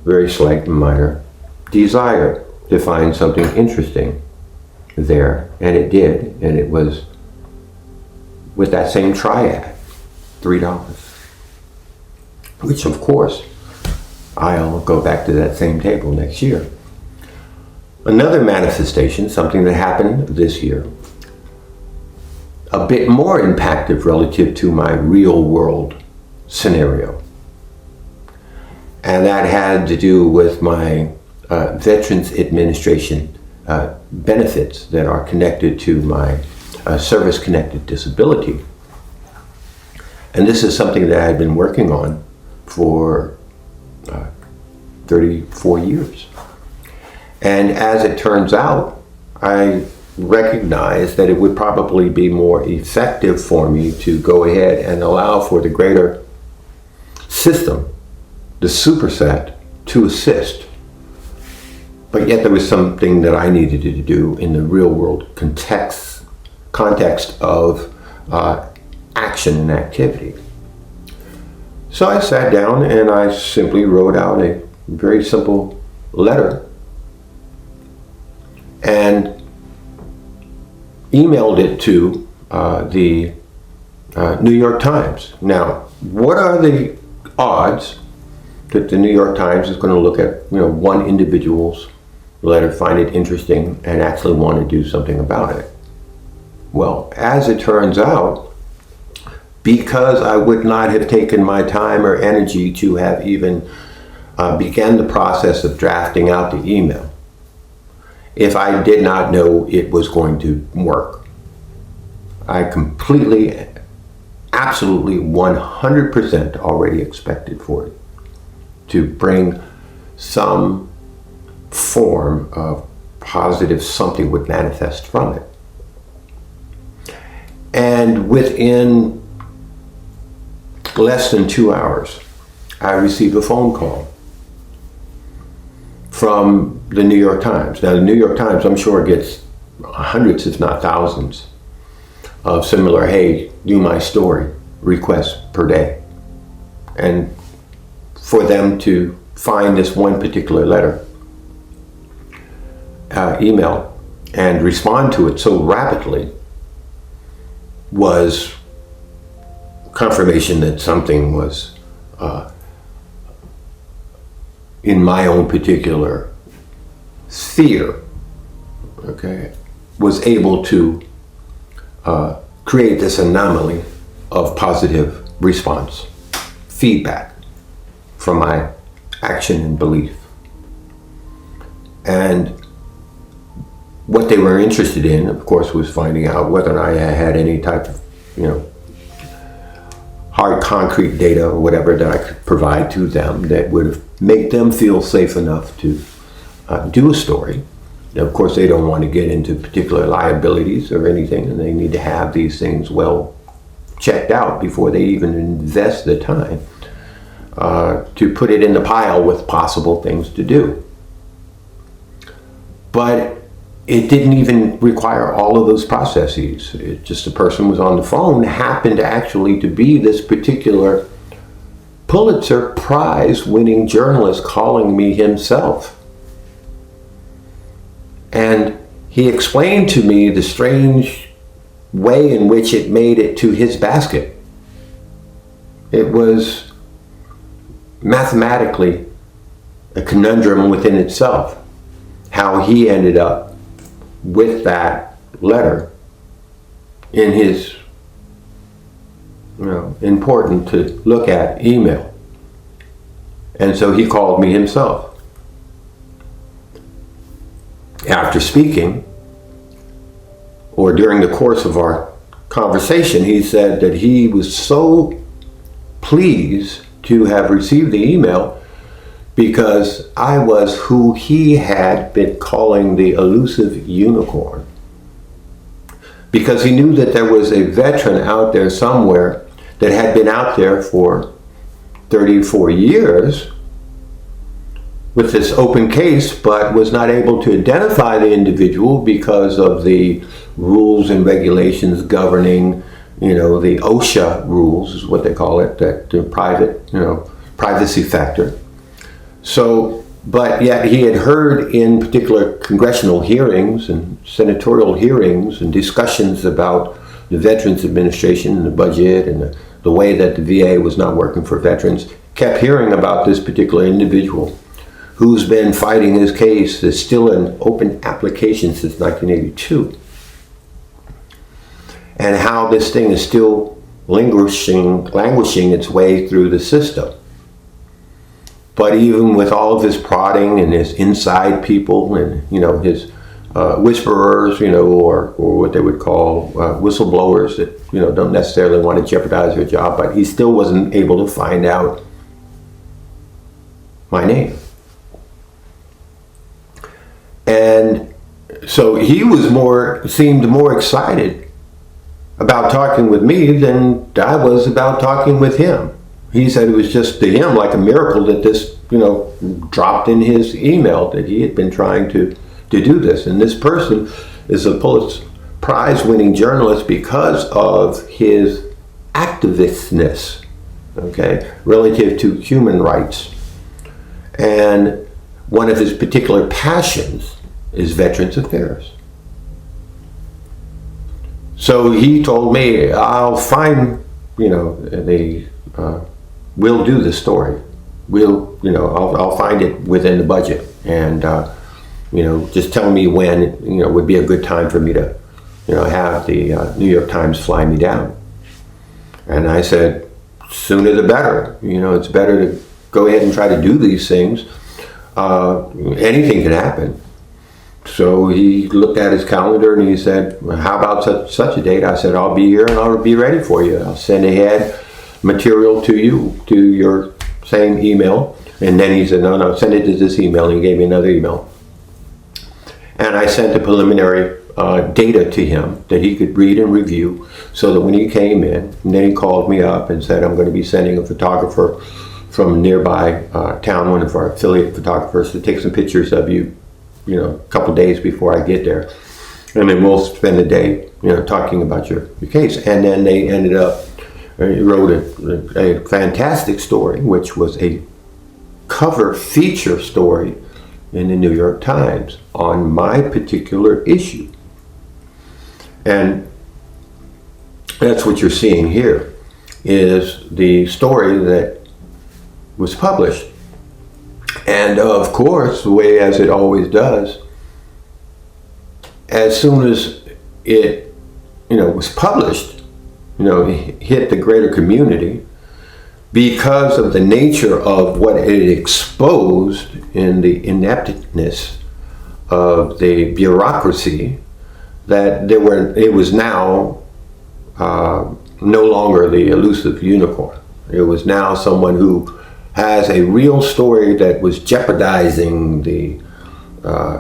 very slight and minor desire to find something interesting there. And it did, and it was with that same triad, $3. Which, of course, I'll go back to that same table next year. Another manifestation, something that happened this year, a bit more impactful relative to my real world scenario. And that had to do with my Veterans Administration benefits that are connected to my service-connected disability. And this is something that I had been working on for 34 years. And as it turns out, I recognized that it would probably be more effective for me to go ahead and allow for the greater system, the superset, to assist. But yet there was something that I needed to do in the real world context of action and activity. So I sat down and I simply wrote out a very simple letter and emailed it to the New York Times. Now, what are the odds that the New York Times is going to look at one individual's letter, find it interesting, and actually want to do something about it? Well, as it turns out, because I would not have taken my time or energy to have even began the process of drafting out the email if I did not know it was going to work. I completely, absolutely 100% already expected for it to bring some form of positive something would manifest from it. And within less than 2 hours, I received a phone call from the New York Times. Now, the New York Times, I'm sure, gets hundreds, if not thousands, of similar, hey, do my story requests per day. And for them to find this one particular letter, email, and respond to it so rapidly was confirmation that something was in my own particular sphere, okay, was able to create this anomaly of positive response, feedback from my action and belief. And what they were interested in, of course, was finding out whether I had any type of, hard concrete data or whatever that I could provide to them that would make them feel safe enough to do a story. Now, of course, they don't want to get into particular liabilities or anything, and they need to have these things well checked out before they even invest the time to put it in the pile with possible things to do. But it didn't even require all of those processes. It just the person was on the phone, happened actually to be this particular Pulitzer Prize winning journalist calling me himself. And he explained to me the strange way in which it made it to his basket. It was mathematically a conundrum within itself, how he ended up with that letter in his, important to look at email. And so he called me himself. After speaking, or during the course of our conversation, he said that he was so pleased to have received the email because I was who he had been calling the elusive unicorn. Because he knew that there was a veteran out there somewhere that had been out there for 34 years with this open case, but was not able to identify the individual because of the rules and regulations governing, the OSHA rules is what they call it, that the privacy factor. So, but yet he had heard in particular congressional hearings and senatorial hearings and discussions about the Veterans Administration and the budget and the way that the VA was not working for veterans, kept hearing about this particular individual who's been fighting his case. There's still an open application since 1982. And how this thing is still languishing its way through the system. But even with all of his prodding and his inside people and, his whisperers, or what they would call whistleblowers that, don't necessarily want to jeopardize their job, but he still wasn't able to find out my name. And so he seemed more excited about talking with me than I was about talking with him. He said it was just to him like a miracle that this, dropped in his email, that he had been trying to do this. And this person is a Pulitzer Prize winning journalist because of his activistness, relative to human rights. And one of his particular passions is Veterans Affairs. So he told me, I'll find, we'll do the story. I'll find it within the budget. And, just tell me when, would be a good time for me to, have the New York Times fly me down. And I said, sooner the better. It's better to go ahead and try to do these things. Anything can happen. So he looked at his calendar and he said, how about such a date? I said, I'll be here and I'll be ready for you. I'll send ahead material to you, to your same email. And then he said, no, send it to this email. And he gave me another email. And I sent the preliminary data to him that he could read and review, so that when he came in, and then he called me up and said, I'm going to be sending a photographer from a nearby town, one of our affiliate photographers, to take some pictures of you, a couple days before I get there. And then we'll spend the day, talking about your case. And then they ended up, wrote a fantastic story, which was a cover feature story in the New York Times on my particular issue. And that's what you're seeing here, is the story that was published. And of course, the way as it always does, as soon as it, was published, it hit the greater community, because of the nature of what it exposed in the ineptness of the bureaucracy, that it was now no longer the elusive unicorn. It was now someone who has a real story that was jeopardizing the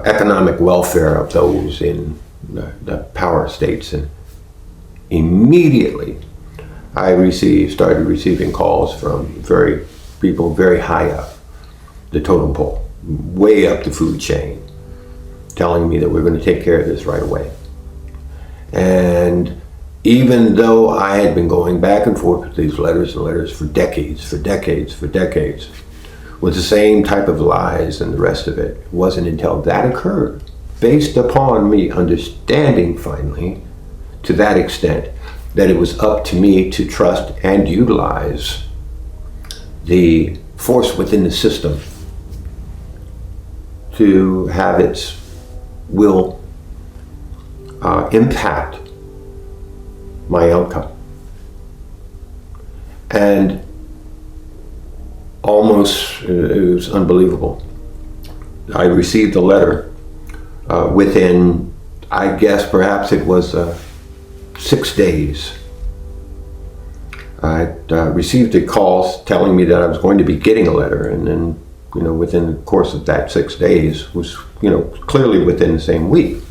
economic welfare of those in the power states. And immediately I started receiving calls from people very high up the totem pole, way up the food chain, telling me that we're going to take care of this right away. And even though I had been going back and forth with these letters for decades, with the same type of lies and the rest of it, it wasn't until that occurred, based upon me understanding finally, to that extent, that it was up to me to trust and utilize the force within the system to have its will impact my outcome. And almost, it was unbelievable. I received a letter within, I guess perhaps it was 6 days. I received a call telling me that I was going to be getting a letter, and then, within the course of that 6 days was, clearly within the same week,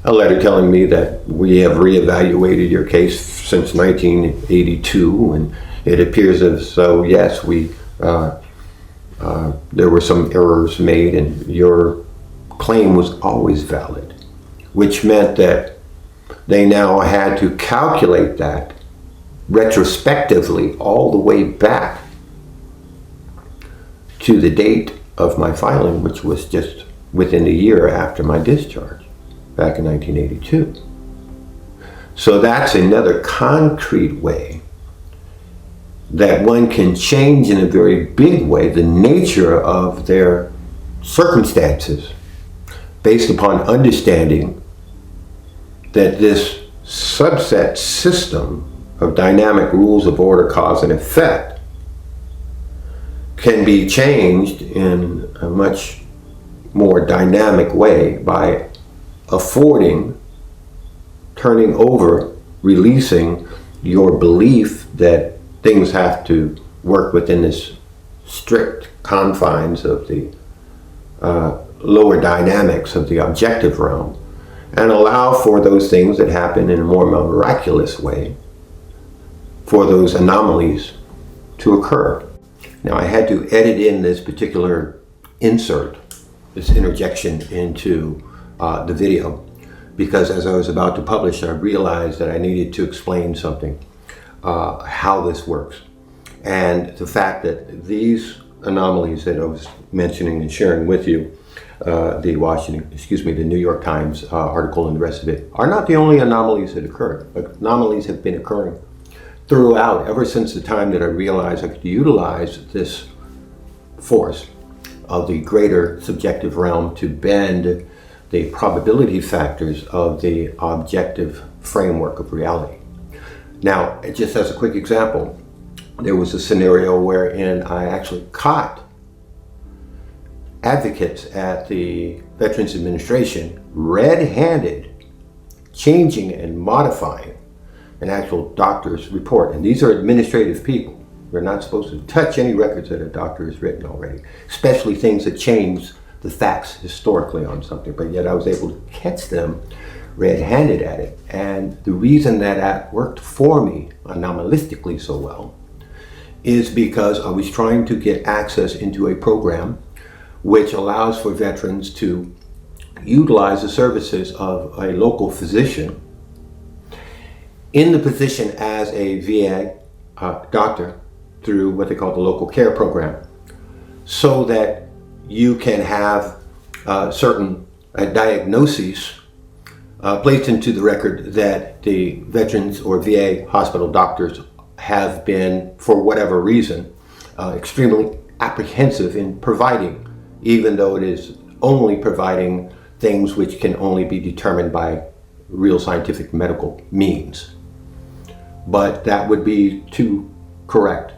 a letter telling me that we have reevaluated your case since 1982, and it appears as though, yes, there were some errors made and your claim was always valid, which meant that they now had to calculate that retrospectively all the way back to the date of my filing, which was just within a year after my discharge, back in 1982. So that's another concrete way that one can change in a very big way the nature of their circumstances based upon understanding that this subset system of dynamic rules of order, cause, and effect can be changed in a much more dynamic way by turning over, releasing your belief that things have to work within this strict confines of the lower dynamics of the objective realm, and allow for those things that happen in a more miraculous way, for those anomalies to occur. Now, I had to edit in this particular insert, this interjection into the video, because as I was about to publish, I realized that I needed to explain something, how this works. And the fact that these anomalies that I was mentioning and sharing with you, the New York Times article and the rest of it, are not the only anomalies that occur. Anomalies have been occurring throughout, ever since the time that I realized I could utilize this force of the greater subjective realm to bend the probability factors of the objective framework of reality. Now, just as a quick example, there was a scenario wherein I actually caught advocates at the Veterans Administration red-handed changing and modifying an actual doctor's report. And these are administrative people. They're not supposed to touch any records that a doctor has written already, especially things that change the facts historically on something. But yet I was able to catch them red-handed at it. And the reason that worked for me anomalistically so well is because I was trying to get access into a program which allows for veterans to utilize the services of a local physician in the position as a VA doctor through what they call the local care program, so that you can have certain diagnoses placed into the record that the veterans or VA hospital doctors have been, for whatever reason, extremely apprehensive in providing, even though it is only providing things which can only be determined by real scientific medical means. But that would be too correct.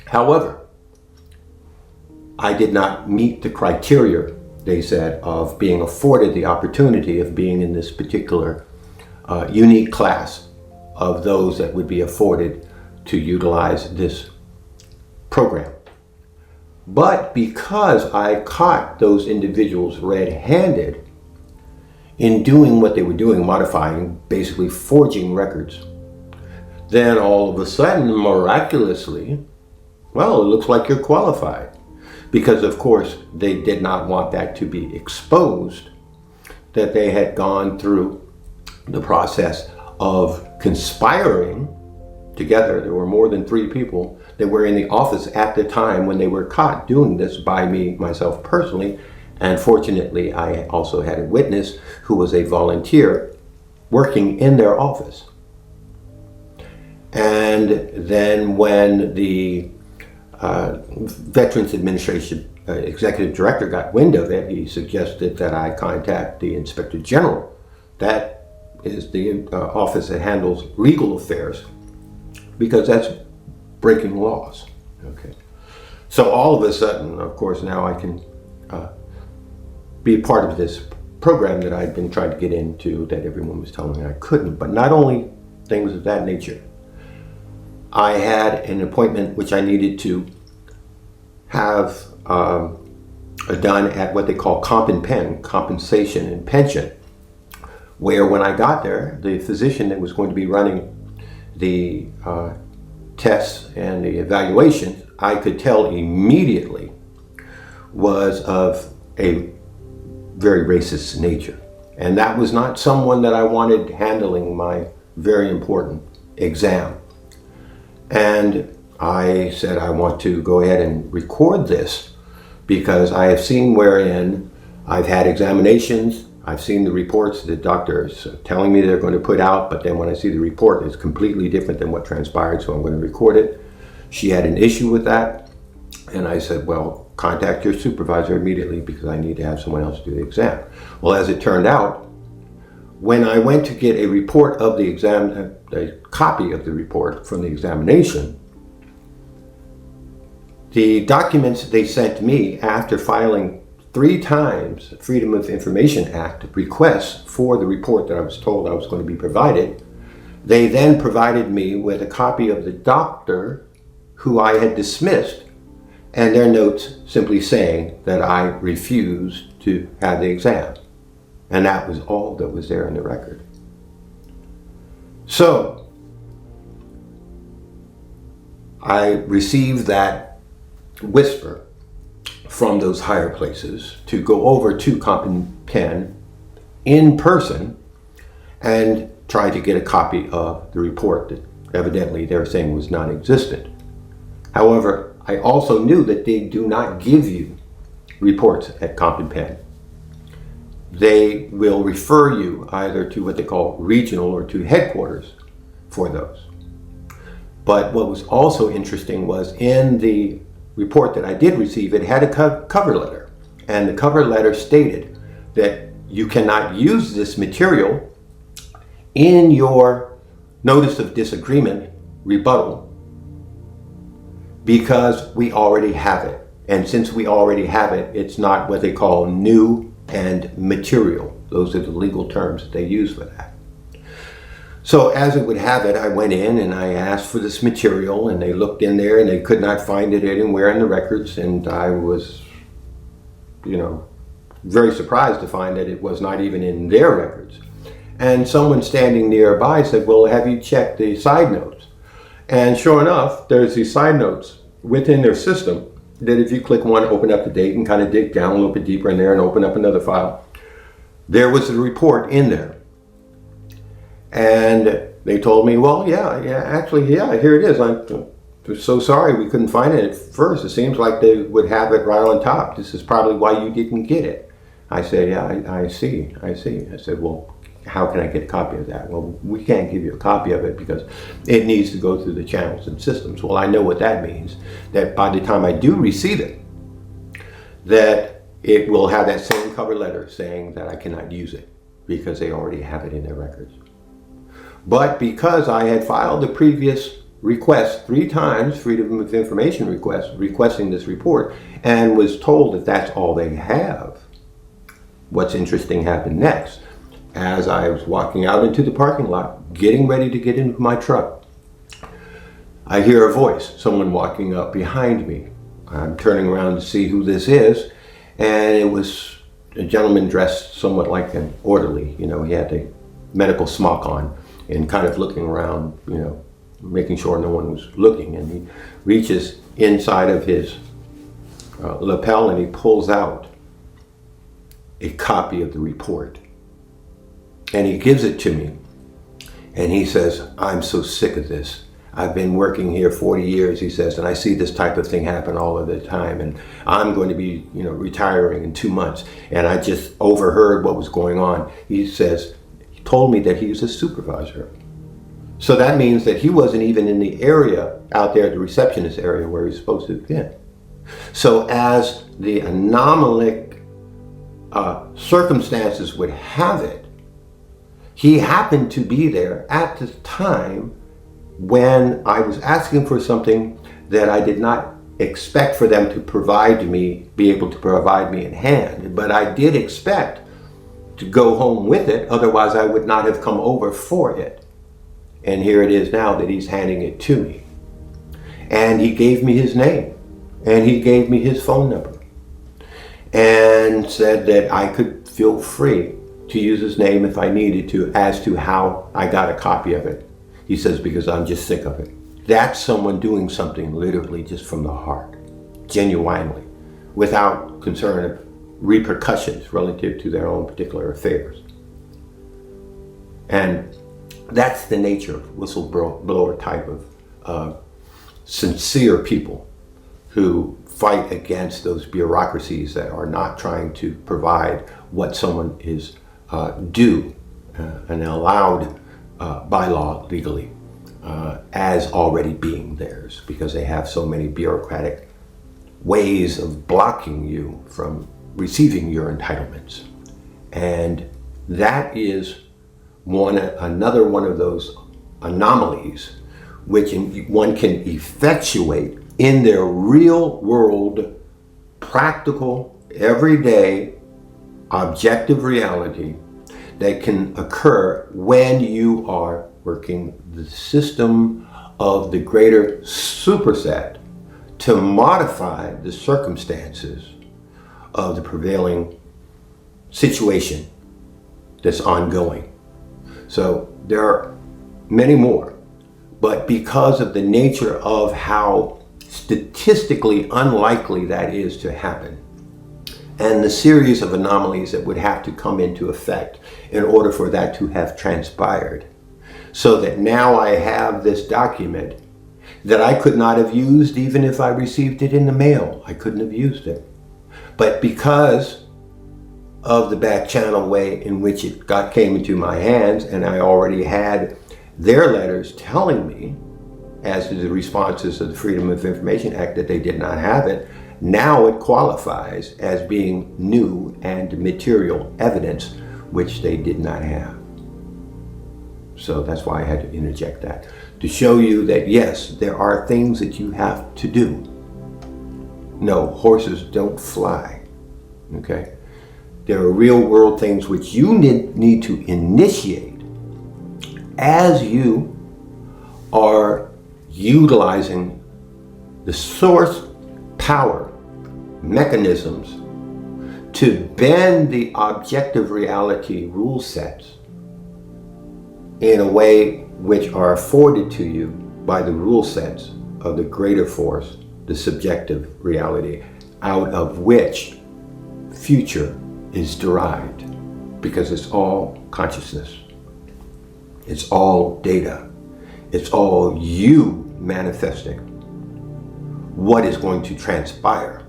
However, I did not meet the criteria, they said, of being afforded the opportunity of being in this particular unique class of those that would be afforded to utilize this program. But because I caught those individuals red-handed in doing what they were doing, modifying, basically forging records, then all of a sudden, miraculously, well, it looks like you're qualified. Because of course, they did not want that to be exposed, that they had gone through the process of conspiring together. There were more than 3 people that were in the office at the time when they were caught doing this by me, myself personally. And fortunately, I also had a witness who was a volunteer working in their office. And then when the Veterans Administration Executive Director got wind of it, he suggested that I contact the Inspector General. That is the office that handles legal affairs, because that's breaking laws. Okay. So all of a sudden, of course, now I can be a part of this program that I'd been trying to get into, that everyone was telling me I couldn't. But not only things of that nature, I had an appointment which I needed to have done at what they call comp and pen, compensation and pension, where when I got there, the physician that was going to be running the tests and the evaluations, I could tell immediately was of a very racist nature. And that was not someone that I wanted handling my very important exam. And I said, I want to go ahead and record this, because I have seen wherein I've had examinations, I've seen the reports that doctors are telling me they're going to put out, but then when I see the report, it's completely different than what transpired, so I'm going to record it. She had an issue with that, and I said, well, contact your supervisor immediately, because I need to have someone else do the exam. Well, as it turned out, when I went to get a report of the exam, a copy of the report from the examination, the documents they sent me after filing 3 times Freedom of Information Act requests for the report that I was told I was going to be provided, they then provided me with a copy of the doctor who I had dismissed, and their notes simply saying that I refused to have the exam. And that was all that was there in the record. So I received that whisper from those higher places to go over to Comp and Pen in person and try to get a copy of the report that evidently they're saying was non-existent. However, I also knew that they do not give you reports at Comp and Pen. They will refer you either to what they call regional or to headquarters for those. But what was also interesting was in the report that I did receive, it had a cover letter. And the cover letter stated that you cannot use this material in your notice of disagreement rebuttal because we already have it. And since we already have it, it's not what they call new and material. Those are the legal terms that they use for that. So as it would have it, I went in and I asked for this material, and they looked in there and they could not find it anywhere in the records. And I was, very surprised to find that it was not even in their records. And someone standing nearby said, well, have you checked the side notes? And sure enough, there's these side notes within their system that if you click one, open up the date and kind of dig down a little bit deeper in there and open up another file, there was a report in there. And they told me, well, actually, here it is. I'm so sorry we couldn't find it at first. It seems like they would have it right on top. This is probably why you didn't get it. I said, yeah, I see. I said, well, how can I get a copy of that? Well, we can't give you a copy of it because it needs to go through the channels and systems. Well, I know what that means, that by the time I do receive it, that it will have that same cover letter saying that I cannot use it because they already have it in their records. But because I had filed the previous request 3 times, Freedom of Information request, requesting this report, and was told that that's all they have, what's interesting happened next. As I was walking out into the parking lot, getting ready to get into my truck, I hear a voice, someone walking up behind me. I'm turning around to see who this is, and it was a gentleman dressed somewhat like an orderly. You know, he had a medical smock on and kind of looking around, you know, making sure no one was looking. And he reaches inside of his lapel and he pulls out a copy of the report. And he gives it to me. And he says, I'm so sick of this. I've been working here 40 years, he says, and I see this type of thing happen all of the time. And I'm going to be, you know, retiring in 2 months. And I just overheard what was going on. He says, he told me that he was a supervisor. So that means that he wasn't even in the area out there, the receptionist area where he's supposed to have been. So as the anomalic circumstances would have it, he happened to be there at the time when I was asking for something that I did not expect for them to provide me, be able to provide me in hand. But I did expect to go home with it, otherwise I would not have come over for it. And here it is now that he's handing it to me. And he gave me his name, and he gave me his phone number, and said that I could feel free to use his name if I needed to, as to how I got a copy of it. He says, because I'm just sick of it. That's someone doing something literally just from the heart, genuinely, without concern of repercussions relative to their own particular affairs. And that's the nature of whistleblower type of sincere people who fight against those bureaucracies that are not trying to provide what someone is due and allowed by law legally as already being theirs, because they have so many bureaucratic ways of blocking you from receiving your entitlements. And that is another one of those anomalies which one can effectuate in their real world, practical, everyday, objective reality that can occur when you are working the system of the greater superset to modify the circumstances of the prevailing situation that's ongoing. So there are many more, but because of the nature of how statistically unlikely that is to happen, and the series of anomalies that would have to come into effect in order for that to have transpired, so that now I have this document that I could not have used even if I received it in the mail. I couldn't have used it. But because of the back channel way in which it came into my hands, and I already had their letters telling me, as to the responses of the Freedom of Information Act, that they did not have it, now it qualifies as being new and material evidence, which they did not have. So that's why I had to interject that, to show you that yes, there are things that you have to do. No, horses don't fly, okay? There are real world things which you need to initiate as you are utilizing the source power mechanisms to bend the objective reality rule sets in a way which are afforded to you by the rule sets of the greater force, the subjective reality, out of which future is derived, because it's all consciousness. It's all data. It's all you manifesting what is going to transpire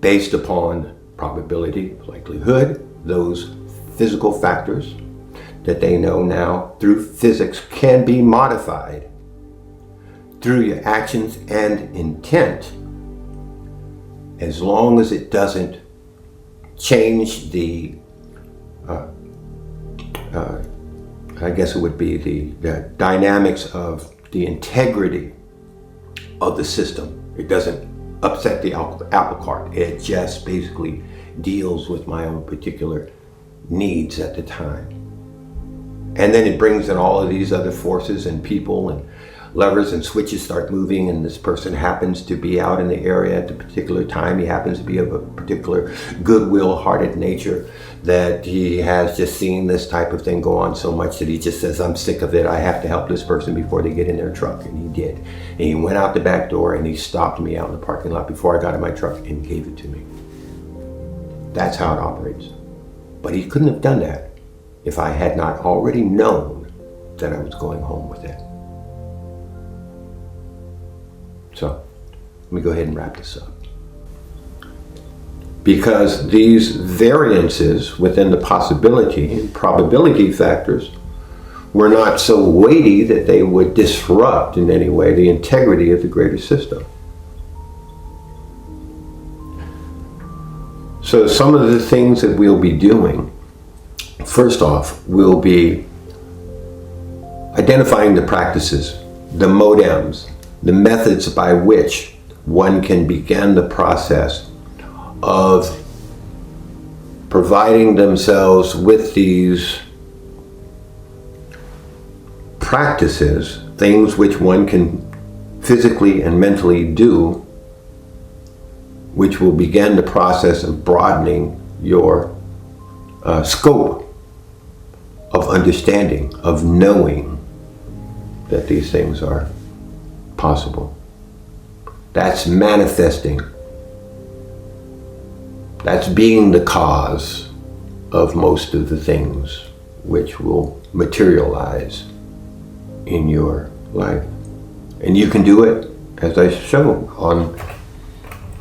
based upon probability, likelihood, those physical factors that they know now through physics can be modified through your actions and intent, as long as it doesn't change the I guess it would be the dynamics of the integrity of the system. It doesn't upset the apple cart. It just basically deals with my own particular needs at the time. And then it brings in all of these other forces and people, and levers and switches start moving, and this person happens to be out in the area at the particular time. He happens to be of a particular goodwill-hearted nature, that he has just seen this type of thing go on so much that he just says, I'm sick of it. I have to help this person before they get in their truck. And he did. And he went out the back door and he stopped me out in the parking lot before I got in my truck and gave it to me. That's how it operates. But he couldn't have done that if I had not already known that I was going home with it. So let me go ahead and wrap this up. Because these variances within the possibility and probability factors were not so weighty that they would disrupt in any way the integrity of the greater system. So some of the things that we'll be doing, first off, will be identifying the practices, the modems, the methods by which one can begin the process of providing themselves with these practices, things which one can physically and mentally do, which will begin the process of broadening your scope of understanding, of knowing that these things are possible. That's manifesting. That's being the cause of most of the things which will materialize in your life. And you can do it, as I show, on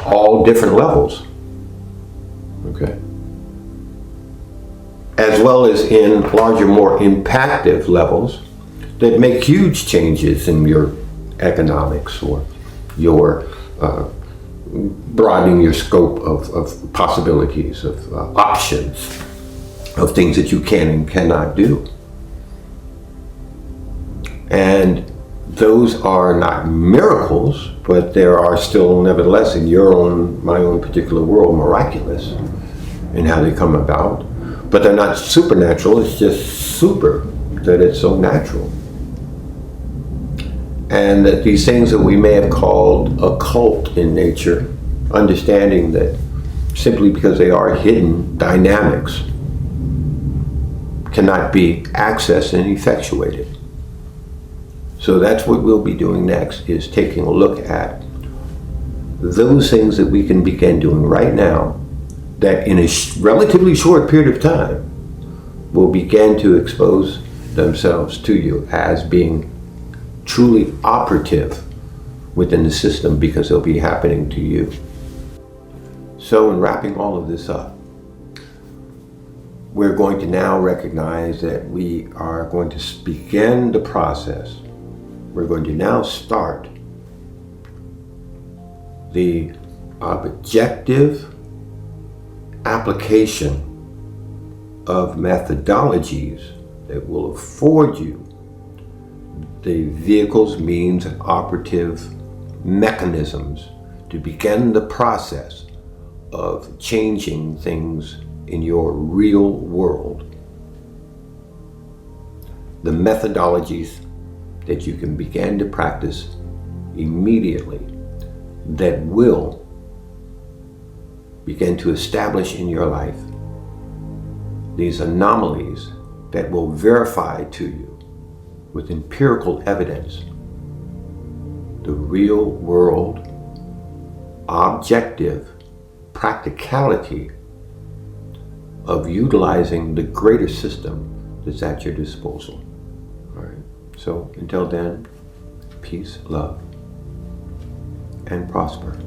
all different levels. Okay? As well as in larger, more impactive levels that make huge changes in your economics or your broadening your scope of possibilities, of options, of things that you can and cannot do. And those are not miracles, but there are still, nevertheless, in my own particular world, miraculous in how they come about. But they're not supernatural, it's just super, that it's so natural. And that these things that we may have called occult in nature, understanding that simply because they are hidden dynamics, cannot be accessed and effectuated. So that's what we'll be doing next, is taking a look at those things that we can begin doing right now that in a relatively short period of time will begin to expose themselves to you as being truly operative within the system, because they'll be happening to you. So in wrapping all of this up, we're going to now recognize that we are going to begin the process. We're going to now start the objective application of methodologies that will afford you the vehicles, means, and operative mechanisms to begin the process of changing things in your real world. The methodologies that you can begin to practice immediately that will begin to establish in your life these anomalies that will verify to you with empirical evidence the real world, objective practicality of utilizing the greater system that's at your disposal. All right. So until then, peace, love, and prosper.